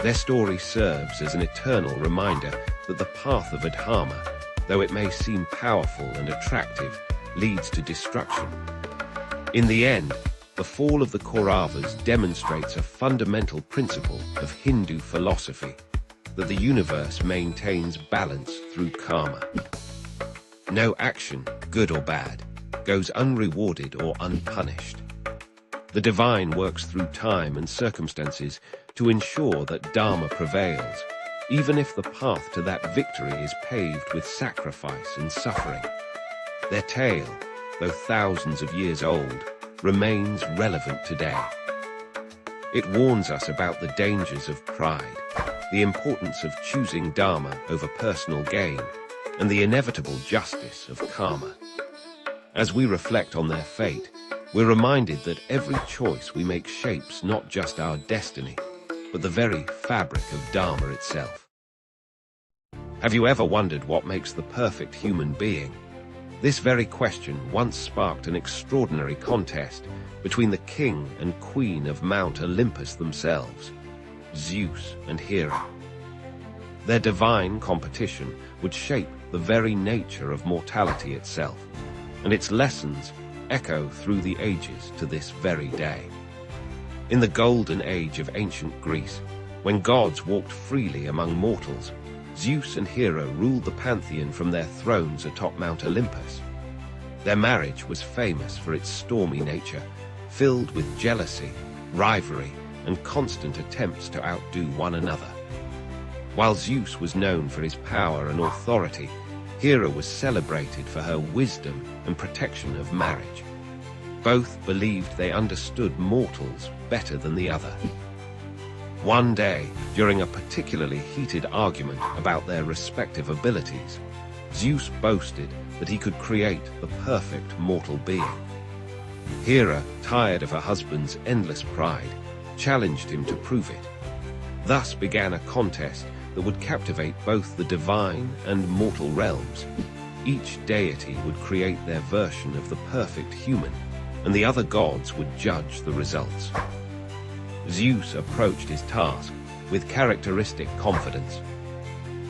Their story serves as an eternal reminder that the path of Adharma, though it may seem powerful and attractive, leads to destruction. In the end, the fall of the Kauravas demonstrates a fundamental principle of Hindu philosophy, that the universe maintains balance through karma. No action, good or bad, goes unrewarded or unpunished. The divine works through time and circumstances to ensure that Dharma prevails, even if the path to that victory is paved with sacrifice and suffering. Their tale, though thousands of years old, remains relevant today. It warns us about the dangers of pride, the importance of choosing Dharma over personal gain, and the inevitable justice of karma. As we reflect on their fate, we're reminded that every choice we make shapes not just our destiny, but the very fabric of Dharma itself. Have you ever wondered what makes the perfect human being? This very question once sparked an extraordinary contest between the king and queen of Mount Olympus themselves, Zeus and Hera. Their divine competition would shape the very nature of mortality itself, and its lessons echo through the ages to this very day. In the golden age of ancient Greece, when gods walked freely among mortals, Zeus and Hera ruled the pantheon from their thrones atop Mount Olympus. Their marriage was famous for its stormy nature, filled with jealousy, rivalry, and constant attempts to outdo one another. While Zeus was known for his power and authority, Hera was celebrated for her wisdom and protection of marriage. Both believed they understood mortals better than the other. One day, during a particularly heated argument about their respective abilities, Zeus boasted that he could create the perfect mortal being. Hera, tired of her husband's endless pride, challenged him to prove it. Thus began a contest that would captivate both the divine and mortal realms. Each deity would create their version of the perfect human, and the other gods would judge the results. Zeus approached his task with characteristic confidence.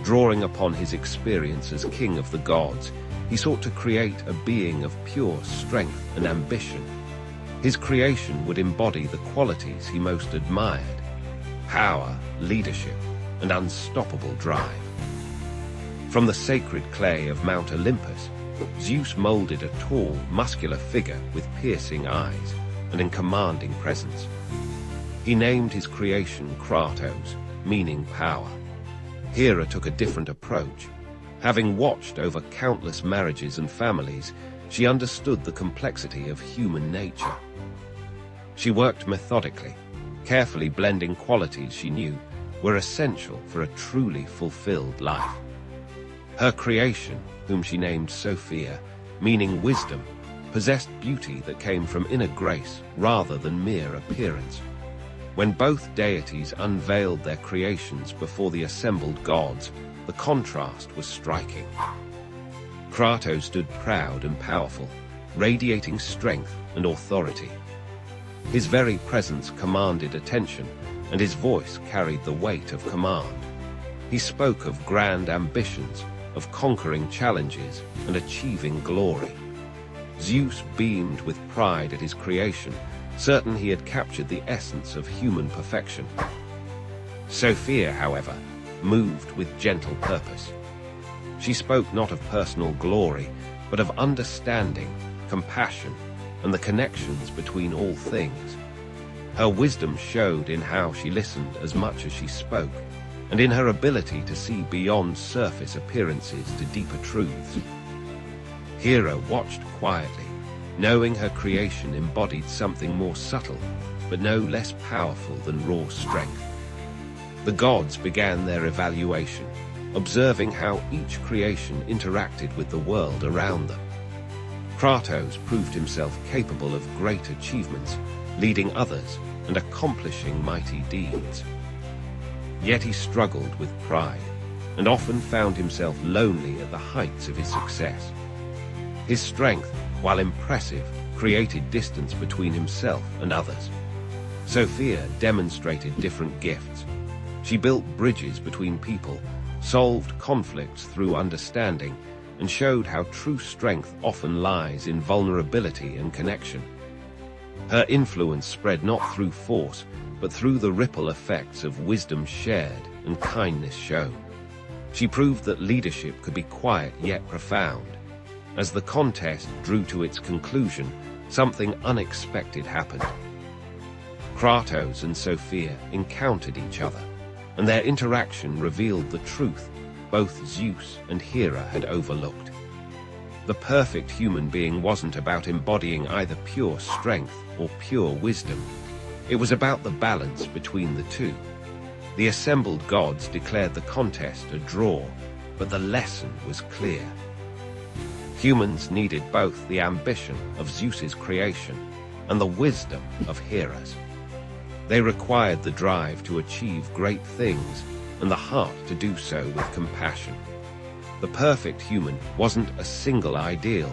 Drawing upon his experience as king of the gods, he sought to create a being of pure strength and ambition. His creation would embody the qualities he most admired: power, leadership, and unstoppable drive. From the sacred clay of Mount Olympus, Zeus molded a tall, muscular figure with piercing eyes and a commanding presence. He named his creation Kratos, meaning power. Hera took a different approach. Having watched over countless marriages and families, she understood the complexity of human nature. She worked methodically, carefully blending qualities she knew were essential for a truly fulfilled life. Her creation, whom she named Sophia, meaning wisdom, possessed beauty that came from inner grace rather than mere appearance. When both deities unveiled their creations before the assembled gods, the contrast was striking. Kratos stood proud and powerful, radiating strength and authority. His very presence commanded attention, and his voice carried the weight of command. He spoke of grand ambitions, of conquering challenges and achieving glory. Zeus beamed with pride at his creation, certain he had captured the essence of human perfection. Sophia, however, moved with gentle purpose. She spoke not of personal glory, but of understanding, compassion, and the connections between all things. Her wisdom showed in how she listened as much as she spoke, and in her ability to see beyond surface appearances to deeper truths. Hera watched quietly, knowing her creation embodied something more subtle, but no less powerful than raw strength. The gods began their evaluation, observing how each creation interacted with the world around them. Kratos proved himself capable of great achievements, leading others and accomplishing mighty deeds. Yet he struggled with pride, and often found himself lonely at the heights of his success. His strength, while impressive, created distance between himself and others. Sophia demonstrated different gifts. She built bridges between people, solved conflicts through understanding, and showed how true strength often lies in vulnerability and connection. Her influence spread not through force, but through the ripple effects of wisdom shared and kindness shown. She proved that leadership could be quiet yet profound. As the contest drew to its conclusion, something unexpected happened. Kratos and Sophia encountered each other, and their interaction revealed the truth both Zeus and Hera had overlooked. The perfect human being wasn't about embodying either pure strength or pure wisdom. It was about the balance between the two. The assembled gods declared the contest a draw, but the lesson was clear. Humans needed both the ambition of Zeus's creation and the wisdom of Hera's. They required the drive to achieve great things and the heart to do so with compassion. The perfect human wasn't a single ideal,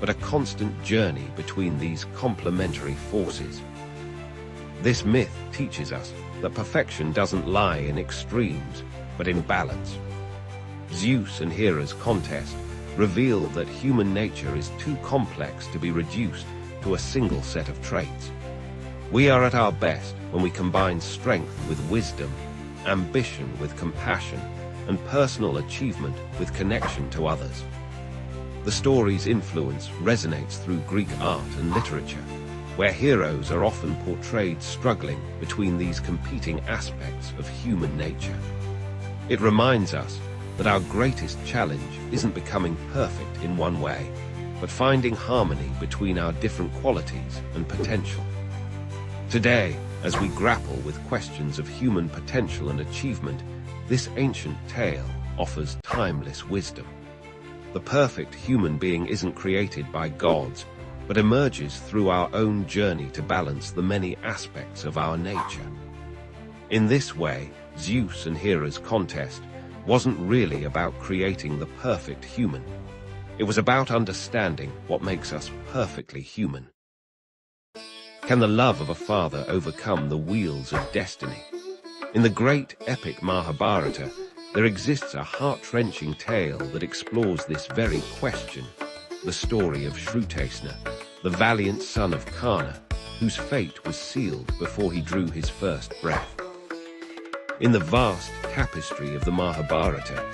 but a constant journey between these complementary forces. This myth teaches us that perfection doesn't lie in extremes, but in balance. Zeus and Hera's contest revealed that human nature is too complex to be reduced to a single set of traits. We are at our best when we combine strength with wisdom, ambition with compassion, and personal achievement with connection to others. The story's influence resonates through Greek art and literature, where heroes are often portrayed struggling between these competing aspects of human nature. It reminds us that our greatest challenge isn't becoming perfect in one way, but finding harmony between our different qualities and potential. Today, as we grapple with questions of human potential and achievement, this ancient tale offers timeless wisdom. The perfect human being isn't created by gods, but emerges through our own journey to balance the many aspects of our nature. In this way, Zeus and Hera's contest wasn't really about creating the perfect human. It was about understanding what makes us perfectly human. Can the love of a father overcome the wheels of destiny? In the great epic Mahabharata, there exists a heart-wrenching tale that explores this very question, the story of Shrutesna, the valiant son of Karna, whose fate was sealed before he drew his first breath. In the vast tapestry of the Mahabharata,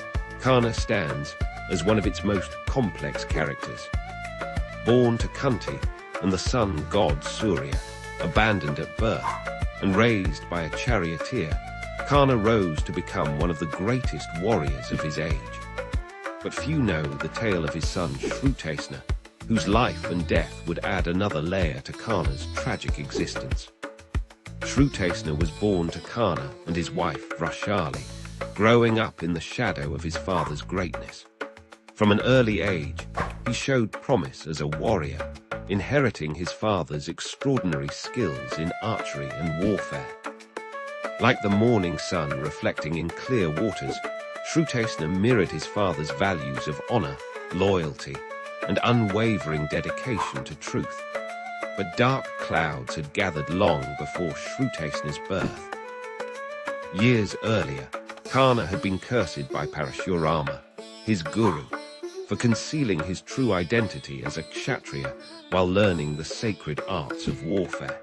Karna stands as one of its most complex characters. Born to Kunti and the sun god Surya, abandoned at birth, and raised by a charioteer, Karna rose to become one of the greatest warriors of his age. but few know the tale of his son Shrutesna, whose life and death would add another layer to Karna's tragic existence. Shrutesna was born to Karna and his wife Vrashali, growing up in the shadow of his father's greatness. From an early age, he showed promise as a warrior, inheriting his father's extraordinary skills in archery and warfare. Like the morning sun reflecting in clear waters, Shrutesna mirrored his father's values of honor, loyalty, and unwavering dedication to truth. But dark clouds had gathered long before Shrutesna's birth. Years earlier, Karna had been cursed by Parashurama, his guru, for concealing his true identity as a kshatriya while learning the sacred arts of warfare.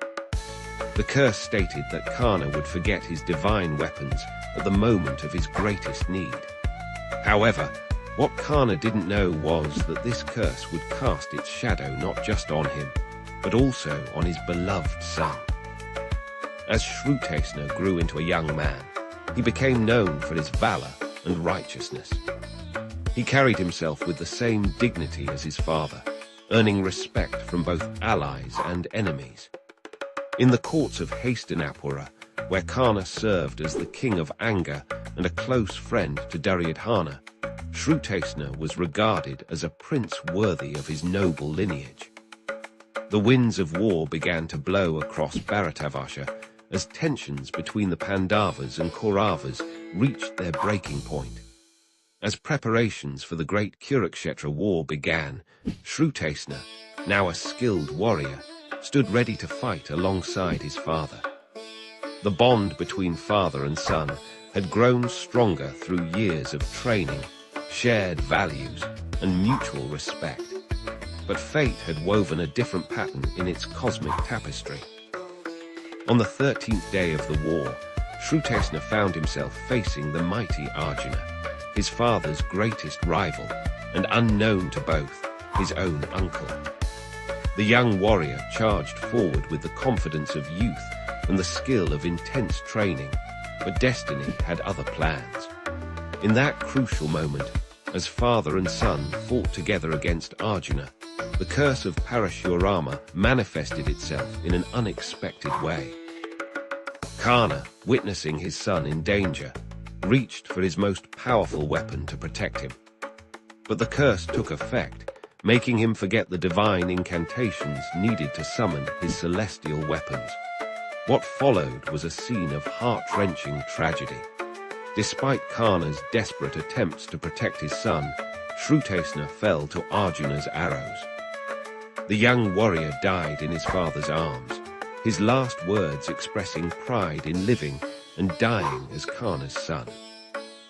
The curse stated that Karna would forget his divine weapons at the moment of his greatest need. However, what Karna didn't know was that this curse would cast its shadow not just on him, but also on his beloved son. As Shrutesna grew into a young man, he became known for his valor and righteousness. He carried himself with the same dignity as his father, earning respect from both allies and enemies. In the courts of Hastinapura, where Karna served as the king of anger and a close friend to Duryodhana, Shrutesna was regarded as a prince worthy of his noble lineage. The winds of war began to blow across Bharatavarsha as tensions between the Pandavas and Kauravas reached their breaking point. As preparations for the great Kurukshetra war began, Shrutesna, now a skilled warrior, stood ready to fight alongside his father. The bond between father and son had grown stronger through years of training, shared values, and mutual respect. But fate had woven a different pattern in its cosmic tapestry. On the 13th day of the war, Shrutesna found himself facing the mighty Arjuna, his father's greatest rival, and unknown to both, his own uncle. The young warrior charged forward with the confidence of youth and the skill of intense training, but destiny had other plans. In that crucial moment, as father and son fought together against Arjuna, the curse of Parashurama manifested itself in an unexpected way. Karna, witnessing his son in danger, reached for his most powerful weapon to protect him. But the curse took effect, making him forget the divine incantations needed to summon his celestial weapons. What followed was a scene of heart-wrenching tragedy. Despite Karna's desperate attempts to protect his son, Shrutesna fell to Arjuna's arrows. The young warrior died in his father's arms, his last words expressing pride in living and dying as Karna's son.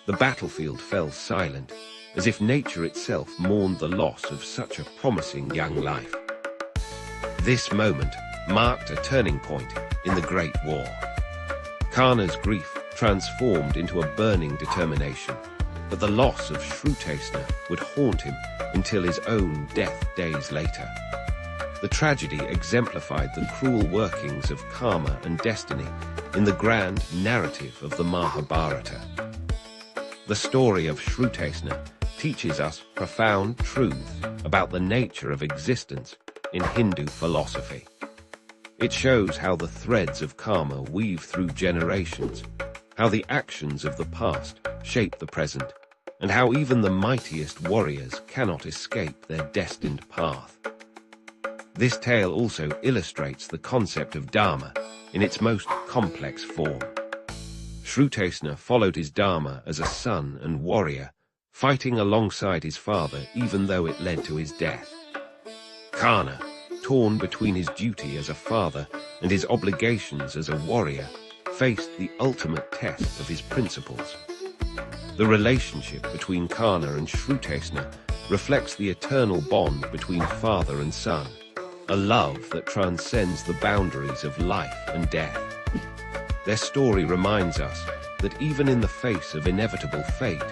The battlefield fell silent, as if nature itself mourned the loss of such a promising young life. This moment marked a turning point in the Great War. Karna's grief transformed into a burning determination, but the loss of Shrutesna would haunt him until his own death days later. The tragedy exemplified the cruel workings of karma and destiny in the grand narrative of the Mahabharata. The story of Shrutesna teaches us profound truths about the nature of existence in Hindu philosophy. It shows how the threads of karma weave through generations, how the actions of the past shape the present, and how even the mightiest warriors cannot escape their destined path. This tale also illustrates the concept of dharma in its most complex form. Shrutesna followed his dharma as a son and warrior, fighting alongside his father even though it led to his death. Karna, torn between his duty as a father and his obligations as a warrior, faced the ultimate test of his principles. The relationship between Karna and Shrutesna reflects the eternal bond between father and son, a love that transcends the boundaries of life and death. Their story reminds us that even in the face of inevitable fate,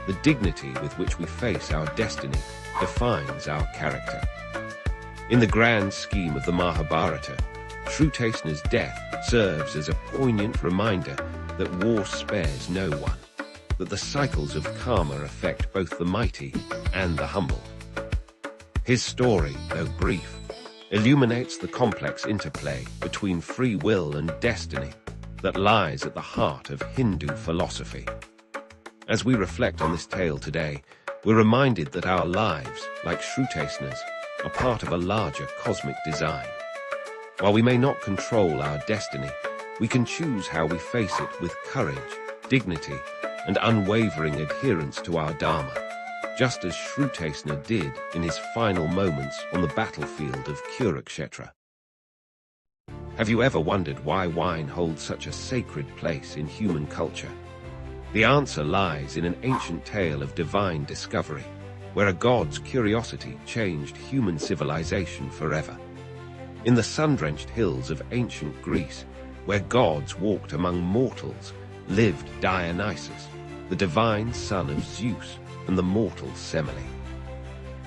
the dignity with which we face our destiny defines our character. In the grand scheme of the Mahabharata, Shrutesna's death serves as a poignant reminder that war spares no one. that the cycles of karma affect both the mighty and the humble. His story, though brief, illuminates the complex interplay between free will and destiny that lies at the heart of Hindu philosophy. As we reflect on this tale today, we're reminded that our lives, like Shrutesna's, are part of a larger cosmic design. While we may not control our destiny, we can choose how we face it with courage, dignity, and unwavering adherence to our Dharma, just as Shrutesna did in his final moments on the battlefield of Kurukshetra. Have you ever wondered why wine holds such a sacred place in human culture? The answer lies in an ancient tale of divine discovery, where a god's curiosity changed human civilization forever. In the sun-drenched hills of ancient Greece, where gods walked among mortals, lived Dionysus, the divine son of Zeus and the mortal Semele.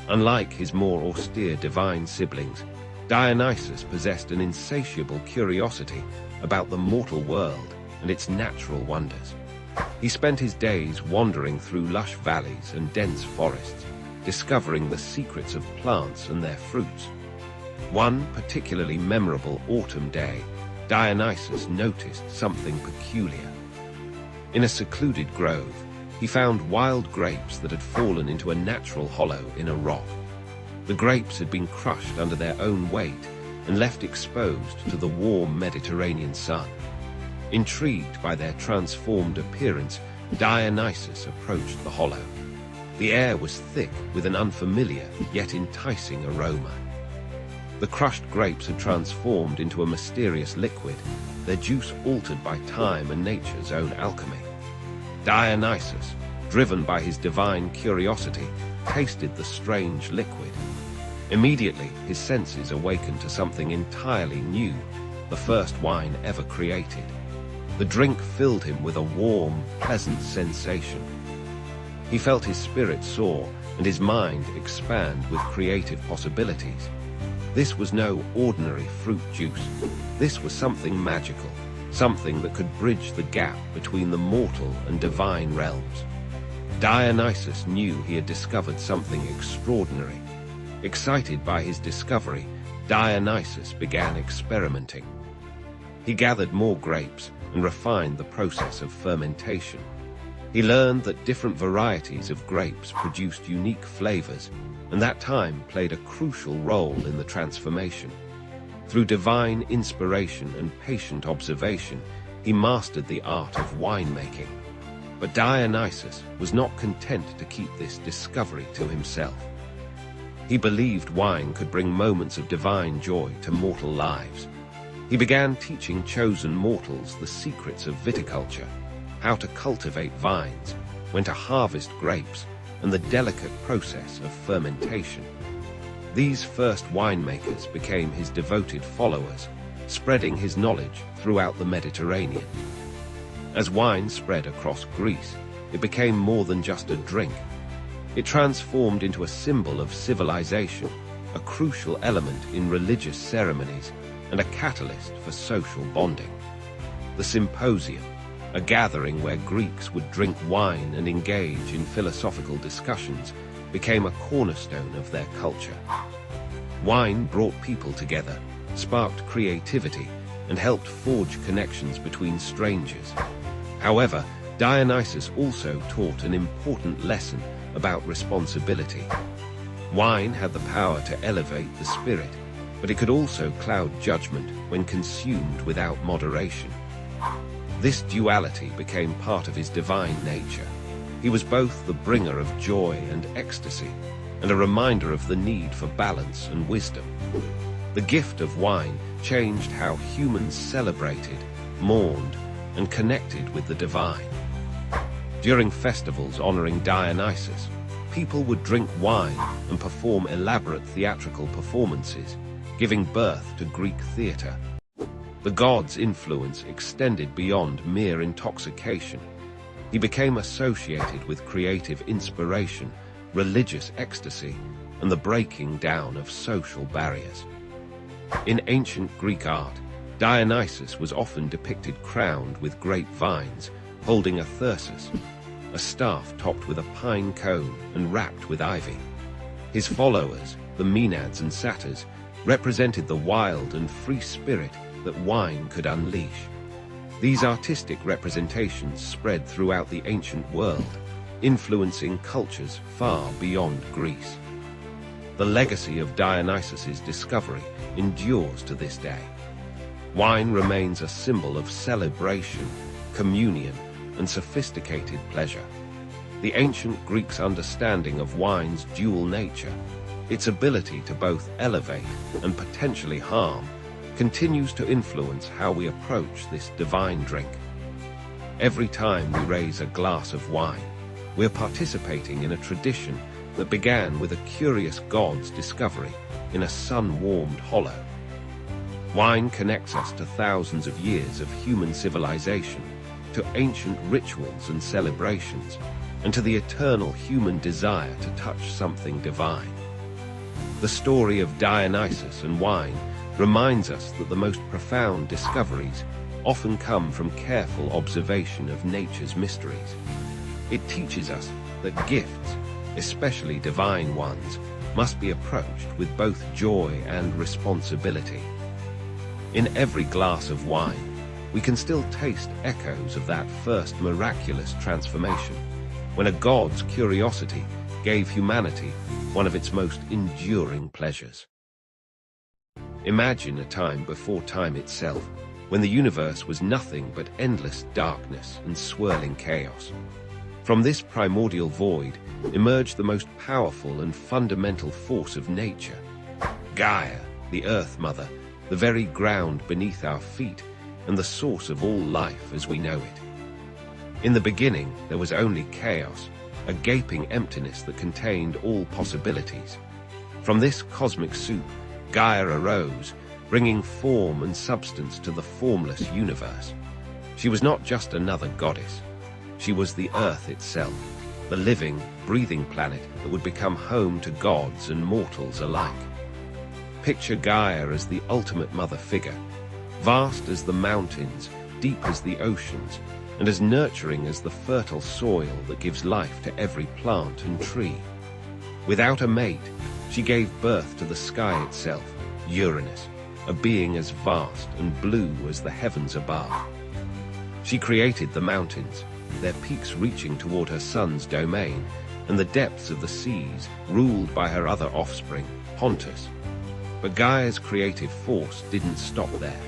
Unlike his more austere divine siblings, Dionysus possessed an insatiable curiosity about the mortal world and its natural wonders. He spent his days wandering through lush valleys and dense forests, discovering the secrets of plants and their fruits. One particularly memorable autumn day, Dionysus noticed something peculiar. In a secluded grove, he found wild grapes that had fallen into a natural hollow in a rock. The grapes had been crushed under their own weight and left exposed to the warm Mediterranean sun. Intrigued by their transformed appearance, Dionysus approached the hollow. The air was thick with an unfamiliar yet enticing aroma. The crushed grapes had transformed into a mysterious liquid, their juice altered by time and nature's own alchemy. Dionysus, driven by his divine curiosity, tasted the strange liquid. Immediately, his senses awakened to something entirely new, the first wine ever created. The drink filled him with a warm, pleasant sensation. He felt his spirit soar and his mind expand with creative possibilities. This was no ordinary fruit juice. This was something magical, something that could bridge the gap between the mortal and divine realms. Dionysus knew he had discovered something extraordinary. Excited by his discovery, Dionysus began experimenting. He gathered more grapes and refined the process of fermentation. He learned that different varieties of grapes produced unique flavors, and that time played a crucial role in the transformation. Through divine inspiration and patient observation, he mastered the art of winemaking. But Dionysus was not content to keep this discovery to himself. He believed wine could bring moments of divine joy to mortal lives. He began teaching chosen mortals the secrets of viticulture, how to cultivate vines, when to harvest grapes, and the delicate process of fermentation. These first winemakers became his devoted followers, spreading his knowledge throughout the Mediterranean. As wine spread across Greece, it became more than just a drink. It transformed into a symbol of civilization, a crucial element in religious ceremonies, and a catalyst for social bonding. The symposium, a gathering where Greeks would drink wine and engage in philosophical discussions, became a cornerstone of their culture. Wine brought people together, sparked creativity, and helped forge connections between strangers. However, Dionysus also taught an important lesson about responsibility. Wine had the power to elevate the spirit, but it could also cloud judgment when consumed without moderation. This duality became part of his divine nature. He was both the bringer of joy and ecstasy, and a reminder of the need for balance and wisdom. The gift of wine changed how humans celebrated, mourned, and connected with the divine. During festivals honoring Dionysus, people would drink wine and perform elaborate theatrical performances, giving birth to Greek theater. The god's influence extended beyond mere intoxication. He became associated with creative inspiration, religious ecstasy, and the breaking down of social barriers. In ancient Greek art, Dionysus was often depicted crowned with grape vines, holding a thyrsus, a staff topped with a pine cone and wrapped with ivy. His followers, the Maenads and Satyrs, represented the wild and free spirit that wine could unleash. These artistic representations spread throughout the ancient world, influencing cultures far beyond Greece. The legacy of Dionysus's discovery endures to this day. Wine remains a symbol of celebration, communion, and sophisticated pleasure. The ancient Greeks' understanding of wine's dual nature, its ability to both elevate and potentially harm, continues to influence how we approach this divine drink. Every time we raise a glass of wine, we're participating in a tradition that began with a curious god's discovery in a sun-warmed hollow. Wine connects us to thousands of years of human civilization, to ancient rituals and celebrations, and to the eternal human desire to touch something divine. The story of Dionysus and wine reminds us that the most profound discoveries often come from careful observation of nature's mysteries. It teaches us that gifts, especially divine ones, must be approached with both joy and responsibility. In every glass of wine, we can still taste echoes of that first miraculous transformation, when a god's curiosity gave humanity one of its most enduring pleasures. Imagine a time before time itself, when the universe was nothing but endless darkness and swirling chaos. From this primordial void emerged the most powerful and fundamental force of nature, Gaia, the Earth Mother, the very ground beneath our feet, and the source of all life as we know it. In the beginning, there was only chaos, a gaping emptiness that contained all possibilities. From this cosmic soup, Gaia arose, bringing form and substance to the formless universe. She was not just another goddess. She was the Earth itself, the living, breathing planet that would become home to gods and mortals alike. Picture Gaia as the ultimate mother figure, vast as the mountains, deep as the oceans, and as nurturing as the fertile soil that gives life to every plant and tree. Without a mate, she gave birth to the sky itself, Uranus, a being as vast and blue as the heavens above. She created the mountains, their peaks reaching toward her son's domain, and the depths of the seas, ruled by her other offspring, Pontus. But Gaia's creative force didn't stop there.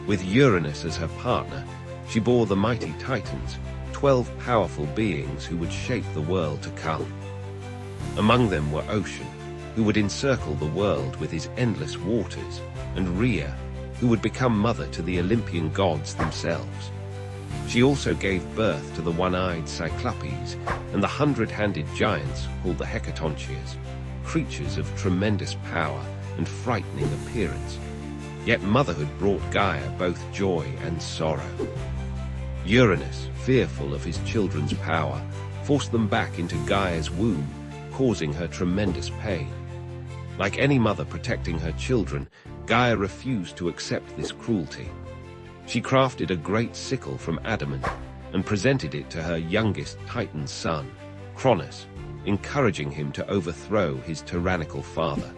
With Uranus as her partner, she bore the mighty Titans, 12 powerful beings who would shape the world to come. Among them were Ocean, who would encircle the world with his endless waters, and Rhea, who would become mother to the Olympian gods themselves. She also gave birth to the one-eyed Cyclopes and the 100-handed giants called the Hecatoncheires, creatures of tremendous power and frightening appearance. Yet motherhood brought Gaia both joy and sorrow. Uranus, fearful of his children's power, forced them back into Gaia's womb, causing her tremendous pain. Like any mother protecting her children, Gaia refused to accept this cruelty. She crafted a great sickle from adamant and presented it to her youngest Titan son, Cronus, encouraging him to overthrow his tyrannical father.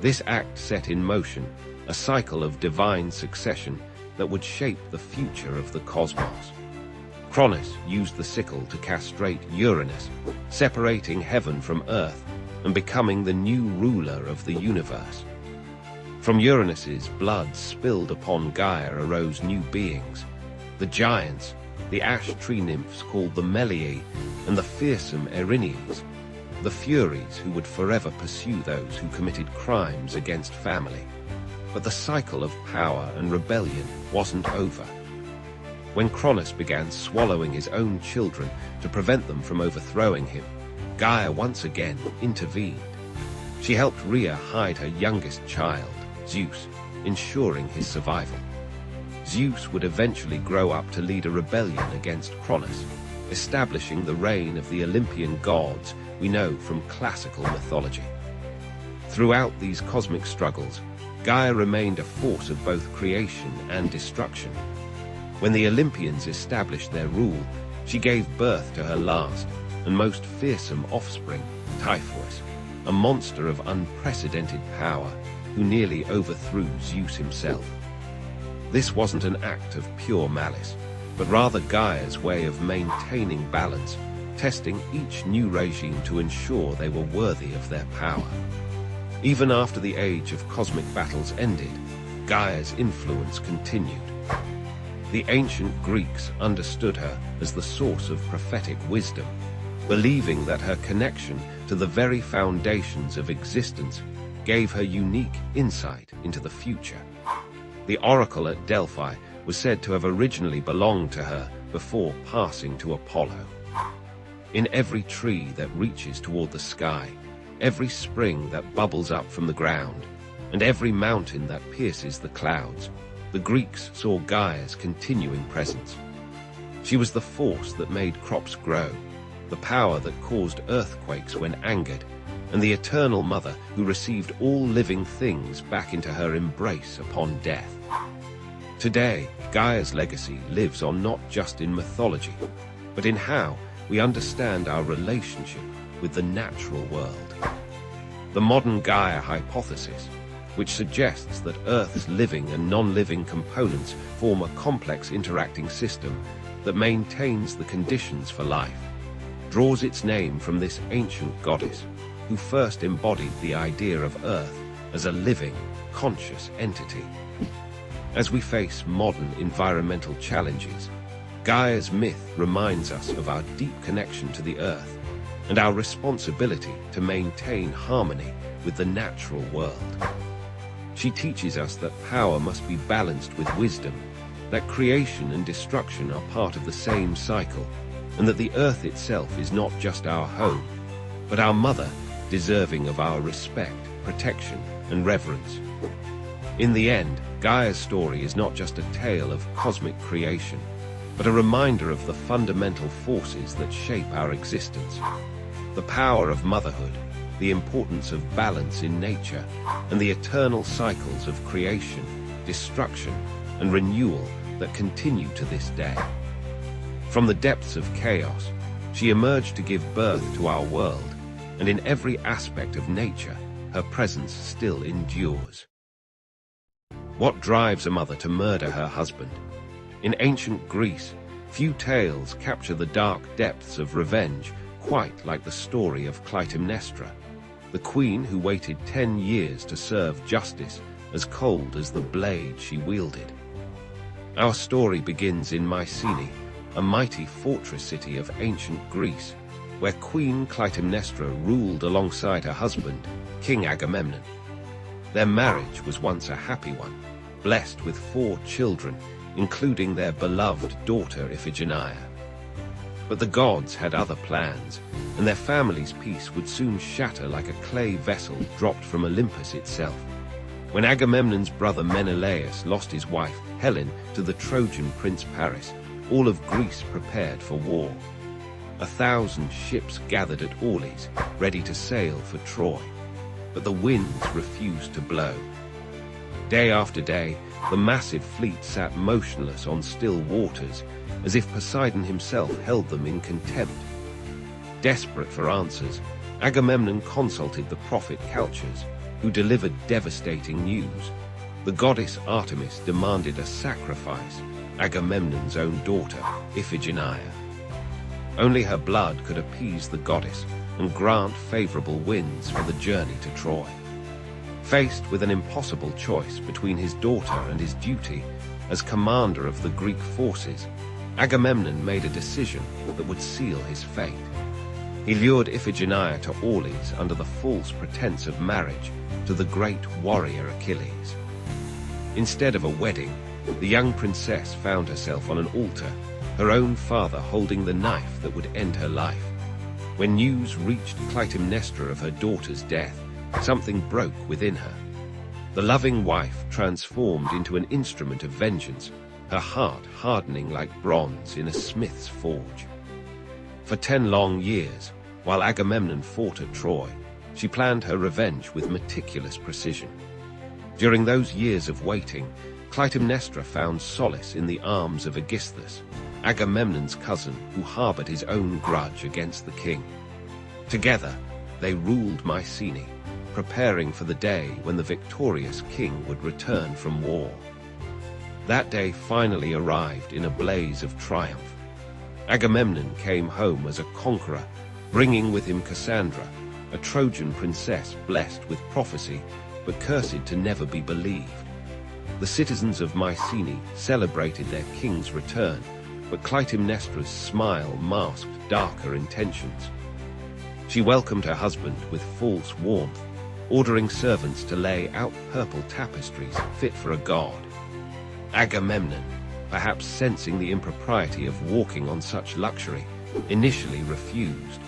This act set in motion a cycle of divine succession that would shape the future of the cosmos. Cronus used the sickle to castrate Uranus, separating heaven from earth and becoming the new ruler of the universe. From Uranus's blood spilled upon Gaia arose new beings, the giants, the ash tree nymphs called the Meliae, and the fearsome Erinyes, the Furies who would forever pursue those who committed crimes against family. But the cycle of power and rebellion wasn't over. When Cronus began swallowing his own children to prevent them from overthrowing him, Gaia once again intervened. She helped Rhea hide her youngest child, Zeus, ensuring his survival. Zeus would eventually grow up to lead a rebellion against Cronus, establishing the reign of the Olympian gods we know from classical mythology. Throughout these cosmic struggles, Gaia remained a force of both creation and destruction. When the Olympians established their rule, She gave birth to her last and most fearsome offspring, Typhus, a monster of unprecedented power who nearly overthrew Zeus himself. This wasn't an act of pure malice, but rather Gaia's way of maintaining balance, testing each new regime to ensure they were worthy of their power. Even after the age of cosmic battles ended, Gaia's influence continued. The ancient Greeks understood her as the source of prophetic wisdom, believing that her connection to the very foundations of existence gave her unique insight into the future. The oracle at Delphi was said to have originally belonged to her before passing to Apollo. In every tree that reaches toward the sky, every spring that bubbles up from the ground, and every mountain that pierces the clouds, the Greeks saw Gaia's continuing presence. She was the force that made crops grow, the power that caused earthquakes when angered, and the eternal mother who received all living things back into her embrace upon death. Today, Gaia's legacy lives on not just in mythology, but in how we understand our relationship with the natural world. The modern Gaia hypothesis, which suggests that Earth's living and non-living components form a complex interacting system that maintains the conditions for life, draws its name from this ancient goddess who first embodied the idea of Earth as a living, conscious entity. As we face modern environmental challenges, Gaia's myth reminds us of our deep connection to the Earth and our responsibility to maintain harmony with the natural world. She teaches us that power must be balanced with wisdom, that creation and destruction are part of the same cycle, and that the Earth itself is not just our home, but our mother, deserving of our respect, protection, and reverence. In the end, Gaia's story is not just a tale of cosmic creation, but a reminder of the fundamental forces that shape our existence. The power of motherhood, the importance of balance in nature, and the eternal cycles of creation, destruction, and renewal that continue to this day. From the depths of chaos, she emerged to give birth to our world, and in every aspect of nature, her presence still endures. What drives a mother to murder her husband? In ancient Greece, few tales capture the dark depths of revenge quite like the story of Clytemnestra, the queen who waited 10 years to serve justice as cold as the blade she wielded. Our story begins in Mycenae, a mighty fortress city of ancient Greece, where Queen Clytemnestra ruled alongside her husband, King Agamemnon. Their marriage was once a happy one, blessed with 4 children, including their beloved daughter Iphigenia. But the gods had other plans, and their family's peace would soon shatter like a clay vessel dropped from Olympus itself. When Agamemnon's brother Menelaus lost his wife, Helen, to the Trojan prince Paris, all of Greece prepared for war. 1,000 ships gathered at Aulis, ready to sail for Troy, but the winds refused to blow. Day after day, the massive fleet sat motionless on still waters, as if Poseidon himself held them in contempt. Desperate for answers, Agamemnon consulted the prophet Calchas, who delivered devastating news. The goddess Artemis demanded a sacrifice, Agamemnon's own daughter, Iphigenia. Only her blood could appease the goddess and grant favorable winds for the journey to Troy. Faced with an impossible choice between his daughter and his duty as commander of the Greek forces, Agamemnon made a decision that would seal his fate. He lured Iphigenia to Aulis under the false pretense of marriage to the great warrior Achilles. Instead of a wedding, the young princess found herself on an altar, her own father holding the knife that would end her life. When news reached Clytemnestra of her daughter's death, something broke within her. The loving wife transformed into an instrument of vengeance, her heart hardening like bronze in a smith's forge. For 10 long years, while Agamemnon fought at Troy, she planned her revenge with meticulous precision. During those years of waiting, Clytemnestra found solace in the arms of Aegisthus, Agamemnon's cousin who harbored his own grudge against the king. Together, they ruled Mycenae, preparing for the day when the victorious king would return from war. That day finally arrived in a blaze of triumph. Agamemnon came home as a conqueror, bringing with him Cassandra, a Trojan princess blessed with prophecy, but cursed to never be believed. The citizens of Mycenae celebrated their king's return, but Clytemnestra's smile masked darker intentions. She welcomed her husband with false warmth, ordering servants to lay out purple tapestries fit for a god. Agamemnon, perhaps sensing the impropriety of walking on such luxury, initially refused.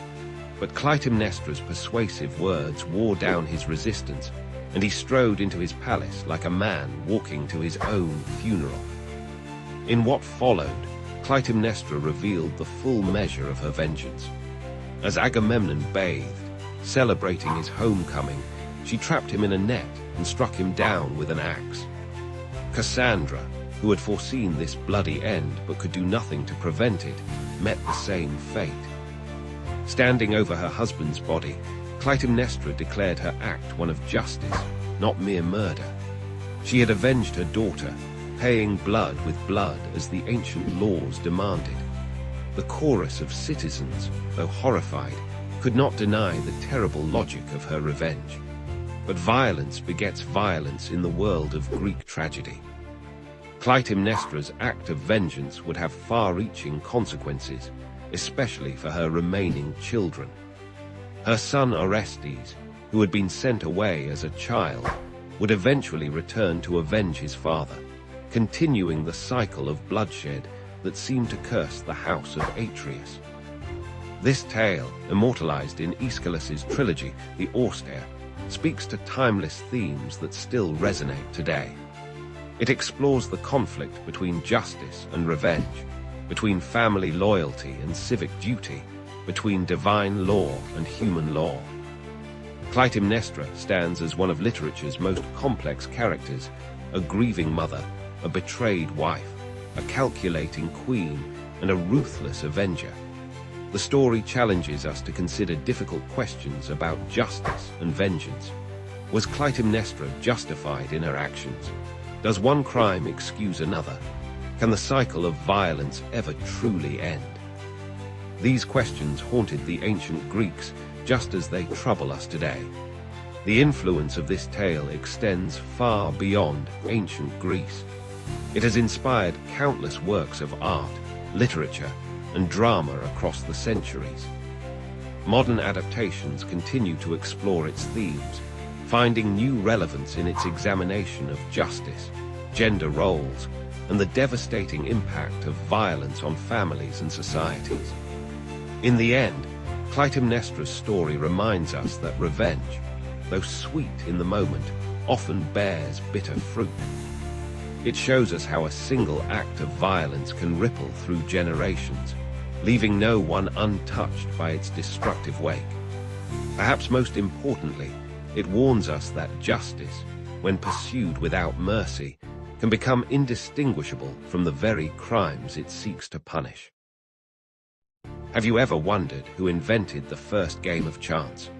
But Clytemnestra's persuasive words wore down his resistance, and he strode into his palace like a man walking to his own funeral. In what followed, Clytemnestra revealed the full measure of her vengeance. As Agamemnon bathed, celebrating his homecoming, she trapped him in a net and struck him down with an axe. Cassandra, who had foreseen this bloody end but could do nothing to prevent it, met the same fate. Standing over her husband's body, Clytemnestra declared her act one of justice, not mere murder. She had avenged her daughter, paying blood with blood as the ancient laws demanded. The chorus of citizens, though horrified, could not deny the terrible logic of her revenge. But violence begets violence in the world of Greek tragedy. Clytemnestra's act of vengeance would have far-reaching consequences, especially for her remaining children. Her son Orestes, who had been sent away as a child, would eventually return to avenge his father, continuing the cycle of bloodshed that seemed to curse the house of Atreus. This tale, immortalized in Aeschylus's trilogy, The Austere, speaks to timeless themes that still resonate today. It explores the conflict between justice and revenge, between family loyalty and civic duty, between divine law and human law. Clytemnestra stands as one of literature's most complex characters, a grieving mother, a betrayed wife, a calculating queen, and a ruthless avenger. The story challenges us to consider difficult questions about justice and vengeance. Was Clytemnestra justified in her actions? Does one crime excuse another? Can the cycle of violence ever truly end? These questions haunted the ancient Greeks just as they trouble us today. The influence of this tale extends far beyond ancient Greece. It has inspired countless works of art, literature, and drama across the centuries. Modern adaptations continue to explore its themes, finding new relevance in its examination of justice, gender roles, and the devastating impact of violence on families and societies. In the end, Clytemnestra's story reminds us that revenge, though sweet in the moment, often bears bitter fruit. It shows us how a single act of violence can ripple through generations, leaving no one untouched by its destructive wake. Perhaps most importantly, it warns us that justice, when pursued without mercy, can become indistinguishable from the very crimes it seeks to punish. Have you ever wondered who invented the first game of chance?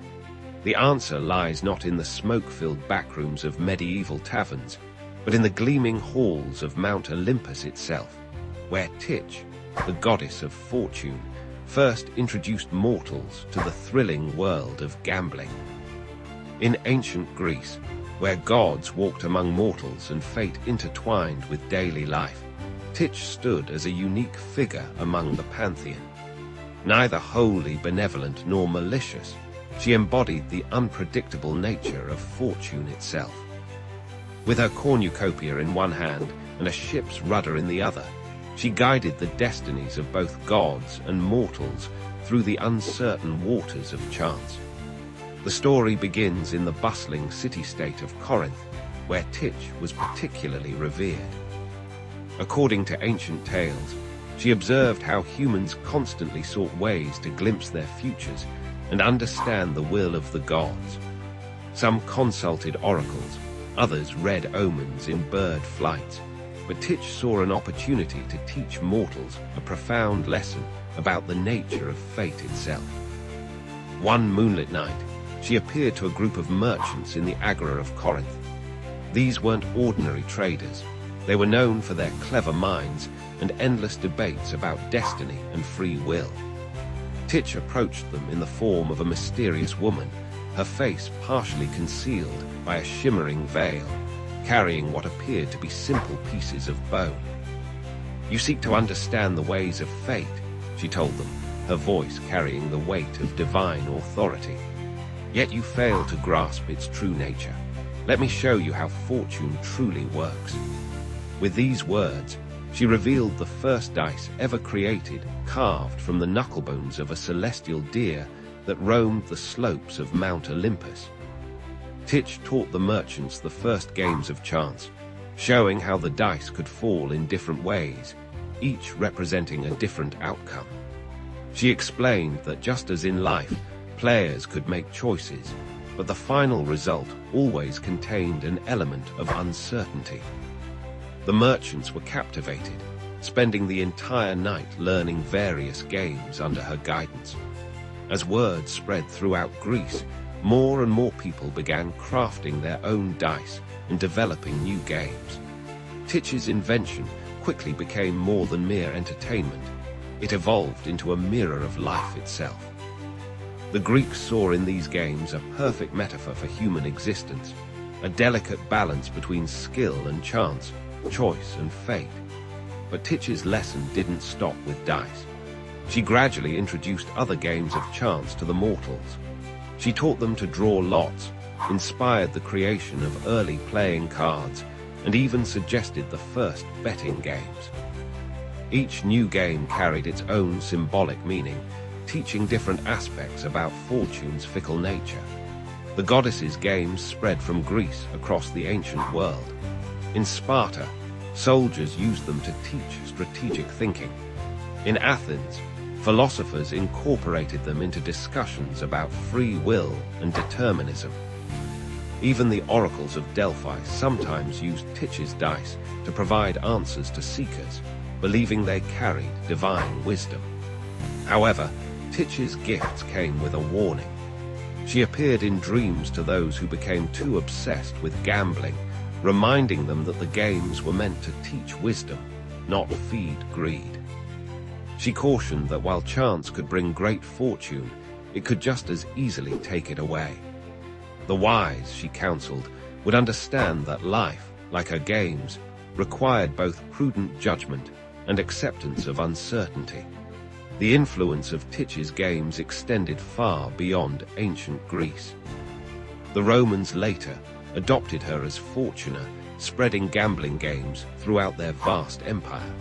The answer lies not in the smoke-filled backrooms of medieval taverns, but in the gleaming halls of Mount Olympus itself, where Titch, the goddess of fortune, first introduced mortals to the thrilling world of gambling. In ancient Greece, where gods walked among mortals and fate intertwined with daily life, Titch stood as a unique figure among the pantheon. Neither wholly benevolent nor malicious, she embodied the unpredictable nature of fortune itself. With her cornucopia in one hand and a ship's rudder in the other, she guided the destinies of both gods and mortals through the uncertain waters of chance. The story begins in the bustling city-state of Corinth, where Titch was particularly revered. According to ancient tales, she observed how humans constantly sought ways to glimpse their futures and understand the will of the gods. Some consulted oracles, others read omens in bird flights, But Titch saw an opportunity to teach mortals a profound lesson about the nature of fate itself. One moonlit night, she appeared to a group of merchants in the Agora of Corinth. These weren't ordinary traders. They were known for their clever minds and endless debates about destiny and free will. Titch approached them in the form of a mysterious woman, her face partially concealed by a shimmering veil, carrying what appeared to be simple pieces of bone. "You seek to understand the ways of fate," she told them, her voice carrying the weight of divine authority. "Yet you fail to grasp its true nature. Let me show you how fortune truly works." With these words, she revealed the first dice ever created, carved from the knucklebones of a celestial deer that roamed the slopes of Mount Olympus. Titch taught the merchants the first games of chance, showing how the dice could fall in different ways, each representing a different outcome. She explained that just as in life, players could make choices, but the final result always contained an element of uncertainty. The merchants were captivated, spending the entire night learning various games under her guidance. As word spread throughout Greece, more and more people began crafting their own dice and developing new games. Titch's invention quickly became more than mere entertainment. It evolved into a mirror of life itself. The Greeks saw in these games a perfect metaphor for human existence, a delicate balance between skill and chance, choice and fate. But Titch's lesson didn't stop with dice. She gradually introduced other games of chance to the mortals. She taught them to draw lots, inspired the creation of early playing cards, and even suggested the first betting games. Each new game carried its own symbolic meaning, teaching different aspects about fortune's fickle nature. The goddesses' games spread from Greece across the ancient world. In Sparta, soldiers used them to teach strategic thinking. In Athens, philosophers incorporated them into discussions about free will and determinism. Even the oracles of Delphi sometimes used Titch's dice to provide answers to seekers, believing they carried divine wisdom. However, Titch's gifts came with a warning. She appeared in dreams to those who became too obsessed with gambling, reminding them that the games were meant to teach wisdom, not feed greed. She cautioned that while chance could bring great fortune, it could just as easily take it away. The wise, she counseled, would understand that life, like her games, required both prudent judgment and acceptance of uncertainty. The influence of Titch's games extended far beyond ancient Greece. The Romans later adopted her as Fortuna, spreading gambling games throughout their vast empire.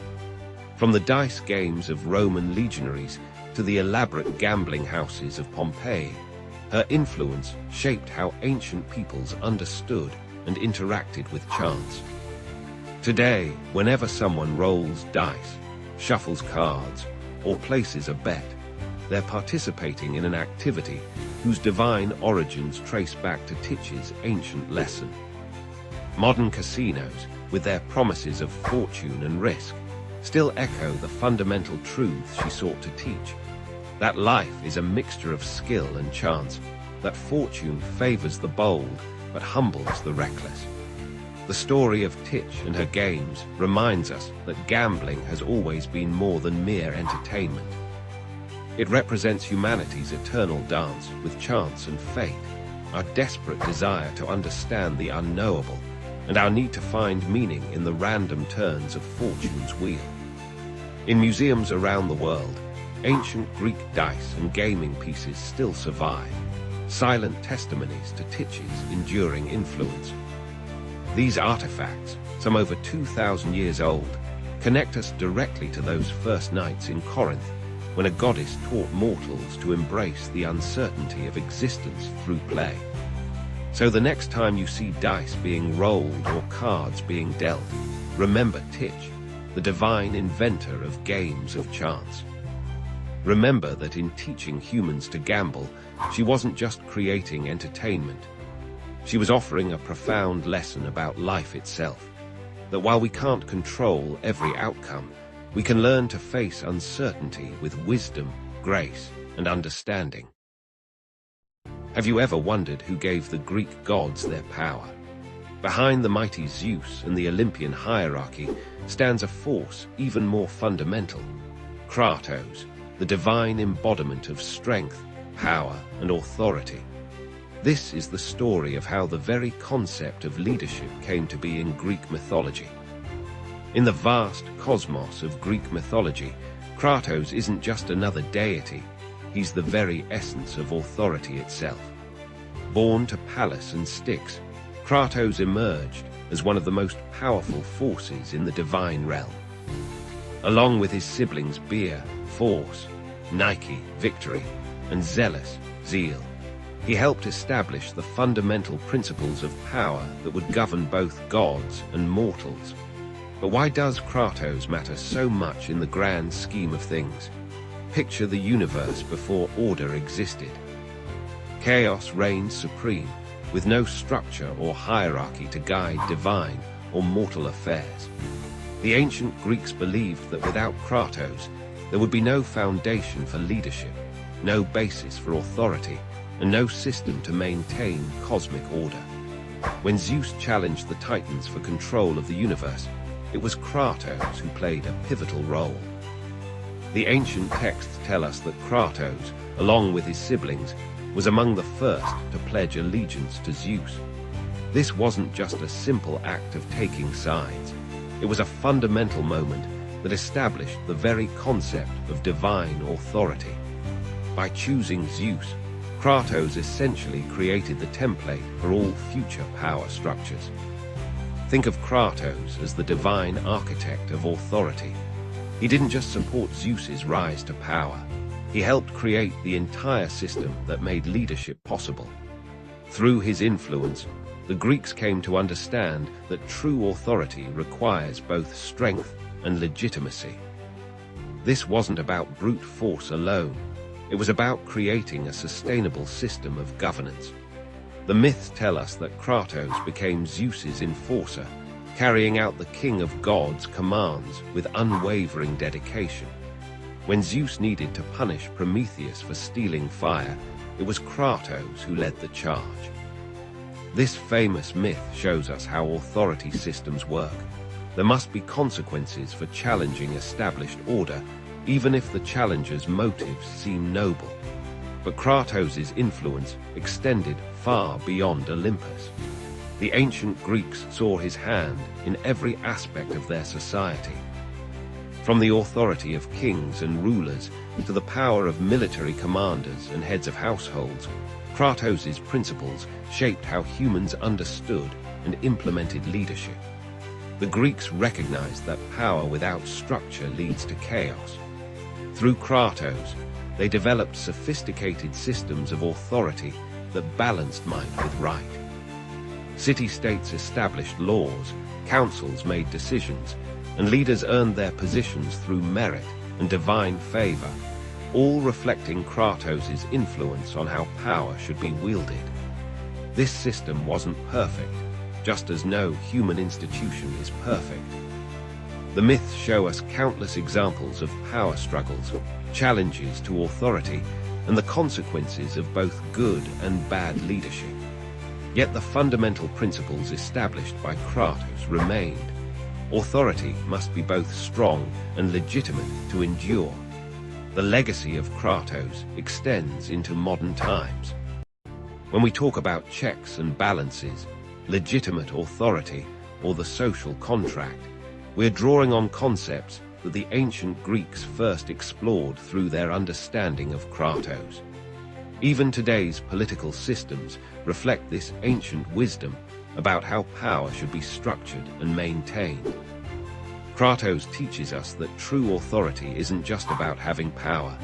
From the dice games of Roman legionaries to the elaborate gambling houses of Pompeii, her influence shaped how ancient peoples understood and interacted with chance. Today, whenever someone rolls dice, shuffles cards, or places a bet, they're participating in an activity whose divine origins trace back to Titch's ancient lesson. Modern casinos, with their promises of fortune and risk, still echo the fundamental truths she sought to teach. That life is a mixture of skill and chance, that fortune favors the bold but humbles the reckless. The story of Titch and her games reminds us that gambling has always been more than mere entertainment. It represents humanity's eternal dance with chance and fate, our desperate desire to understand the unknowable, and our need to find meaning in the random turns of fortune's wheel. In museums around the world, ancient Greek dice and gaming pieces still survive, silent testimonies to Titch's enduring influence. These artifacts, some over 2,000 years old, connect us directly to those first nights in Corinth, when a goddess taught mortals to embrace the uncertainty of existence through play. So the next time you see dice being rolled or cards being dealt, remember Titch, the divine inventor of games of chance. Remember that in teaching humans to gamble, she wasn't just creating entertainment. She was offering a profound lesson about life itself, that while we can't control every outcome, we can learn to face uncertainty with wisdom, grace, and understanding. Have you ever wondered who gave the Greek gods their power? Behind the mighty Zeus and the Olympian hierarchy stands a force even more fundamental: Kratos, the divine embodiment of strength, power, and authority. This is the story of how the very concept of leadership came to be in Greek mythology. In the vast cosmos of Greek mythology, Kratos isn't just another deity, he's the very essence of authority itself. Born to Pallas and Styx, Kratos emerged as one of the most powerful forces in the divine realm. Along with his siblings Beer, Force, Nike, Victory, and Zealous, Zeal, he helped establish the fundamental principles of power that would govern both gods and mortals. But why does Kratos matter so much in the grand scheme of things? Picture the universe before order existed. Chaos reigned supreme, with no structure or hierarchy to guide divine or mortal affairs. The ancient Greeks believed that without Kratos, there would be no foundation for leadership, no basis for authority, and no system to maintain cosmic order. When Zeus challenged the Titans for control of the universe, it was Kratos who played a pivotal role. The ancient texts tell us that Kratos, along with his siblings, was among the first to pledge allegiance to Zeus. This wasn't just a simple act of taking sides. It was a fundamental moment that established the very concept of divine authority. By choosing Zeus, Kratos essentially created the template for all future power structures. Think of Kratos as the divine architect of authority. He didn't just support Zeus's rise to power. He helped create the entire system that made leadership possible. Through his influence, the Greeks came to understand that true authority requires both strength and legitimacy. This wasn't about brute force alone. It was about creating a sustainable system of governance. The myths tell us that Kratos became Zeus's enforcer, carrying out the king of gods' commands with unwavering dedication. When Zeus needed to punish Prometheus for stealing fire, it was Kratos who led the charge. This famous myth shows us how authority systems work. There must be consequences for challenging established order, even if the challenger's motives seem noble. But Kratos' influence extended far beyond Olympus. The ancient Greeks saw his hand in every aspect of their society. From the authority of kings and rulers to the power of military commanders and heads of households, Kratos' principles shaped how humans understood and implemented leadership. The Greeks recognized that power without structure leads to chaos. Through Kratos, they developed sophisticated systems of authority that balanced might with right. City-states established laws, councils made decisions, and leaders earned their positions through merit and divine favor, all reflecting Kratos' influence on how power should be wielded. This system wasn't perfect, just as no human institution is perfect. The myths show us countless examples of power struggles, challenges to authority, and the consequences of both good and bad leadership. Yet the fundamental principles established by Kratos remained. Authority must be both strong and legitimate to endure. The legacy of Kratos extends into modern times. When we talk about checks and balances, legitimate authority, or the social contract, we're drawing on concepts that the ancient Greeks first explored through their understanding of Kratos. Even today's political systems reflect this ancient wisdom about how power should be structured and maintained. Kratos teaches us that true authority isn't just about having power,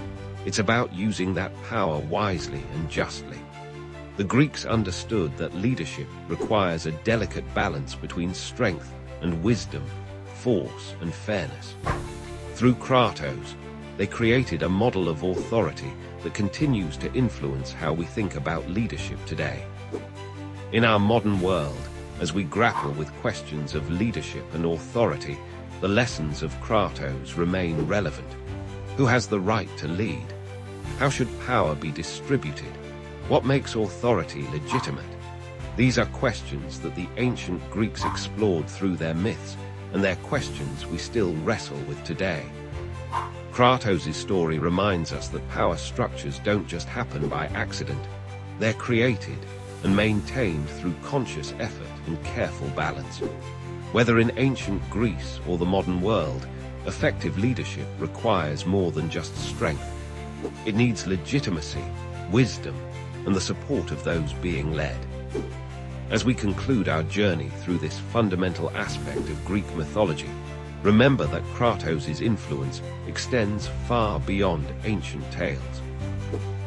it's about using that power wisely and justly. The Greeks understood that leadership requires a delicate balance between strength and wisdom, force and fairness. Through Kratos, they created a model of authority that continues to influence how we think about leadership today. In our modern world, As we grapple with questions of leadership and authority, the lessons of Kratos remain relevant. Who has the right to lead? How should power be distributed? What makes authority legitimate? These are questions that the ancient Greeks explored through their myths, and they're questions we still wrestle with today. Kratos' story reminds us that power structures don't just happen by accident. They're created and maintained through conscious effort and careful balance. Whether in ancient Greece or the modern world, effective leadership requires more than just strength. It needs legitimacy, wisdom, and the support of those being led. As we conclude our journey through this fundamental aspect of Greek mythology, remember that Kratos' influence extends far beyond ancient tales.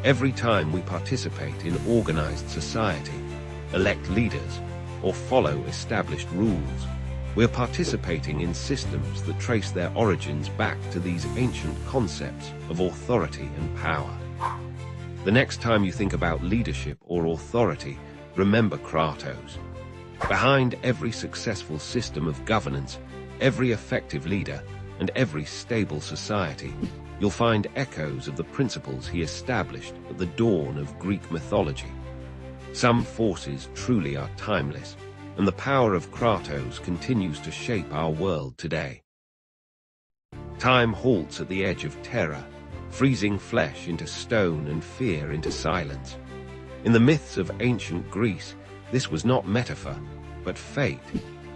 Every time we participate in organized society, elect leaders, or follow established rules, we're participating in systems that trace their origins back to these ancient concepts of authority and power. The next time you think about leadership or authority, remember Kratos. Behind every successful system of governance, every effective leader, and every stable society, you'll find echoes of the principles he established at the dawn of Greek mythology. Some forces truly are timeless, and the power of Kratos continues to shape our world today. Time halts at the edge of terror, freezing flesh into stone and fear into silence. In the myths of ancient Greece, this was not metaphor, but fate,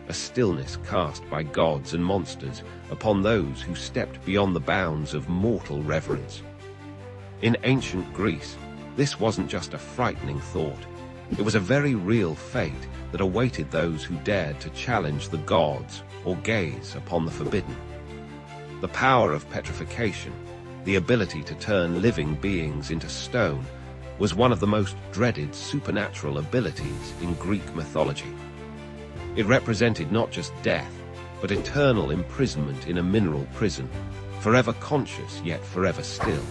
a stillness cast by gods and monsters upon those who stepped beyond the bounds of mortal reverence. In ancient Greece, this wasn't just a frightening thought. It was a very real fate that awaited those who dared to challenge the gods or gaze upon the forbidden. The power of petrification, the ability to turn living beings into stone, was one of the most dreaded supernatural abilities in Greek mythology. It represented not just death, but eternal imprisonment in a mineral prison, forever conscious yet forever still.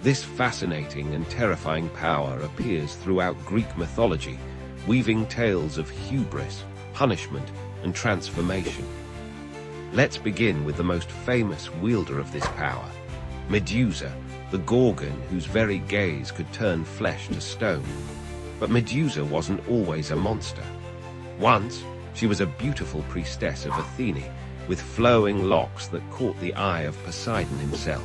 This fascinating and terrifying power appears throughout Greek mythology, weaving tales of hubris, punishment, and transformation. Let's begin with the most famous wielder of this power, Medusa, the Gorgon whose very gaze could turn flesh to stone. But Medusa wasn't always a monster. Once, she was a beautiful priestess of Athene, with flowing locks that caught the eye of Poseidon himself.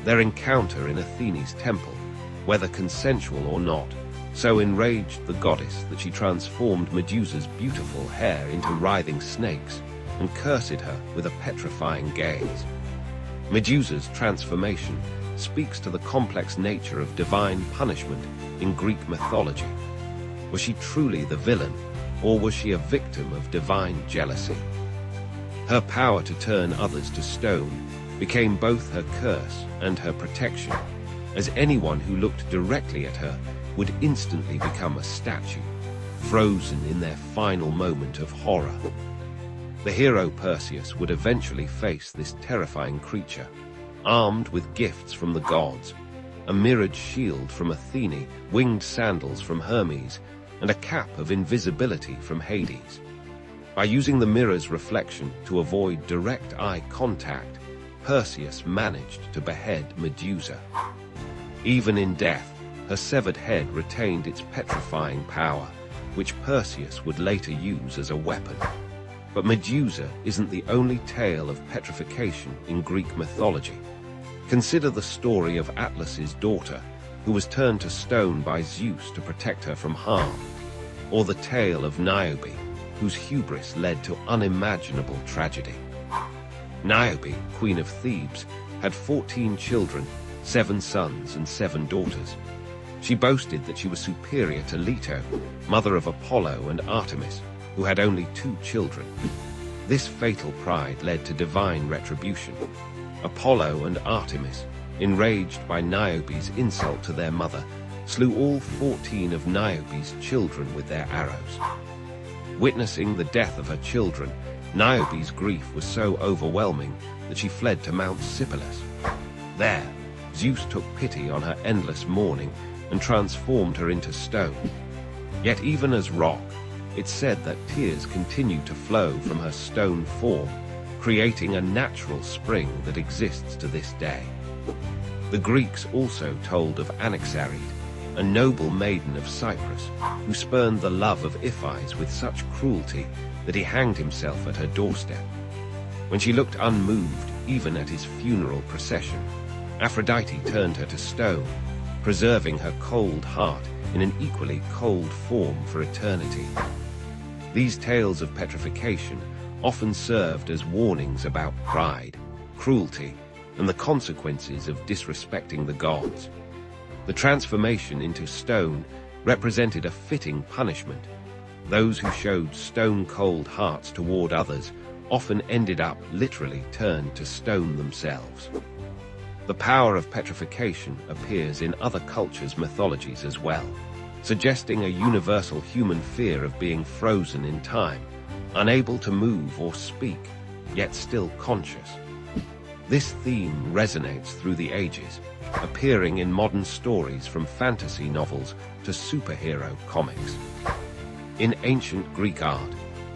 Their encounter in Athene's temple, whether consensual or not, so enraged the goddess that she transformed Medusa's beautiful hair into writhing snakes and cursed her with a petrifying gaze. Medusa's transformation speaks to the complex nature of divine punishment in Greek mythology. Was she truly the villain, or was she a victim of divine jealousy? Her power to turn others to stone became both her curse and her protection, as anyone who looked directly at her would instantly become a statue, frozen in their final moment of horror. The hero Perseus would eventually face this terrifying creature, armed with gifts from the gods, a mirrored shield from Athene, winged sandals from Hermes, and a cap of invisibility from Hades. By using the mirror's reflection to avoid direct eye contact, Perseus managed to behead Medusa. Even in death, her severed head retained its petrifying power, which Perseus would later use as a weapon. But Medusa isn't the only tale of petrification in Greek mythology. Consider the story of Atlas's daughter, who was turned to stone by Zeus to protect her from harm, or the tale of Niobe, whose hubris led to unimaginable tragedy. Niobe, queen of Thebes, had 14 children, 7 sons and 7 daughters. She boasted that she was superior to Leto, mother of Apollo and Artemis, who had only 2 children. This fatal pride led to divine retribution. Apollo and Artemis, enraged by Niobe's insult to their mother, slew all 14 of Niobe's children with their arrows. Witnessing the death of her children, Niobe's grief was so overwhelming that she fled to Mount Sipylus. There, Zeus took pity on her endless mourning and transformed her into stone. Yet even as rock, It's said that tears continue to flow from her stone form, creating a natural spring that exists to this day. The Greeks also told of Anaxarete, a noble maiden of Cyprus, who spurned the love of Iphias with such cruelty that he hanged himself at her doorstep. When she looked unmoved, even at his funeral procession, Aphrodite turned her to stone, preserving her cold heart in an equally cold form for eternity. These tales of petrification often served as warnings about pride, cruelty, and the consequences of disrespecting the gods. The transformation into stone represented a fitting punishment. Those who showed stone-cold hearts toward others often ended up literally turned to stone themselves. The power of petrification appears in other cultures' mythologies as well, suggesting a universal human fear of being frozen in time, unable to move or speak, yet still conscious. This theme resonates through the ages, appearing in modern stories from fantasy novels to superhero comics. In ancient Greek art,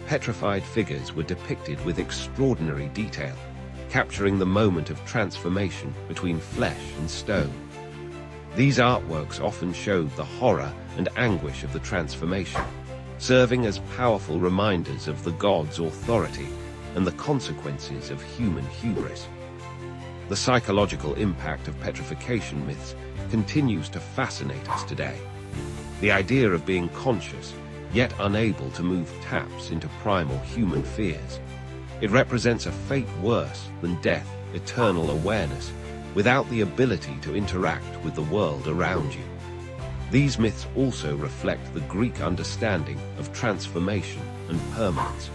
petrified figures were depicted with extraordinary detail, capturing the moment of transformation between flesh and stone. These artworks often showed the horror and anguish of the transformation, serving as powerful reminders of the gods' authority and the consequences of human hubris. The psychological impact of petrification myths continues to fascinate us today. The idea of being conscious, yet unable to move, taps into primal human fears. It represents a fate worse than death, eternal awareness, without the ability to interact with the world around you. These myths also reflect the Greek understanding of transformation and permanence.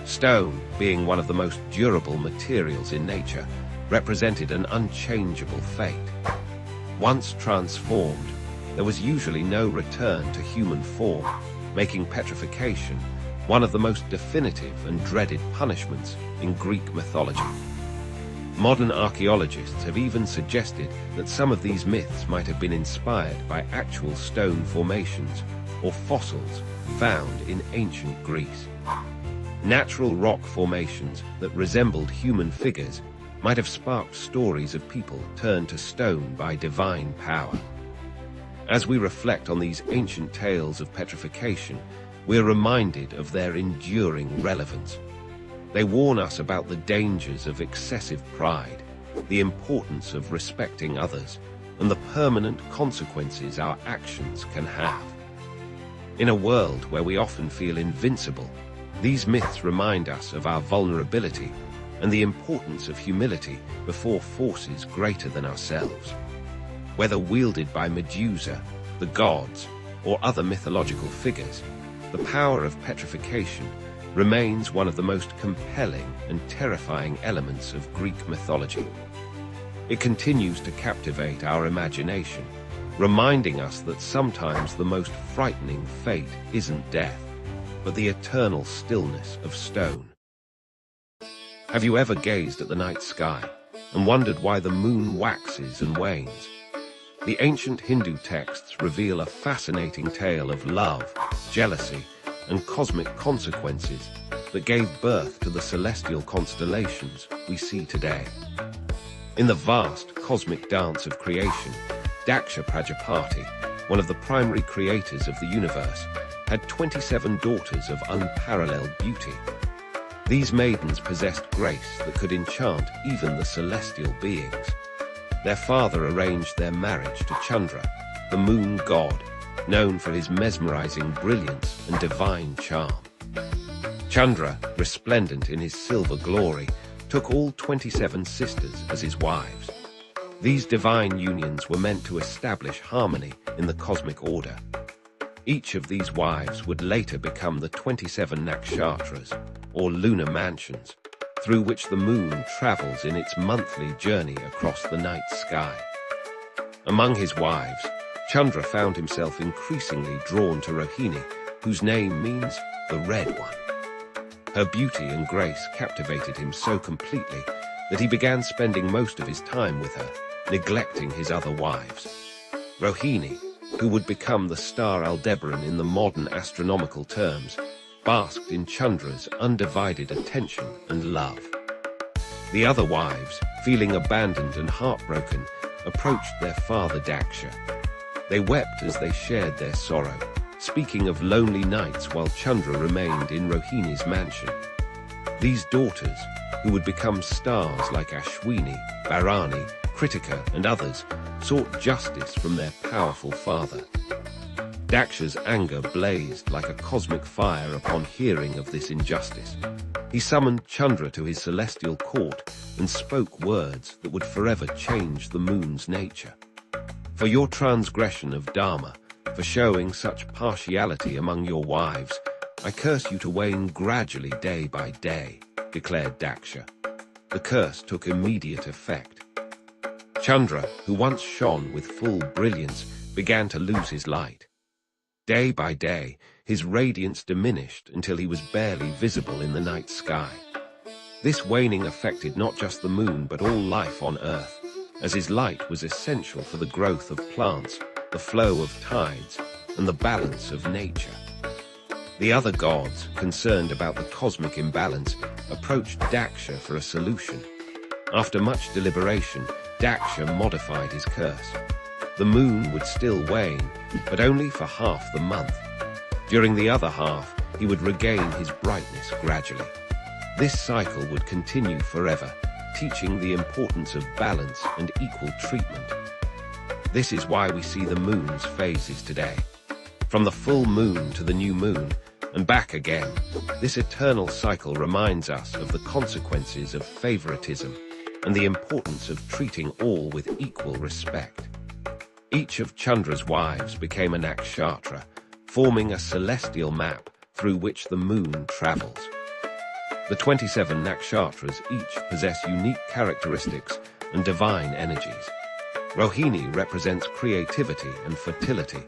Stone, being one of the most durable materials in nature, represented an unchangeable fate. Once transformed, there was usually no return to human form, making petrification one of the most definitive and dreaded punishments in Greek mythology. Modern archaeologists have even suggested that some of these myths might have been inspired by actual stone formations or fossils found in ancient Greece. Natural rock formations that resembled human figures might have sparked stories of people turned to stone by divine power. As we reflect on these ancient tales of petrification, we're reminded of their enduring relevance. They warn us about the dangers of excessive pride, the importance of respecting others, and the permanent consequences our actions can have. In a world where we often feel invincible, these myths remind us of our vulnerability and the importance of humility before forces greater than ourselves. Whether wielded by Medusa, the gods, or other mythological figures, the power of petrification remains one of the most compelling and terrifying elements of Greek mythology. It continues to captivate our imagination, reminding us that sometimes the most frightening fate isn't death, but the eternal stillness of stone. Have you ever gazed at the night sky and wondered why the moon waxes and wanes? The ancient Hindu texts reveal a fascinating tale of love, jealousy, and cosmic consequences that gave birth to the celestial constellations we see today. In the vast cosmic dance of creation, Daksha Prajapati, one of the primary creators of the universe, had 27 daughters of unparalleled beauty. These maidens possessed grace that could enchant even the celestial beings. Their father arranged their marriage to Chandra, the moon god, known for his mesmerizing brilliance and divine charm. Chandra, resplendent in his silver glory, took all 27 sisters as his wives. These divine unions were meant to establish harmony in the cosmic order. Each of these wives would later become the 27 nakshatras, or lunar mansions, through which the moon travels in its monthly journey across the night sky. Among his wives, Chandra found himself increasingly drawn to Rohini, whose name means the Red One. Her beauty and grace captivated him so completely that he began spending most of his time with her, neglecting his other wives. Rohini, who would become the star Aldebaran in the modern astronomical terms, basked in Chandra's undivided attention and love. The other wives, feeling abandoned and heartbroken, approached their father Daksha. They wept as they shared their sorrow, speaking of lonely nights while Chandra remained in Rohini's mansion. These daughters, who would become stars like Ashwini, Bharani, Kritika, and others, sought justice from their powerful father. Daksha's anger blazed like a cosmic fire upon hearing of this injustice. He summoned Chandra to his celestial court and spoke words that would forever change the moon's nature. For your transgression of Dharma, for showing such partiality among your wives, I curse you to wane gradually day by day, declared Daksha. The curse took immediate effect. Chandra, who once shone with full brilliance, began to lose his light. Day by day, his radiance diminished until he was barely visible in the night sky. This waning affected not just the moon but all life on Earth, as his light was essential for the growth of plants, the flow of tides, and the balance of nature. The other gods, concerned about the cosmic imbalance, approached Daksha for a solution. After much deliberation, Daksha modified his curse. The moon would still wane, but only for half the month. During the other half, he would regain his brightness gradually. This cycle would continue forever, teaching the importance of balance and equal treatment. This is why we see the moon's phases today. From the full moon to the new moon, and back again, this eternal cycle reminds us of the consequences of favoritism and the importance of treating all with equal respect. Each of Chandra's wives became a nakshatra, forming a celestial map through which the moon travels. The 27 nakshatras each possess unique characteristics and divine energies. Rohini represents creativity and fertility.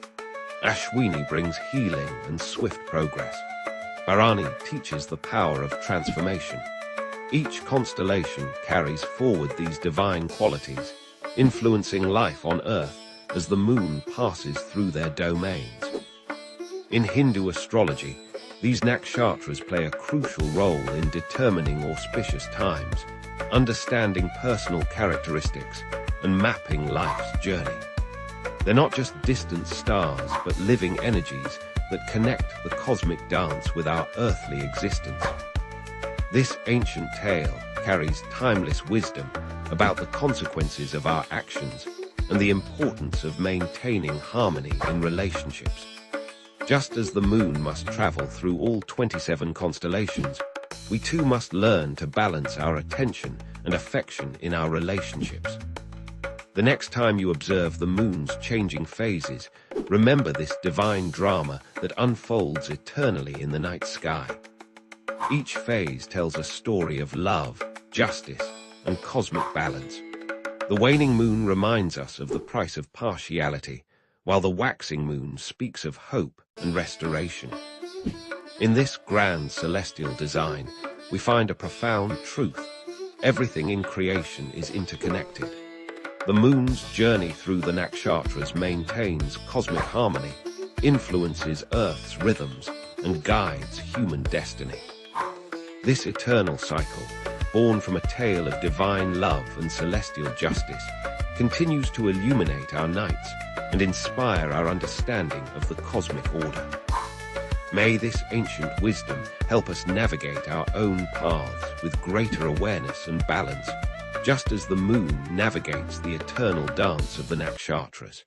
Ashwini brings healing and swift progress. Bharani teaches the power of transformation. Each constellation carries forward these divine qualities, influencing life on Earth as the moon passes through their domains. In Hindu astrology, these nakshatras play a crucial role in determining auspicious times, understanding personal characteristics, and mapping life's journey. They're not just distant stars, but living energies that connect the cosmic dance with our earthly existence. This ancient tale carries timeless wisdom about the consequences of our actions and the importance of maintaining harmony in relationships. Just as the moon must travel through all 27 constellations, we too must learn to balance our attention and affection in our relationships. The next time you observe the moon's changing phases, remember this divine drama that unfolds eternally in the night sky. Each phase tells a story of love, justice, and cosmic balance. The waning moon reminds us of the price of partiality, while the waxing moon speaks of hope and restoration. In this grand celestial design, we find a profound truth. Everything in creation is interconnected. The moon's journey through the nakshatras maintains cosmic harmony, influences Earth's rhythms, and guides human destiny. This eternal cycle, born from a tale of divine love and celestial justice, continues to illuminate our nights and inspire our understanding of the cosmic order. May this ancient wisdom help us navigate our own paths with greater awareness and balance, just as the moon navigates the eternal dance of the nakshatras.